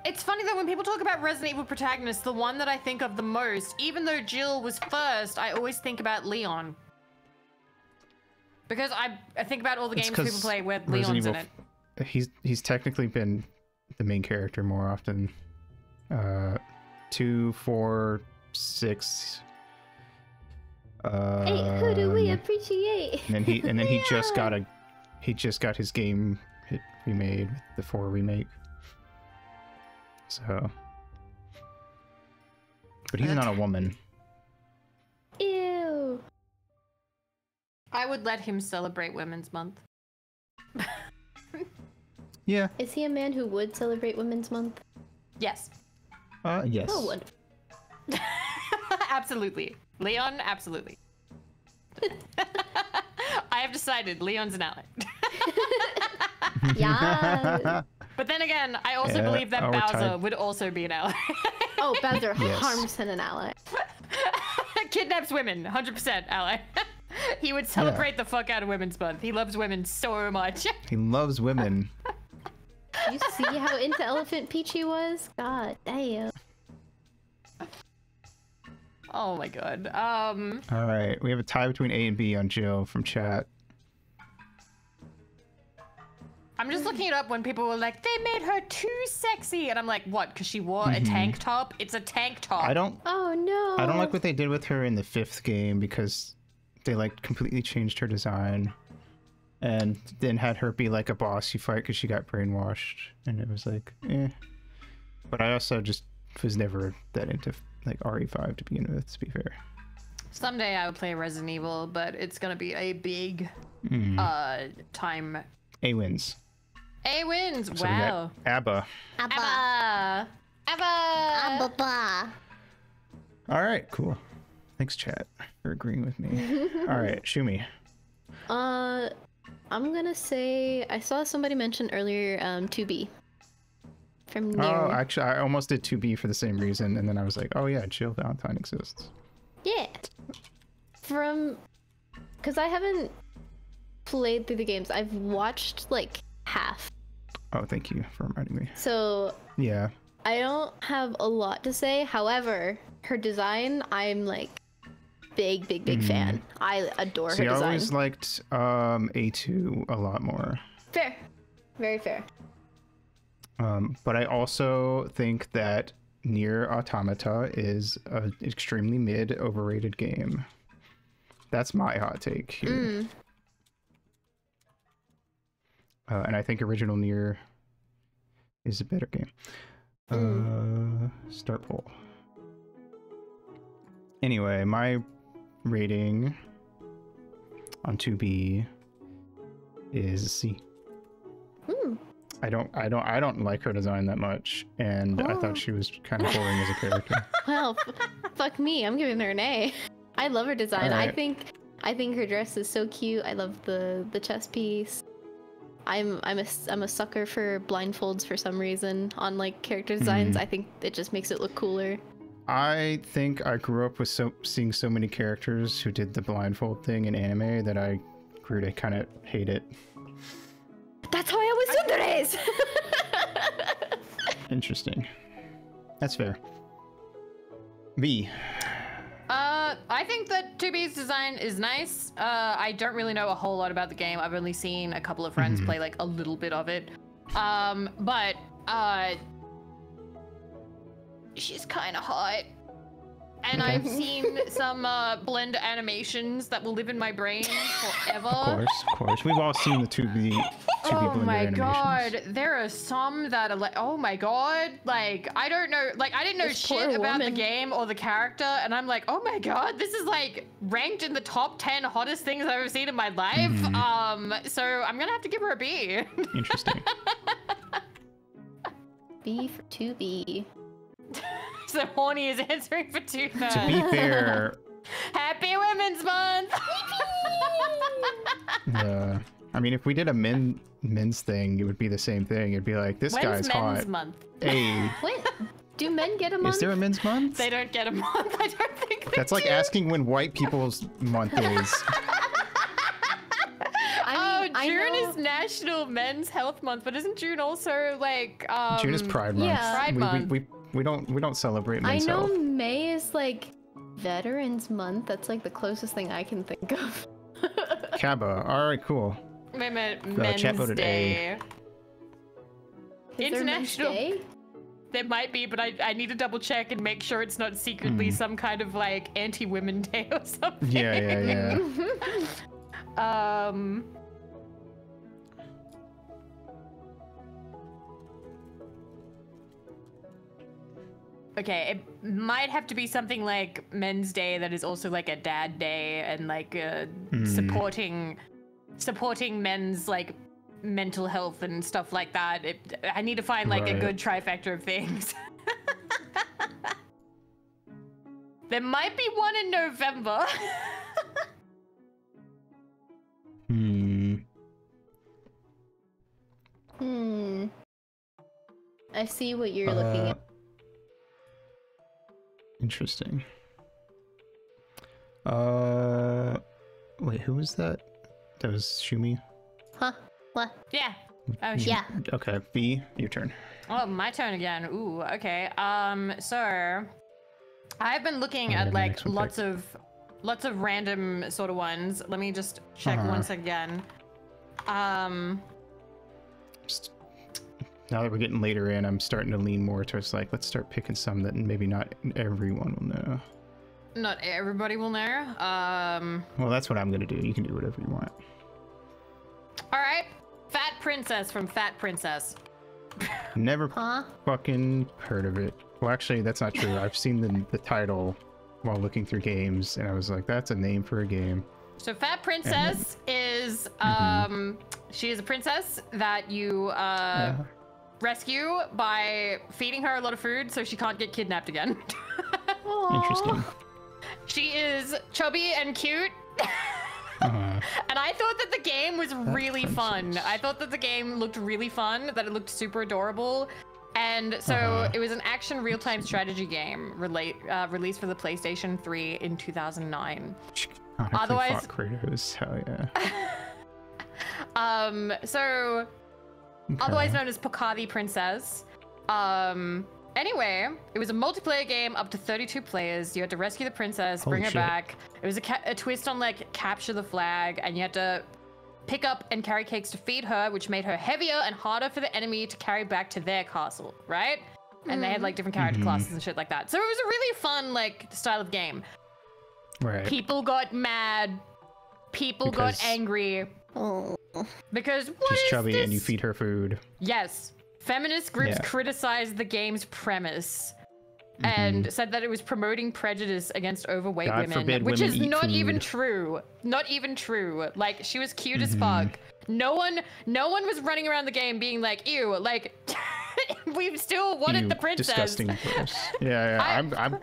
Speaker 2: It's funny though, when people talk about Resident Evil protagonists, the one that I think of the most, even though Jill was first, I always think about Leon. Because I think about all the games people play with Leon's in it.
Speaker 1: He's technically been the main character more often. 2, 4, 6.
Speaker 3: 8. Who do we appreciate?
Speaker 1: And then he just got his game remade with the 4 remake. So, but he's not a woman.
Speaker 3: Ew.
Speaker 2: I would let him celebrate Women's Month.
Speaker 1: Yeah.
Speaker 3: Is he a man who would celebrate Women's Month?
Speaker 2: Yes.
Speaker 1: Yes.
Speaker 3: Oh, wonderful.
Speaker 2: Absolutely. Leon, absolutely. I have decided Leon's an ally.
Speaker 3: Yeah.
Speaker 2: But then again, I also believe that Bowser would also be an ally.
Speaker 3: Oh, Bowser, 100% an ally.
Speaker 2: Kidnaps women, 100% ally. He would celebrate the fuck out of Women's Month. He loves women so much.
Speaker 1: He loves women.
Speaker 3: You see how into Elephant Peachy was? God damn.
Speaker 2: Oh my god.
Speaker 1: All right, we have a tie between A and B on Jill from chat.
Speaker 2: I'm just looking it up when people were like, they made her too sexy. And I'm like, what? Because she wore a tank top? It's a tank top.
Speaker 3: Oh no.
Speaker 1: I don't like what they did with her in the 5th game because they like completely changed her design and then had her be like a boss you fight because she got brainwashed. And it was like, eh. But I also just was never that into like RE5 to begin with, to be fair.
Speaker 2: Someday I will play Resident Evil, but it's going to be a big time.
Speaker 1: A wins.
Speaker 2: A wins.
Speaker 1: So
Speaker 2: wow.
Speaker 1: ABBA.
Speaker 2: ABBA.
Speaker 3: ABBA.
Speaker 1: All right, cool. Thanks, chat, for agreeing with me. All right, Shuumi.
Speaker 3: I'm gonna say I saw somebody mention earlier 2B from Nier.
Speaker 1: Oh, actually, I almost did 2B for the same reason, and then I was like, oh yeah, Jill Valentine exists.
Speaker 3: Yeah. Because I haven't played through the games. I've watched like half.
Speaker 1: Oh, thank you for reminding me.
Speaker 3: So
Speaker 1: yeah,
Speaker 3: I don't have a lot to say. However, her design, I'm like big fan. I adore her design.
Speaker 1: I always liked A2 a lot more.
Speaker 3: Fair. Very fair.
Speaker 1: But I also think that Nier Automata is an extremely mid, overrated game. That's my hot take here. And I think original Nier is a better game. Start poll. Anyway, my rating on 2B is C. I don't like her design that much, and I thought she was kind of boring as a character.
Speaker 3: Well, fuck me. I'm giving her an A. I love her design.
Speaker 1: Right.
Speaker 3: I think her dress is so cute. I love the chest piece. I'm a sucker for blindfolds for some reason on like character designs. I think it just makes it look cooler.
Speaker 1: I think I grew up with seeing so many characters who did the blindfold thing in anime that I grew to kind of hate it.
Speaker 3: That's how I was sundares.
Speaker 1: Interesting. That's fair. B.
Speaker 2: I think that 2B's design is nice. I don't really know a whole lot about the game. I've only seen a couple of friends play like a little bit of it. But she's kind of hot. And I've seen some blend animations that will live in my brain forever.
Speaker 1: Of course. We've all seen the 2B
Speaker 2: Oh my god, there are some that are like, oh my god, like I don't know, like I didn't know shit about the game or the character, and I'm like, oh my god, this is like ranked in the top 10 hottest things I've ever seen in my life. So I'm gonna have to give her a B.
Speaker 1: Interesting.
Speaker 3: B for 2B.
Speaker 2: So horny is answering for 2 thirds.
Speaker 1: To be fair,
Speaker 2: Happy Women's Month.
Speaker 1: I mean, if we did a men's thing, it would be the same thing. It'd be like, this guy's hot.
Speaker 2: Men's Month?
Speaker 1: Hey.
Speaker 3: Wait, do men get a month?
Speaker 1: Is there a men's month?
Speaker 2: They don't get a month. I don't think they
Speaker 1: That's like asking when white people's month is.
Speaker 2: June is National Men's Health Month, but isn't June also like
Speaker 1: June is Pride Month.
Speaker 3: Yeah.
Speaker 2: Pride Month.
Speaker 1: We don't celebrate men's health.
Speaker 3: I know May is like Veterans Month. That's like the closest thing I can think of.
Speaker 1: Kaba. All right, cool.
Speaker 2: Wait a minute. Men's
Speaker 1: chat voted
Speaker 2: Day.
Speaker 3: Is
Speaker 2: International.
Speaker 3: there Men's Day?
Speaker 2: There might be, but I need to double check and make sure it's not secretly some kind of like anti-women day or something.
Speaker 1: Yeah.
Speaker 2: Okay, it might have to be something like Men's Day that is also like a dad day and like supporting men's like mental health and stuff like that. I need to find like a good trifecta of things. There might be one in November.
Speaker 3: I see what you're looking at.
Speaker 1: Interesting. Wait, who was that? That was Shuumi?
Speaker 3: Huh? What?
Speaker 2: Yeah. Oh,
Speaker 3: yeah.
Speaker 1: Okay, B, your turn.
Speaker 2: Oh, my turn again. Ooh, okay. So I've been looking at like lots of random sort of ones. Let me just check once again.
Speaker 1: Now that we're getting later in, I'm starting to lean more towards like, let's start picking some that maybe not everyone will know.
Speaker 2: Not everybody will know.
Speaker 1: Well, that's what I'm gonna do. You can do whatever you want.
Speaker 2: All right. Fat Princess from Fat Princess.
Speaker 1: Never fucking heard of it. Well, actually, that's not true. I've seen the title while looking through games, and I was like, that's a name for a game.
Speaker 2: So Fat Princess is she is a princess that you rescue by feeding her a lot of food so she can't get kidnapped again.
Speaker 1: Interesting.
Speaker 2: She is chubby and cute. And I thought that the game was really fun. I thought that the game looked really fun, that it looked super adorable. And so it was an action real-time strategy game released for the PlayStation 3 in 2009. Otherwise,
Speaker 1: Kratos, hell yeah.
Speaker 2: Otherwise known as Pokadi Princess. Anyway, it was a multiplayer game up to 32 players. You had to rescue the princess, bring her back. It was a twist on like capture the flag, and you had to pick up and carry cakes to feed her, which made her heavier and harder for the enemy to carry back to their castle, right? And they had like different character classes and shit like that. So it was a really fun like style of game.
Speaker 1: Right.
Speaker 2: People got mad. People got angry. Because
Speaker 1: she's chubby and you feed her food.
Speaker 2: Yes. Feminist groups criticized the game's premise and said that it was promoting prejudice against overweight women, which is not even true. Not even true. Like, she was cute as fuck. No one was running around the game being like, ew, like we still wanted the princess.
Speaker 1: Disgusting gross. Yeah.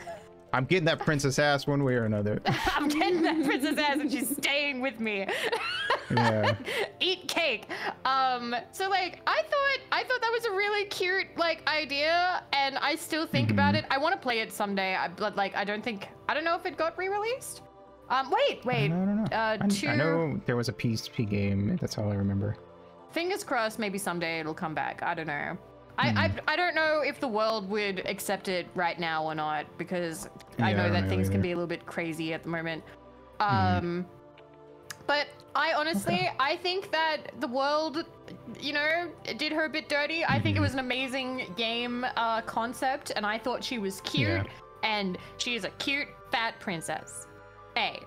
Speaker 1: I'm getting that princess ass one way or another.
Speaker 2: I'm getting that princess ass and she's staying with me.
Speaker 1: Yeah.
Speaker 2: Eat cake. So like I thought that was a really cute like idea, and I still think about it. I want to play it someday, but like I don't know if it got re-released. Wait.
Speaker 1: I don't know. I know there was a PSP game. That's all I remember.
Speaker 2: Fingers crossed, maybe someday it'll come back. I don't know. I don't know if the world would accept it right now or not, because I know that things can be a little bit crazy at the moment. But I honestly, I think that the world, you know, did her a bit dirty. I think it was an amazing game concept, and I thought she was cute, and she is a cute fat princess. A.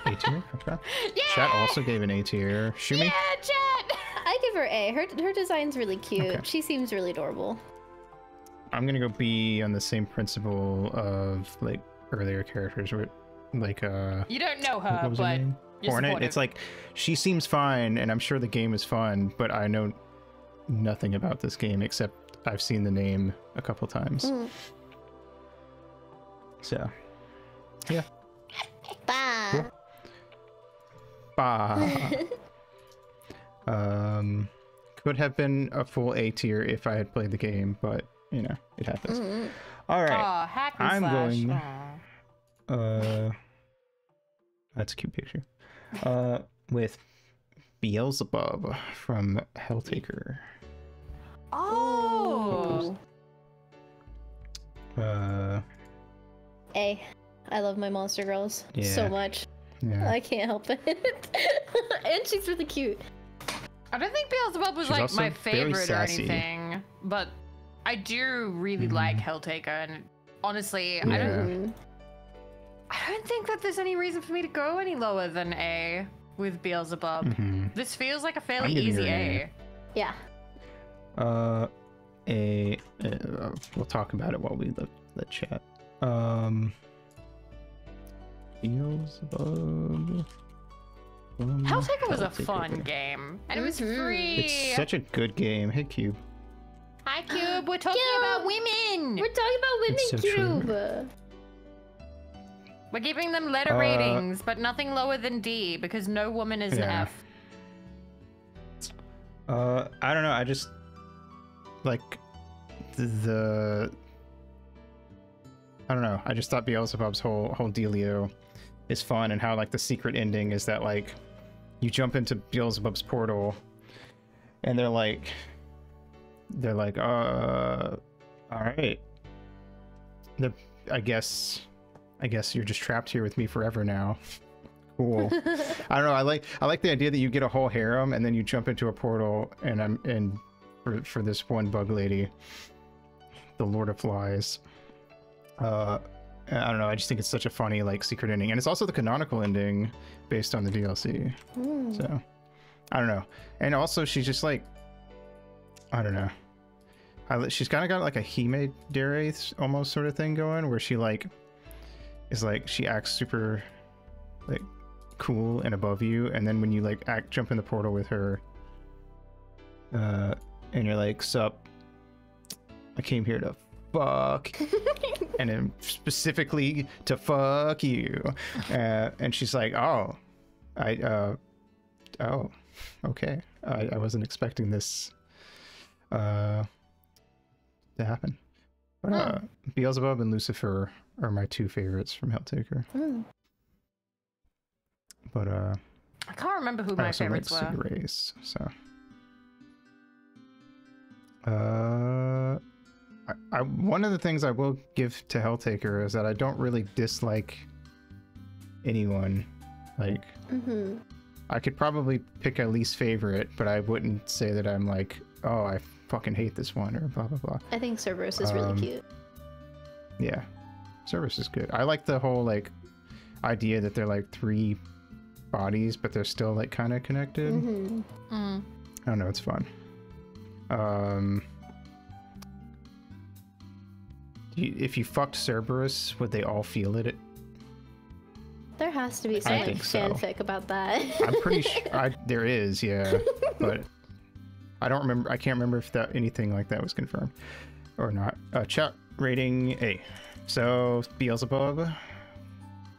Speaker 1: A tier? Okay.
Speaker 2: Yeah!
Speaker 1: Chat also gave an A tier. Shuumi?
Speaker 2: Yeah, chat!
Speaker 3: I give her A. Her design's really cute.
Speaker 1: Okay.
Speaker 3: She seems really adorable.
Speaker 1: I'm gonna go B on the same principle of like earlier characters, where like
Speaker 2: You don't know
Speaker 1: what
Speaker 2: her,
Speaker 1: was her
Speaker 2: but
Speaker 1: name?
Speaker 2: you're
Speaker 1: Hornet.
Speaker 2: supportive.
Speaker 1: It's like she seems fine, and I'm sure the game is fun, but I know nothing about this game except I've seen the name a couple times. So, yeah.
Speaker 3: Bah.
Speaker 1: Cool. Bah. Could have been a full A tier if I had played the game, but you know, it happens. All right.
Speaker 2: Aw, hack and
Speaker 1: I'm
Speaker 2: slash.
Speaker 1: going.
Speaker 2: Aw.
Speaker 1: That's a cute picture. With Beelzebub from Helltaker.
Speaker 2: Oh.
Speaker 3: A. I love my monster girls so much.
Speaker 1: Yeah.
Speaker 3: I can't help it. And she's really cute.
Speaker 2: I don't think Beelzebub was
Speaker 1: She's
Speaker 2: like
Speaker 1: also
Speaker 2: my
Speaker 1: very
Speaker 2: favorite or
Speaker 1: sassy.
Speaker 2: anything, but I do really like Helltaker, and honestly,
Speaker 1: Yeah.
Speaker 2: I don't think that there's any reason for me to go any lower than A with Beelzebub. This feels like a fairly
Speaker 1: I'm giving
Speaker 2: easy
Speaker 1: her an
Speaker 2: A.
Speaker 3: Yeah.
Speaker 1: We'll talk about it while we let chat. Beelzebub.
Speaker 2: Helltaker was a
Speaker 1: Helltaker.
Speaker 2: fun game, and it was free.
Speaker 1: It's such a good game. Hey, Cube.
Speaker 2: Hi, Cube. We're talking about women.
Speaker 3: We're talking about women,
Speaker 1: It's so true.
Speaker 3: Cube.
Speaker 2: We're giving them letter ratings, but nothing lower than D because no woman is an
Speaker 1: Yeah.
Speaker 2: F.
Speaker 1: I don't know. I just like the I don't know. I just thought Beelzebub's whole dealio is fun, and how like the secret ending is that like you jump into Beelzebub's portal, and they're like, all right. I guess you're just trapped here with me forever now. Cool. I don't know. I like the idea that you get a whole harem and then you jump into a portal, and for this one bug lady, the Lord of Flies. I don't know. I just think it's such a funny like secret ending, and it's also the canonical ending based on the DLC. So I don't know. And also she's just like, I don't know. She's kind of got like a Hime Dere almost sort of thing going, where she like is like she acts super like cool and above you, and then when you like jump in the portal with her, and you're like, sup, I came here to fuck, and then specifically to fuck you, and she's like, oh, okay, I wasn't expecting this to happen. But Beelzebub and Lucifer are my two favorites from Helltaker. But
Speaker 2: I can't remember who
Speaker 1: I
Speaker 2: my
Speaker 1: also like
Speaker 2: favorites were.
Speaker 1: Sugar Race, so one of the things I will give to Helltaker is that I don't really dislike anyone. Like, I could probably pick a least favorite, but I wouldn't say that I'm like, oh, I fucking hate this one, or blah blah blah.
Speaker 3: I think Cerberus is really cute.
Speaker 1: Yeah, Cerberus is good. I like the whole like idea that they're like three bodies, but they're still like kind of connected. I don't know, it's fun. If you fucked Cerberus, would they all feel it?
Speaker 3: There has to be some
Speaker 1: I
Speaker 3: like
Speaker 1: think so.
Speaker 3: fanfic about that.
Speaker 1: I'm pretty sure there is, yeah, but I don't remember. I can't remember if anything like that was confirmed or not. Chat rating A. So Beelzebub,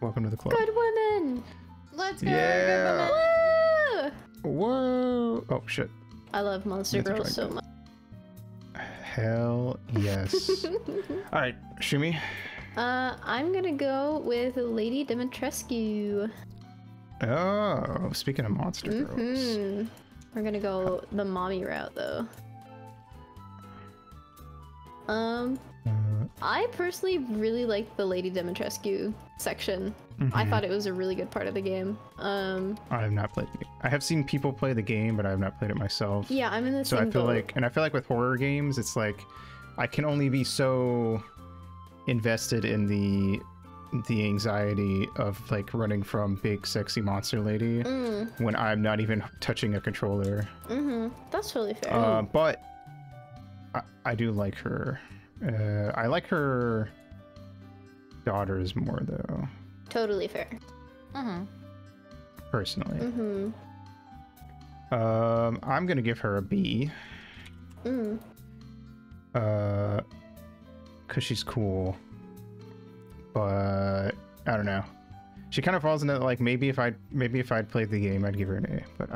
Speaker 1: welcome to the club.
Speaker 3: Good women.
Speaker 2: Let's go.
Speaker 1: Yeah.
Speaker 3: Woo!
Speaker 1: Whoa! Oh shit!
Speaker 3: I love monster
Speaker 1: That's a
Speaker 3: girls so
Speaker 1: drug.
Speaker 3: much.
Speaker 1: Hell yes! All right, Shuumi.
Speaker 3: I'm gonna go with Lady Dimitrescu.
Speaker 1: Oh, speaking of monster girls.
Speaker 3: We're gonna go the mommy route though. I personally really like the Lady Dimitrescu section. I thought it was a really good part of the game.
Speaker 1: I have not played it. I have seen people play the game, but I have not played it myself.
Speaker 3: Yeah, I'm in the
Speaker 1: So
Speaker 3: same
Speaker 1: I feel
Speaker 3: boat.
Speaker 1: like, and I feel like with horror games, it's like I can only be so invested in the the anxiety of like running from big sexy monster lady when I'm not even touching a controller.
Speaker 3: That's totally fair.
Speaker 1: But I do like her. I like her daughters more though.
Speaker 3: Totally fair.
Speaker 1: Personally. I'm gonna give her a B. Cause she's cool. But I don't know. She kind of falls into like maybe if I'd played the game I'd give her an A. But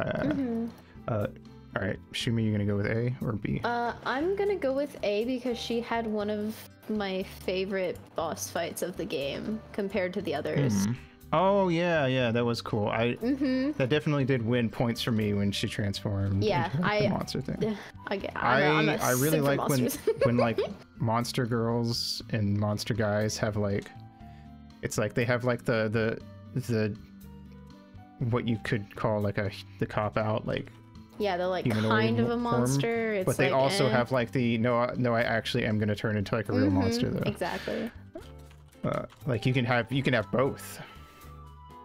Speaker 1: all right, Shuumi, you gonna go with A or B?
Speaker 3: I'm gonna go with A because she had one of my favorite boss fights of the game compared to the others.
Speaker 1: Oh yeah, that was cool. That definitely did win points for me when she transformed.
Speaker 3: Yeah,
Speaker 1: into the monster thing. I really like when like monster girls and monster guys have like, it's like they have like the what you could call like the cop out, like,
Speaker 3: yeah, they're like kind of a monster. It's
Speaker 1: but they
Speaker 3: like,
Speaker 1: also have like the no, I actually am gonna turn into like a real monster though.
Speaker 3: Exactly.
Speaker 1: Like you can have both.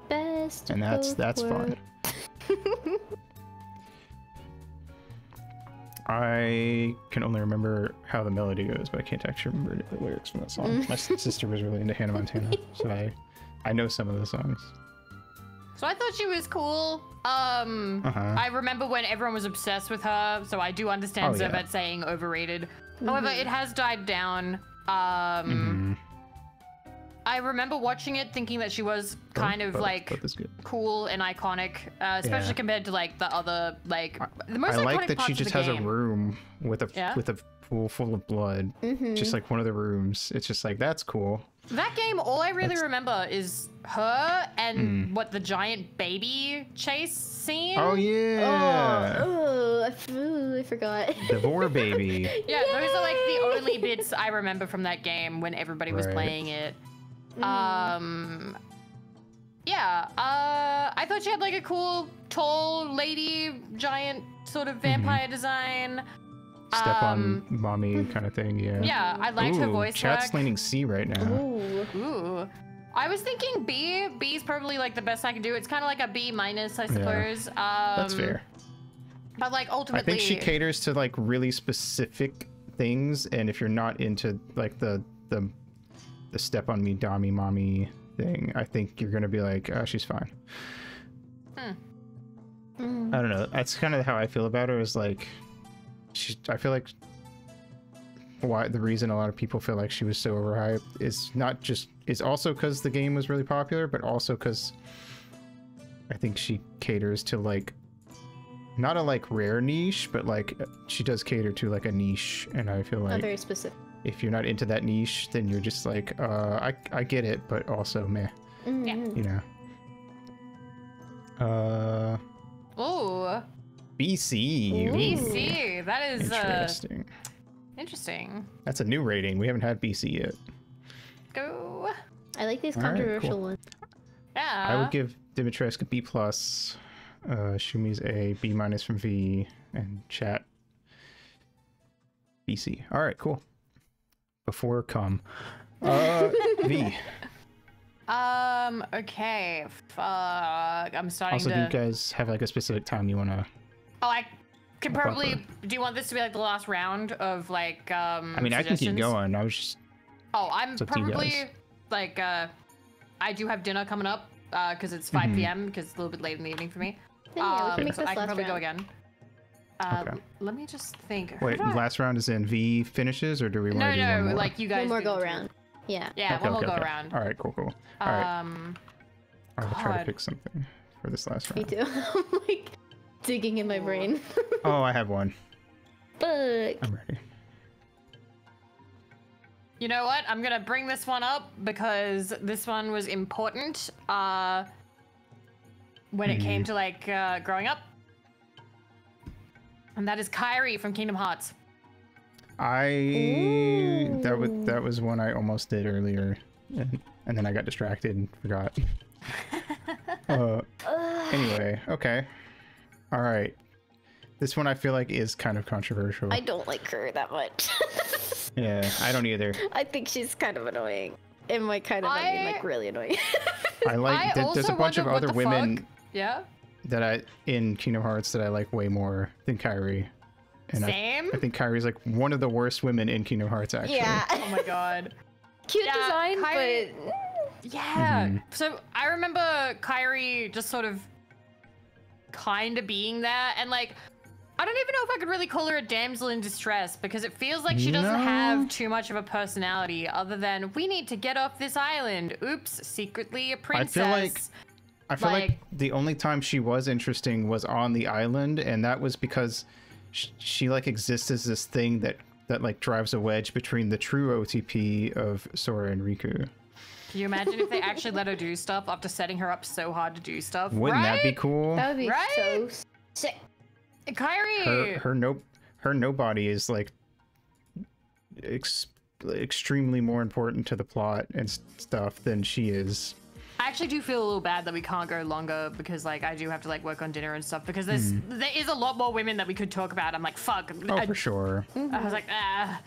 Speaker 3: Best.
Speaker 1: And that's fun. I can only remember how the melody goes, but I can't actually remember the lyrics from that song. My sister was really into Hannah Montana, so I know some of the songs.
Speaker 2: So I thought she was cool. I remember when everyone was obsessed with her, so I do understand Zervat saying overrated. However, it has died down. I remember watching it thinking that she was kind of like cool and iconic, especially compared to like the other like the most iconic
Speaker 1: I like that
Speaker 2: parts
Speaker 1: she just has a room with a pool full of blood, just like one of the rooms. It's just like, that's cool.
Speaker 2: That game, all I really remember is her and what the giant baby chase scene.
Speaker 1: Oh yeah.
Speaker 3: I forgot.
Speaker 1: The Vor baby.
Speaker 2: Yeah, those are like the only bits I remember from that game when everybody was playing it. I thought she had like a cool tall lady giant sort of vampire design.
Speaker 1: Step on mommy kind of thing.
Speaker 2: Yeah, I liked her voice
Speaker 1: chat's
Speaker 2: work.
Speaker 1: leaning C right now.
Speaker 2: Ooh. I was thinking B. B is probably like the best I can do. It's kind of like a B-, I suppose.
Speaker 1: That's fair.
Speaker 2: But like ultimately,
Speaker 1: I think she caters to like really specific things, and if you're not into like the step on me, Dami, mommy thing, I think you're gonna be like, oh, she's fine. I don't know. That's kind of how I feel about her. Is like, I feel like the reason a lot of people feel like she was so overhyped is also because the game was really popular, but also because I think she caters to like not a like rare niche, but like she does cater to like a niche, and I feel like
Speaker 3: very specific.
Speaker 1: If you're not into that niche, then you're just like, I get it, but also meh. You know.
Speaker 2: Ooh.
Speaker 1: BC.
Speaker 2: BC. That is
Speaker 1: interesting.
Speaker 2: Interesting.
Speaker 1: That's a new rating. We haven't had BC yet.
Speaker 2: Go.
Speaker 3: I like these controversial ones.
Speaker 2: Yeah.
Speaker 1: I would give Dimitrescu B+, Shumi's A, B- from V, and chat BC. All right, cool. Before V.
Speaker 2: Okay. Fuck. I'm starting
Speaker 1: also, do you guys have like a specific time you want to?
Speaker 2: Oh, I could probably. Do you want this to be like the last round of like
Speaker 1: I mean, I can keep going. I was just.
Speaker 2: Oh, I'm probably like I do have dinner coming up because it's 5 p.m. because it's a little bit late in the evening for me.
Speaker 3: Yeah, we can make
Speaker 2: so
Speaker 3: this
Speaker 2: I can
Speaker 3: last
Speaker 2: probably
Speaker 3: round.
Speaker 2: go again. Let me just think.
Speaker 1: Wait, last round is in V finishes, or do we want to do one more?
Speaker 2: Like you guys.
Speaker 3: One more
Speaker 2: do
Speaker 3: go
Speaker 2: too.
Speaker 3: around. Yeah.
Speaker 2: Yeah, one more go around.
Speaker 1: All right, cool. All right. I'll try to pick something for this last round.
Speaker 3: Me too. I'm like digging in my brain.
Speaker 1: Oh, I have one.
Speaker 3: Fuck.
Speaker 1: I'm ready.
Speaker 2: You know what? I'm gonna bring this one up because this one was important when it came to like growing up. And that is Kairi from Kingdom Hearts.
Speaker 1: That was one I almost did earlier, and then I got distracted and forgot. Anyway, okay, all right. This one I feel like is kind of controversial.
Speaker 3: I don't like her that much.
Speaker 1: Yeah, I don't either.
Speaker 3: I think she's kind of annoying. it might kind of be like really annoying.
Speaker 1: I like. There's a bunch of other women.
Speaker 2: Yeah.
Speaker 1: That in Kingdom Hearts that I like way more than Kairi. And
Speaker 2: Same.
Speaker 1: I think Kairi's like one of the worst women in Kingdom Hearts, actually.
Speaker 3: Yeah.
Speaker 2: Oh my god.
Speaker 3: Cute design,
Speaker 2: Kairi,
Speaker 3: but
Speaker 2: yeah. So I remember Kairi just sort of kind of being there, and like I don't even know if I could really call her a damsel in distress, because it feels like she doesn't have too much of a personality other than we need to get off this island. Oops, secretly a princess.
Speaker 1: I feel like the only time she was interesting was on the island, and that was because she like exists as this thing that like drives a wedge between the true OTP of Sora and Riku.
Speaker 2: Can you imagine if they actually let her do stuff after setting her up so hard to do stuff?
Speaker 1: Wouldn't that be cool?
Speaker 3: That would be so sick.
Speaker 2: Kairi!
Speaker 1: Her nobody is like extremely more important to the plot and stuff than she is.
Speaker 2: I actually do feel a little bad that we can't go longer, because like I do have to like work on dinner and stuff, because there is a lot more women that we could talk about. I'm like, fuck.
Speaker 1: Oh, for sure.
Speaker 2: I was like,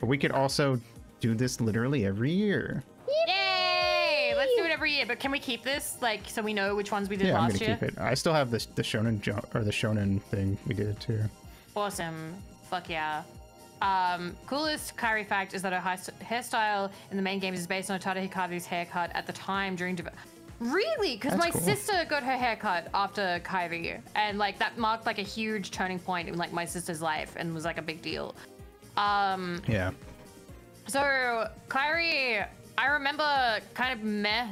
Speaker 1: But we could also do this literally every year.
Speaker 2: Yay! Let's do it every year. But can we keep this, like, so we know which ones we did last year?
Speaker 1: I'm gonna keep it. I still have the shonen thing we did too.
Speaker 2: Awesome. Fuck yeah. Coolest Kairi fact is that her hairstyle in the main game is based on Tada Hikaru's haircut at the time during Really? Because my sister got her haircut after Kairi, and like that marked like a huge turning point in like my sister's life and was like a big deal.
Speaker 1: Yeah.
Speaker 2: So Kairi, I remember kind of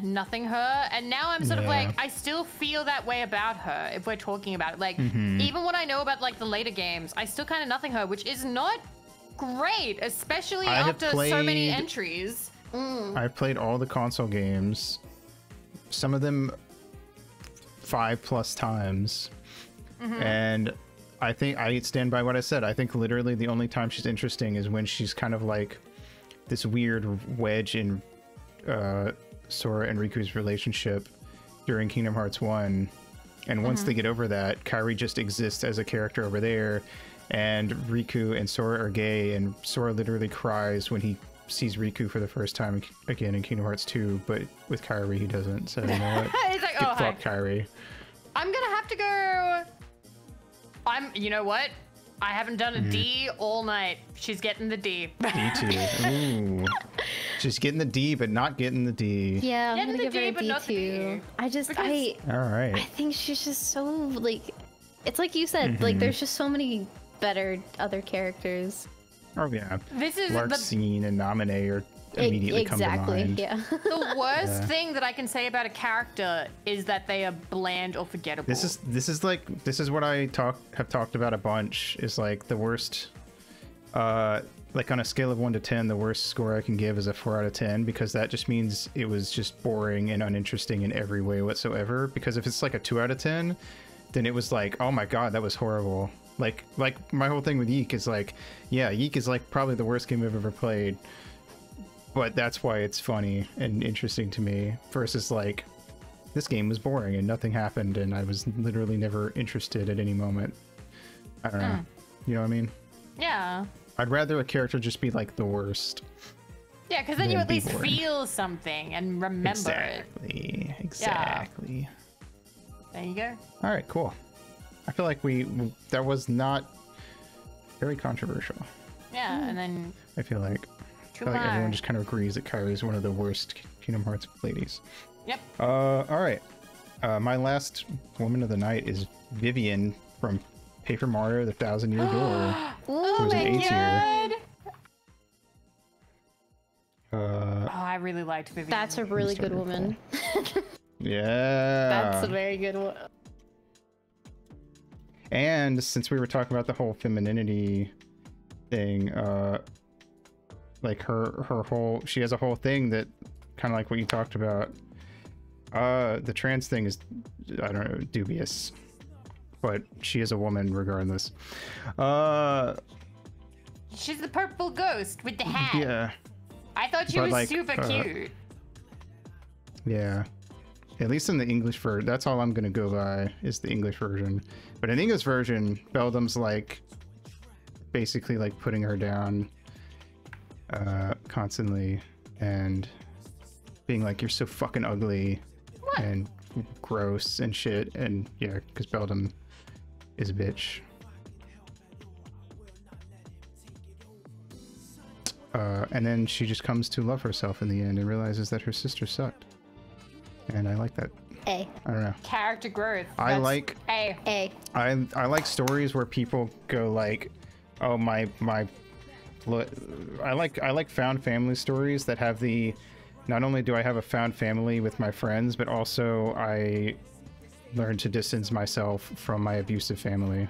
Speaker 2: nothing her, and now I'm sort of like, I still feel that way about her if we're talking about it. Like, even when I know about like the later games, I still kind of nothing her, which is not great, especially after so many entries.
Speaker 1: I've played all the console games, some of them 5+ times, and I think I stand by what I said. I think literally the only time she's interesting is when she's kind of like this weird wedge in Sora and Riku's relationship during Kingdom Hearts 1, and once they get over that, Kairi just exists as a character over there, and Riku and Sora are gay, and Sora literally cries when he sees Riku for the first time again in Kingdom Hearts 2, but with Kairi he doesn't, so you know what?
Speaker 2: He's like, oh,
Speaker 1: fuck Kairi.
Speaker 2: I'm gonna have to go. You know what? I haven't done a D all night. She's getting the D.
Speaker 1: D2. Ooh. She's getting the D, but not getting the D.
Speaker 3: Yeah, I'm gonna give her a
Speaker 2: but not the D.
Speaker 3: D2.
Speaker 1: All right.
Speaker 3: I think she's just so like, it's like you said, like there's just so many better other characters.
Speaker 1: Oh yeah.
Speaker 2: This is
Speaker 1: Larxene and Naminé are immediately come to mind.
Speaker 3: Yeah.
Speaker 2: The worst thing that I can say about a character is that they are bland or forgettable.
Speaker 1: This is what I have talked about a bunch, is like the worst, like on a scale of 1 to 10, the worst score I can give is a 4 out of 10, because that just means it was just boring and uninteresting in every way whatsoever. Because if it's like a 2 out of 10, then it was like, oh my god, that was horrible. Like my whole thing with Yeek is like, yeah, Yeek is like probably the worst game I've ever played, but that's why it's funny and interesting to me, versus like, this game was boring and nothing happened and I was literally never interested at any moment. I don't know. You know what I mean?
Speaker 2: Yeah.
Speaker 1: I'd rather a character just be like the worst.
Speaker 2: Yeah, because then you at least feel something and remember it.
Speaker 1: Exactly.
Speaker 2: Yeah. There you go.
Speaker 1: All right, cool. I feel like that was not very controversial.
Speaker 2: Yeah, and then
Speaker 1: I feel like everyone just kind of agrees that Kairi is one of the worst Kingdom Hearts ladies.
Speaker 2: Yep.
Speaker 1: All right. My last woman of the night is Vivian from Paper Mario: The Thousand Year Door.
Speaker 2: Oh my god! I really liked Vivian.
Speaker 3: That's a really good woman.
Speaker 1: Yeah.
Speaker 3: That's a very good one.
Speaker 1: And since we were talking about the whole femininity thing, like her whole, she has a whole thing that kind of like what you talked about. The trans thing is, I don't know, dubious, but she is a woman regardless.
Speaker 2: She's the purple ghost with the hat.
Speaker 1: Yeah.
Speaker 2: I thought she was like, super cute.
Speaker 1: Yeah. At least in the English version, that's all I'm gonna go by, is the English version. But in the English version, Beldam's like basically like putting her down constantly, and being like, you're so fucking ugly and gross and shit. And yeah, because Beldam is a bitch. And then she just comes to love herself in the end and realizes that her sister sucked. And I like that. I don't know.
Speaker 2: Character growth.
Speaker 1: I like
Speaker 2: A.
Speaker 1: I like stories where people go like, oh I like found family stories that have the, not only do I have a found family with my friends, but also I learned to distance myself from my abusive family.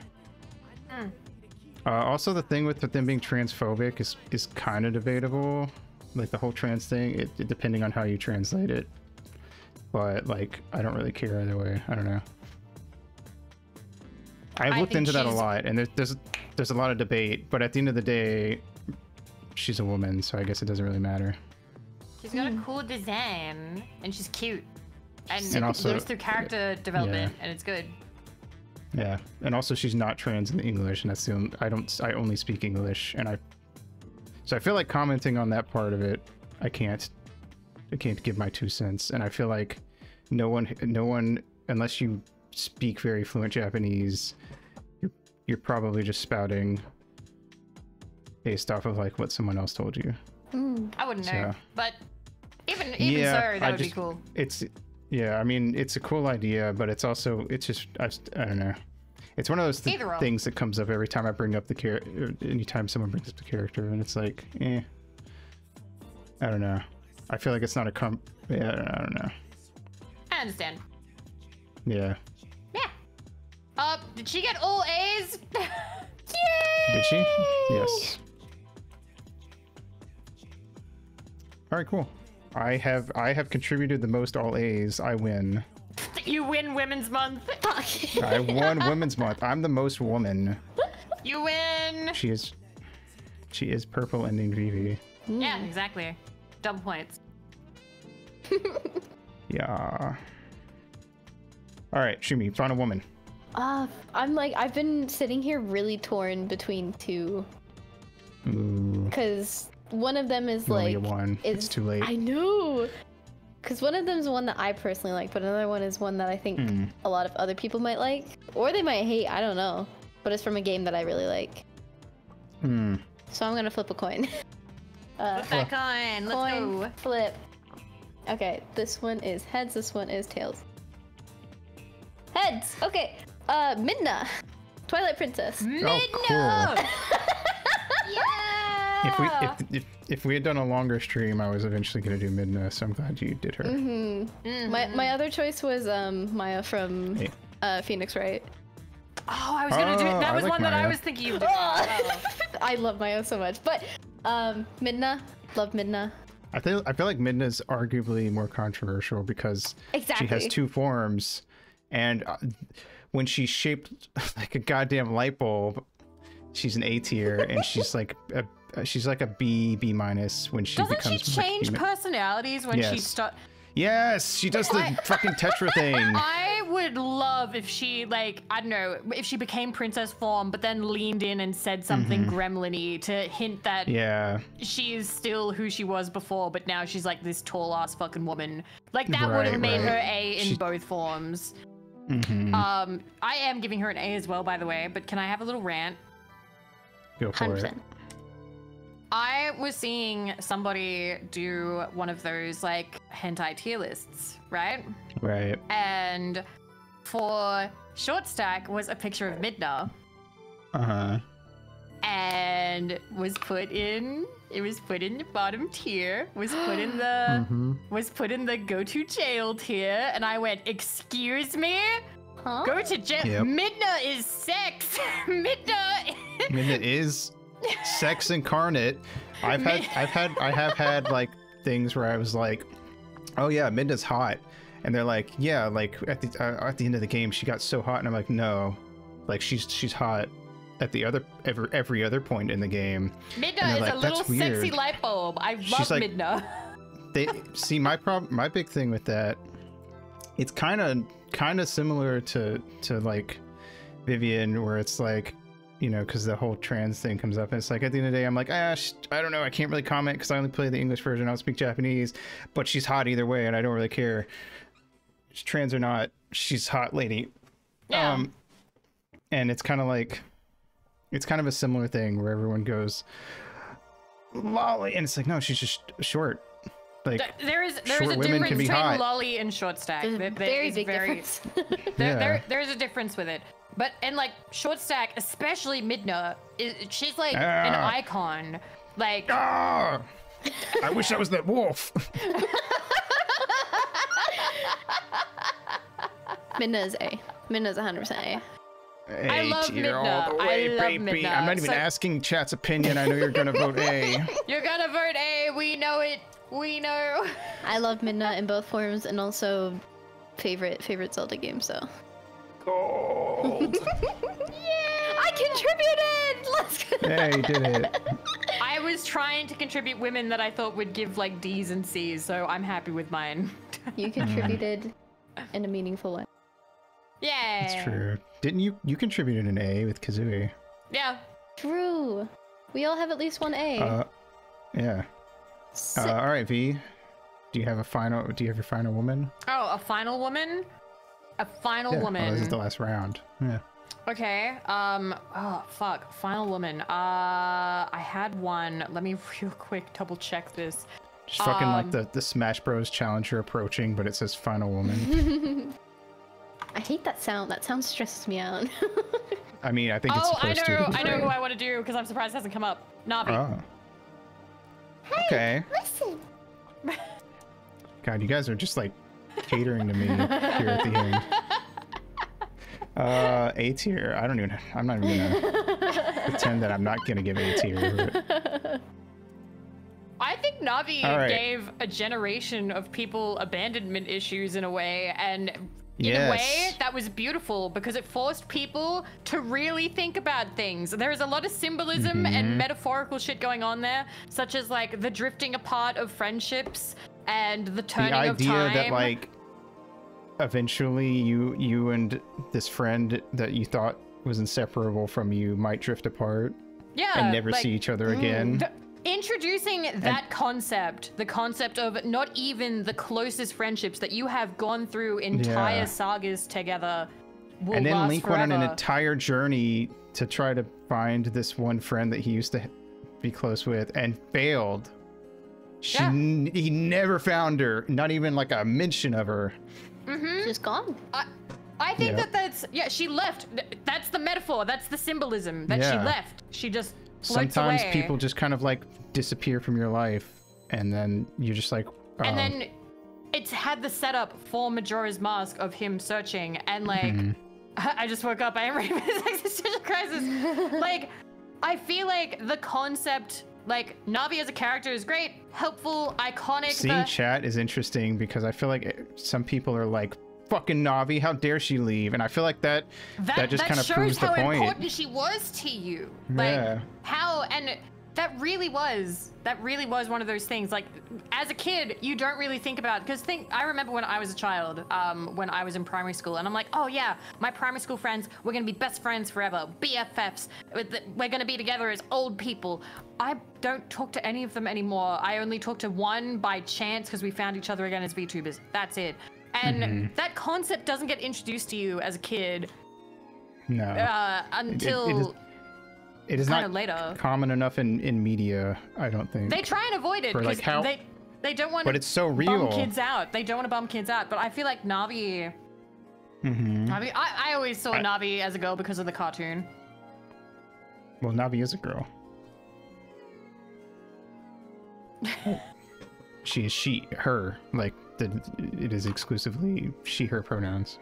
Speaker 1: Also, the thing with them being transphobic is kind of debatable. Like the whole trans thing, it depending on how you translate it. But like, I don't really care either way. I don't know. I've looked into that a lot, and there's a lot of debate. But at the end of the day, she's a woman, so I guess it doesn't really matter.
Speaker 2: She's got a cool design, and she's cute, and
Speaker 1: also
Speaker 2: goes through character development, and it's good.
Speaker 1: Yeah, and also she's not trans in English, and that's the only, I only speak English, and so I feel like commenting on that part of it, I can't give my 2 cents, and I feel like no one unless you speak very fluent Japanese, you're probably just spouting based off of like what someone else told you.
Speaker 2: I wouldn't know, but even
Speaker 1: yeah,
Speaker 2: so, that would be cool.
Speaker 1: Yeah, I mean, it's a cool idea, but it's also, it's just, I don't know. It's one of those things that comes up every time I bring up the character, anytime someone brings up the character, and it's like, I don't know. I feel like it's not a yeah, I don't know.
Speaker 2: I understand.
Speaker 1: Yeah.
Speaker 2: Yeah. Did she get all A's? Yay!
Speaker 1: Did she? Yes. All right, cool. I have contributed the most all A's. I win.
Speaker 2: You win Women's Month.
Speaker 1: I won Women's Month. I'm the most woman.
Speaker 2: You win.
Speaker 1: She is purple ending Vivi.
Speaker 2: Yeah, exactly. Double points.
Speaker 1: Yeah. All right, Shuumi, find a woman.
Speaker 3: I've been sitting here really torn between 2. Because one of them is like,
Speaker 1: it's too late.
Speaker 3: I know. Because one of them is one that I personally like, but another one is one that I think a lot of other people might like, or they might hate. I don't know. But it's from a game that I really like. So I'm gonna flip a coin.
Speaker 2: Flip that coin. Let's go.
Speaker 3: Flip. Okay, this one is heads. This one is tails. Heads. Okay. Midna, Twilight Princess.
Speaker 2: Midna.
Speaker 1: Oh, cool.
Speaker 2: Yeah.
Speaker 1: If we had done a longer stream, I was eventually gonna do Midna, so I'm glad you did her.
Speaker 3: My other choice was Maya from Phoenix Wright.
Speaker 2: Oh, I was gonna do it. That was like one Maya. That I was thinking of doing.
Speaker 3: I love Maya so much, but Midna, love Midna.
Speaker 1: I feel like Midna's arguably more controversial because she has 2 forms, and when she's shaped like a goddamn light bulb, she's an A tier, and she's like a B minus when she becomes.
Speaker 2: Doesn't she change personalities when she starts?
Speaker 1: Yes, she does the fucking Tetra thing.
Speaker 2: I would love if she, like, I don't know, if she became princess form, but then leaned in and said something gremlin-y to hint that she is still who she was before, but now she's like this tall ass fucking woman. Like that would have made her A in both forms. I am giving her an A as well, by the way, but can I have a little rant?
Speaker 1: Go for 100%. It.
Speaker 2: I was seeing somebody do one of those like hentai tier lists, right?
Speaker 1: Right.
Speaker 2: And for short stack was a picture of Midna. And was put in the bottom tier, was put in the go to jail tier, and I went, excuse me? Huh? Go to jail. Yep. Midna is sex. Midna
Speaker 1: is sex incarnate. I have had like things where I was like, oh yeah, Midna's hot, and they're like, yeah, like at the end of the game she got so hot, and I'm like, no, like she's hot at the other every other point in the game.
Speaker 2: Midna is like, a little sexy light bulb. I love like, Midna.
Speaker 1: They see my big thing with that. It's kind of similar to like Vivian, where it's like, you know, because the whole trans thing comes up. And it's like, at the end of the day, I'm like, I don't know. I can't really comment because I only play the English version. I don't speak Japanese, but she's hot either way. And I don't really care. She's trans or not, she's hot lady.
Speaker 2: Yeah.
Speaker 1: And it's kind of like, it's kind of a similar thing where everyone goes, lolly. And it's like, no, she's just short. Like,
Speaker 2: there is a
Speaker 1: women
Speaker 2: difference
Speaker 1: can be
Speaker 2: between
Speaker 1: hot.
Speaker 2: lolly and short stack.
Speaker 3: There's a very big difference.
Speaker 2: There's a difference with it. But and like short stack, especially Midna, she's like an icon. Like
Speaker 1: I wish I was that wolf.
Speaker 3: Midna's A. Midna's 100% A.
Speaker 2: I love Midna. I love Midna.
Speaker 1: I'm not even asking chat's opinion. I know you're gonna vote A.
Speaker 2: You're gonna vote A. We know it. We know.
Speaker 3: I love Midna in both forms, and also favorite Zelda game. So.
Speaker 1: Gold.
Speaker 3: Yeah, I contributed. Let's go.
Speaker 1: Hey, you did it.
Speaker 2: I was trying to contribute women that I thought would give like D's and C's, so I'm happy with mine.
Speaker 3: You contributed in a meaningful way.
Speaker 2: Yeah.
Speaker 1: That's true. Didn't you contributed an A with Kazooie?
Speaker 2: Yeah.
Speaker 3: True. We all have at least one A.
Speaker 1: Yeah. All right, V. Do you have your final woman?
Speaker 2: Oh, a final woman? A final woman.
Speaker 1: Oh, this is the last round. Yeah.
Speaker 2: Okay. Oh fuck. Final woman. I had one. Let me real quick double check this.
Speaker 1: Just fucking like the Smash Bros. Challenger approaching, but it says final woman.
Speaker 3: I hate that sound. That sound stresses me out.
Speaker 1: I mean, I think it's supposed to.
Speaker 2: I know who I want to do because I'm surprised it hasn't come up. Navi.
Speaker 1: Oh.
Speaker 3: Hey,
Speaker 1: okay.
Speaker 3: listen.
Speaker 1: God, you guys are just like catering to me here at the end. A tier. I'm not even gonna pretend that I'm not gonna give A tier. But...
Speaker 2: I think Navi gave a generation of people abandonment issues in a way, and in a way that was beautiful because it forced people to really think about things. There is a lot of symbolism and metaphorical shit going on there, such as like the drifting apart of friendships and the turning of time.
Speaker 1: The idea that like eventually you and this friend that you thought was inseparable from you might drift apart and never see each other again.
Speaker 2: Introducing that concept, the concept of not even the closest friendships that you have gone through entire sagas together will
Speaker 1: and then
Speaker 2: last
Speaker 1: Link
Speaker 2: forever.
Speaker 1: went on an entire journey to try to find this one friend that he used to be close with and failed. He never found her, not even like a mention of her.
Speaker 3: She's gone.
Speaker 2: I think that's she left. That's the metaphor. That's the symbolism that she left. She just floats
Speaker 1: sometimes
Speaker 2: away.
Speaker 1: People just kind of like disappear from your life, and then you're just like, oh.
Speaker 2: And then it's had the setup for Majora's Mask of him searching, and like I just woke up. I am ready for this existential crisis. Like, I feel like the concept, like Navi as a character, is great, helpful, iconic.
Speaker 1: Seeing chat is interesting because I feel like some people are like, fucking Navi, how dare she leave? And I feel like that just kind of proves the point.
Speaker 2: That shows how important she was to you. Like how, and that really was one of those things. Like as a kid, you don't really think about, because I remember when I was a child, when I was in primary school, and I'm like, oh yeah, my primary school friends, we're gonna be best friends forever, BFFs. We're gonna be together as old people. I don't talk to any of them anymore. I only talk to one by chance because we found each other again as VTubers. That's it. And that concept doesn't get introduced to you as a kid.
Speaker 1: No.
Speaker 2: Until
Speaker 1: it is not
Speaker 2: later.
Speaker 1: Common enough in media, I don't think.
Speaker 2: They try and avoid it because like they don't want to.
Speaker 1: But it's so real.
Speaker 2: Bum kids out. They don't want to bum kids out. But I feel like Navi. Navi. I always saw Navi as a girl because of the cartoon.
Speaker 1: Well, Navi is a girl. She is her. Like it is exclusively she/her pronouns.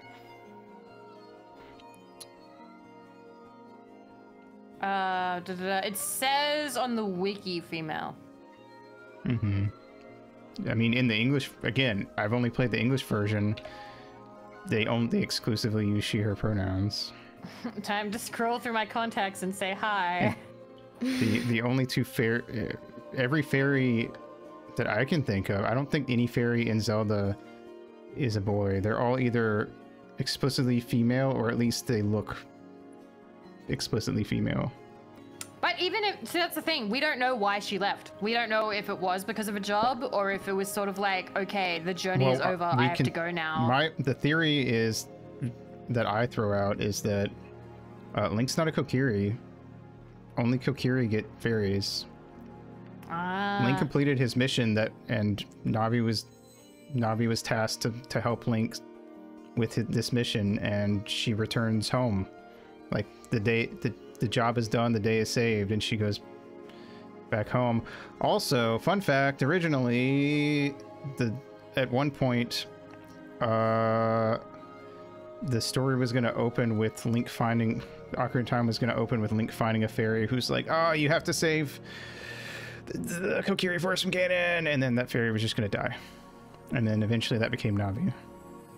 Speaker 2: It says on the wiki female.
Speaker 1: I mean, in the English, again, I've only played the English version. They exclusively use she/her pronouns.
Speaker 2: Time to scroll through my contacts and say hi.
Speaker 1: The only two every fairy that I can think of, I don't think any fairy in Zelda is a boy. They're all either explicitly female or at least they look explicitly female.
Speaker 2: But even if, so that's the thing, we don't know why she left. We don't know if it was because of a job or if it was sort of like, okay, the journey is over, I have to go now.
Speaker 1: The theory is that I throw out is that Link's not a Kokiri. Only Kokiri get fairies. Link completed his mission and Navi was tasked to help Link with this mission, and she returns home. Like the job is done, the day is saved, and she goes back home. Also, fun fact, originally at one point the story was going to open with Link finding Ocarina of Time was going to open with Link finding a fairy who's like, oh, you have to save the Kokiri Forest from Ganon, and then that fairy was just going to die, and then eventually that became Navi.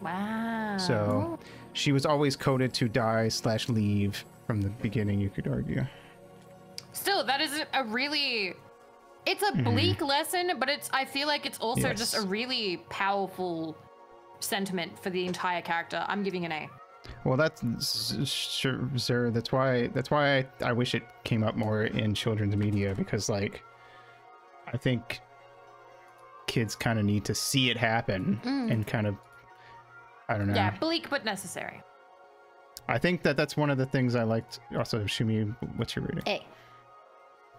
Speaker 2: Wow.
Speaker 1: So she was always coded to die / leave from the beginning, you could argue.
Speaker 2: Still, that is a really, it's a bleak lesson, but I feel like it's also just a really powerful sentiment for the entire character. I'm giving an A.
Speaker 1: Well, that's sure. That's why I wish it came up more in children's media, because like I think kids kind of need to see it happen and kind of, I don't know.
Speaker 2: Yeah, bleak but necessary.
Speaker 1: I think that's one of the things I liked. Also, Shuumi, what's your rating?
Speaker 3: A.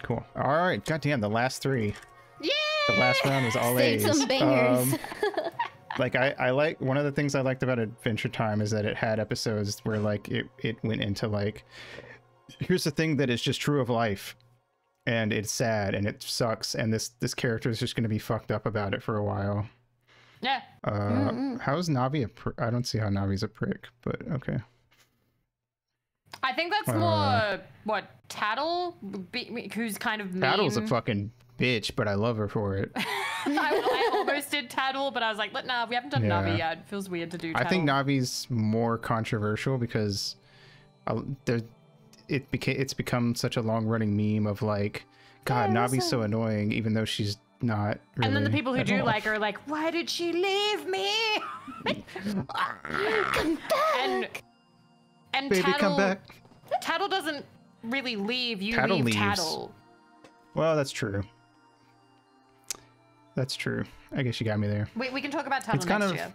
Speaker 1: Cool. All right. Goddamn, the last three.
Speaker 2: Yeah.
Speaker 1: The last round was all A's.
Speaker 3: Some bangers.
Speaker 1: Like I like, one of the things I liked about Adventure Time is that it had episodes where like it went into like, here's the thing that is just true of life, and it's sad and it sucks, and this character is just going to be fucked up about it for a while.
Speaker 2: Yeah.
Speaker 1: How's Navi I don't see how Navi's a prick, but okay.
Speaker 2: I think that's more what Tattle, who's kind of mean.
Speaker 1: Tattle's a fucking bitch, but I love her for it.
Speaker 2: I almost did Tattle, but I was like, nah, we haven't done Navi yet. It feels weird to do Tattle.
Speaker 1: I think Navi's more controversial because it's become such a long-running meme of like, God, Navi's so annoying, even though she's not really.
Speaker 2: And then the people who do like her are like, why did she leave me?
Speaker 3: Come back.
Speaker 2: And
Speaker 1: Baby,
Speaker 2: Tattle,
Speaker 1: come back.
Speaker 2: Tattle doesn't really leave. You
Speaker 1: Tattle
Speaker 2: leave
Speaker 1: leaves.
Speaker 2: Tattle.
Speaker 1: Well, that's true. That's true. I guess you got me there.
Speaker 2: We can talk about Tattle
Speaker 1: It's kind
Speaker 2: next
Speaker 1: of-
Speaker 2: year.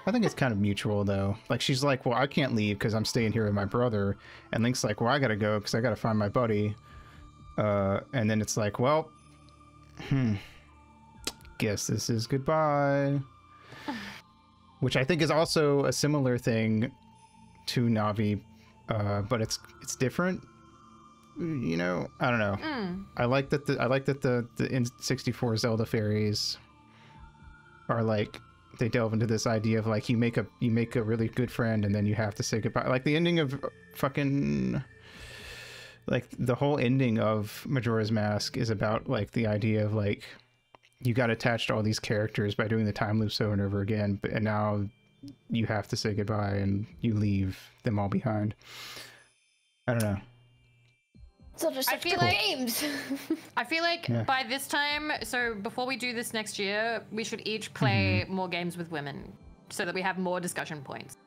Speaker 1: I think it's kind of mutual though. Like she's like, well, I can't leave because I'm staying here with my brother, and Link's like, well, I gotta go because I gotta find my buddy. And then it's like, well, guess this is goodbye. Which I think is also a similar thing to Navi, but it's different. You know, I don't know. I like that the N64 Zelda fairies are like, they delve into this idea of like you make a really good friend and then you have to say goodbye. Like the ending of fucking, like the whole ending of Majora's Mask is about like the idea of like you got attached to all these characters by doing the time loops over and over again, and now you have to say goodbye and you leave them all behind. I don't know.
Speaker 3: So just
Speaker 2: I feel like
Speaker 3: games.
Speaker 2: I feel like by this time, so before we do this next year, we should each play more games with women so that we have more discussion points.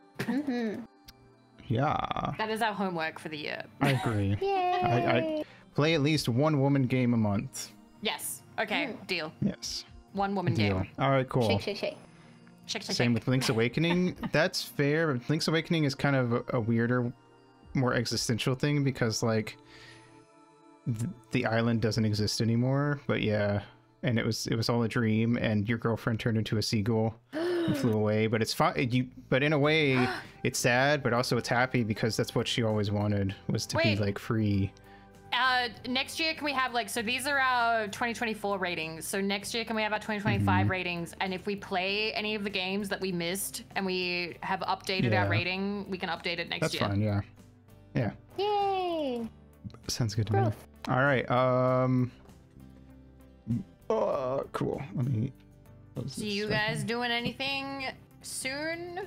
Speaker 1: Yeah.
Speaker 2: That is our homework for the year.
Speaker 1: I agree.
Speaker 3: Yay.
Speaker 1: I play at least one woman game a month.
Speaker 2: Yes. Okay. Deal.
Speaker 1: Yes.
Speaker 2: One woman
Speaker 1: Deal.
Speaker 2: game.
Speaker 1: All right, cool.
Speaker 3: Shake, shake, shake.
Speaker 2: Shake, shake,
Speaker 1: Same
Speaker 2: shake.
Speaker 1: with Link's Awakening. That's fair, but Link's Awakening is kind of a weirder, more existential thing because like the island doesn't exist anymore. But yeah, and it was all a dream, and your girlfriend turned into a seagull and flew away. But it's fine. But in a way, it's sad, but also it's happy because that's what she always wanted, was to be like free.
Speaker 2: Next year, can we have like, so these are our 2024 ratings. So next year, can we have our 2025 ratings? And if we play any of the games that we missed and we have updated our rating, we can update it next year.
Speaker 1: That's fine. Yeah. Yeah.
Speaker 3: Yay.
Speaker 1: Sounds good to me. All right. Cool. Let me.
Speaker 2: See you guys doing anything soon?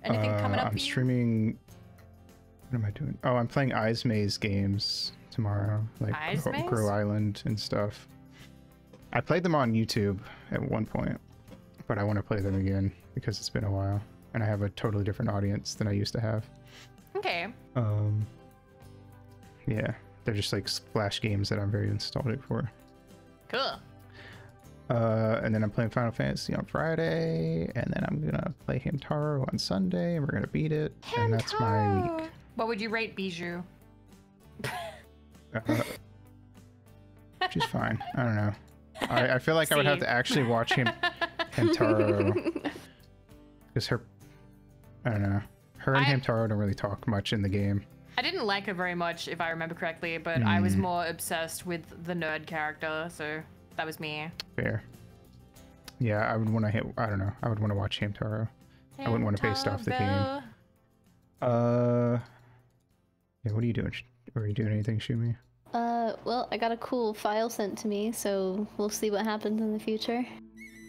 Speaker 2: Anything coming up?
Speaker 1: I'm streaming. What am I doing? Oh, I'm playing Eyes Maze games tomorrow, like Grow Island and stuff. I played them on YouTube at one point, but I want to play them again because it's been a while and I have a totally different audience than I used to have.
Speaker 2: Okay.
Speaker 1: yeah, they're just like Flash games that I'm very nostalgic for.
Speaker 2: Cool.
Speaker 1: And then I'm playing Final Fantasy on Friday, and then I'm gonna play Hamtaro on Sunday, and we're gonna beat it. And that's my week.
Speaker 2: What would you rate Bijou?
Speaker 1: She's fine. I don't know. I feel like I would have to actually watch Hamtaro, because I don't know. Her and Hamtaro don't really talk much in the game.
Speaker 2: I didn't like her very much, if I remember correctly, but I was more obsessed with the nerd character, so that was me.
Speaker 1: Fair. Yeah, I would want to hit. I don't know. I would want to watch Hamtaro. I wouldn't want to base off the game. Yeah. What are you doing? Are you doing anything, Shuumi?
Speaker 3: Well, I got a cool file sent to me, so we'll see what happens in the future.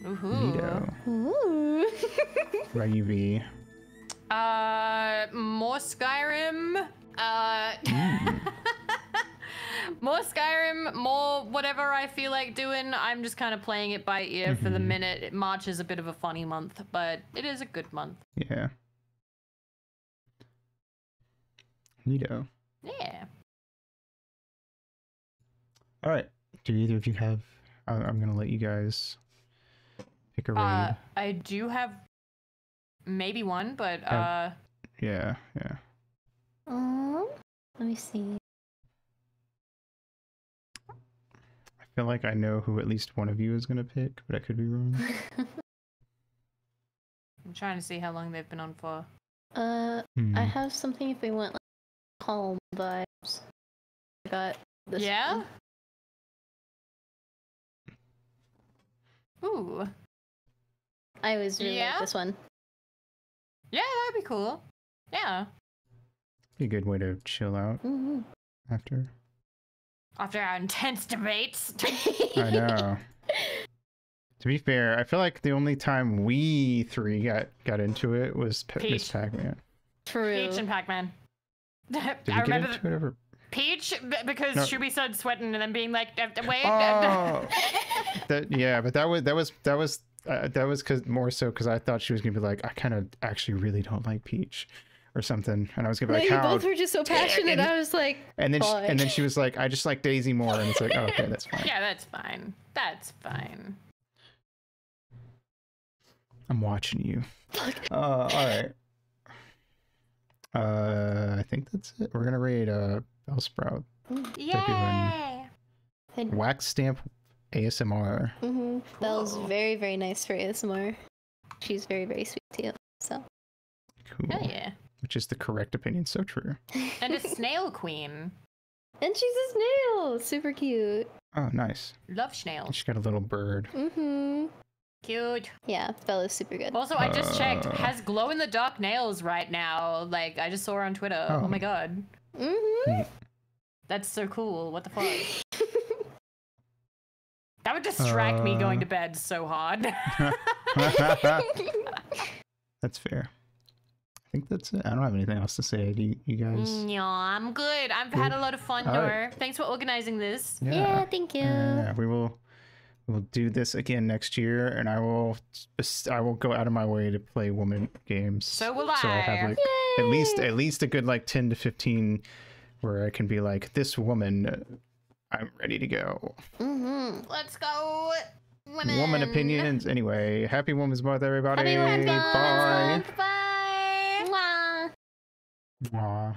Speaker 2: Ooh.
Speaker 3: Ooh.
Speaker 1: What about you, V?
Speaker 2: More Skyrim. More Skyrim, more whatever I feel like doing. I'm just kind of playing it by ear for the minute. March is a bit of a funny month, but it is a good month.
Speaker 1: Yeah. Neato.
Speaker 2: Yeah.
Speaker 1: All right. Do either of you have? I'm gonna let you guys pick a raid.
Speaker 2: I do have maybe one, but
Speaker 1: Yeah.
Speaker 3: Let me see.
Speaker 1: I feel like I know who at least one of you is gonna pick, but I could be wrong.
Speaker 2: I'm trying to see how long they've been on for.
Speaker 3: I have something if we want like calm vibes. I got this.
Speaker 2: Yeah. Ooh.
Speaker 3: I always really like this one.
Speaker 2: Yeah, that would be cool. Yeah.
Speaker 1: Be a good way to chill out after
Speaker 2: our intense debates.
Speaker 1: I know. To be fair, I feel like the only time we three got into it was Miss Pac-Man.
Speaker 3: True.
Speaker 2: Peach and Pac-Man.
Speaker 1: Did we get into it ever?
Speaker 2: Peach, because Shuumi started sweating and then being like, "Wait."
Speaker 1: Oh, yeah, but that was because more so because I thought she was gonna be like, I kind of actually really don't like Peach, or something, and I was gonna be like,
Speaker 3: you both were just so passionate. I was like,
Speaker 1: and then she was like, I just like Daisy more, and it's like, oh, okay, that's fine.
Speaker 2: Yeah, that's fine. That's fine.
Speaker 1: I'm watching you. All right. I think that's it. We're gonna raid Bellsprout.
Speaker 2: Yay!
Speaker 1: Wax stamp ASMR.
Speaker 3: Belle's very, very nice for ASMR. She's very, very sweet too. So.
Speaker 1: Cool.
Speaker 2: Oh yeah.
Speaker 1: Which is the correct opinion. So true.
Speaker 2: And a snail queen.
Speaker 3: And she's a snail. Super cute.
Speaker 1: Oh, nice.
Speaker 2: Love snails.
Speaker 1: She's got a little bird.
Speaker 2: Cute.
Speaker 3: Yeah, Bella's super good.
Speaker 2: Also, I just checked. Has glow-in-the-dark nails right now. Like, I just saw her on Twitter. Oh my god. That's so cool. What the fuck? That would distract me going to bed so hard.
Speaker 1: That's fair. I think that's it. I don't have anything else to say. Do you guys?
Speaker 2: No, I'm good. I've had a lot of fun, Nor. Thanks for organizing this.
Speaker 3: Yeah, thank you.
Speaker 1: We'll do this again next year, and I will go out of my way to play woman games.
Speaker 2: So will I.
Speaker 1: So I'll have like at least a good like 10 to 15 where I can be like, this woman, I'm ready to go.
Speaker 2: Let's go.
Speaker 1: Woman opinions. Anyway, happy Women's Month, everybody.
Speaker 3: Happy Women's Month.
Speaker 1: Bye.
Speaker 3: Bye. Mwah.
Speaker 1: Mwah.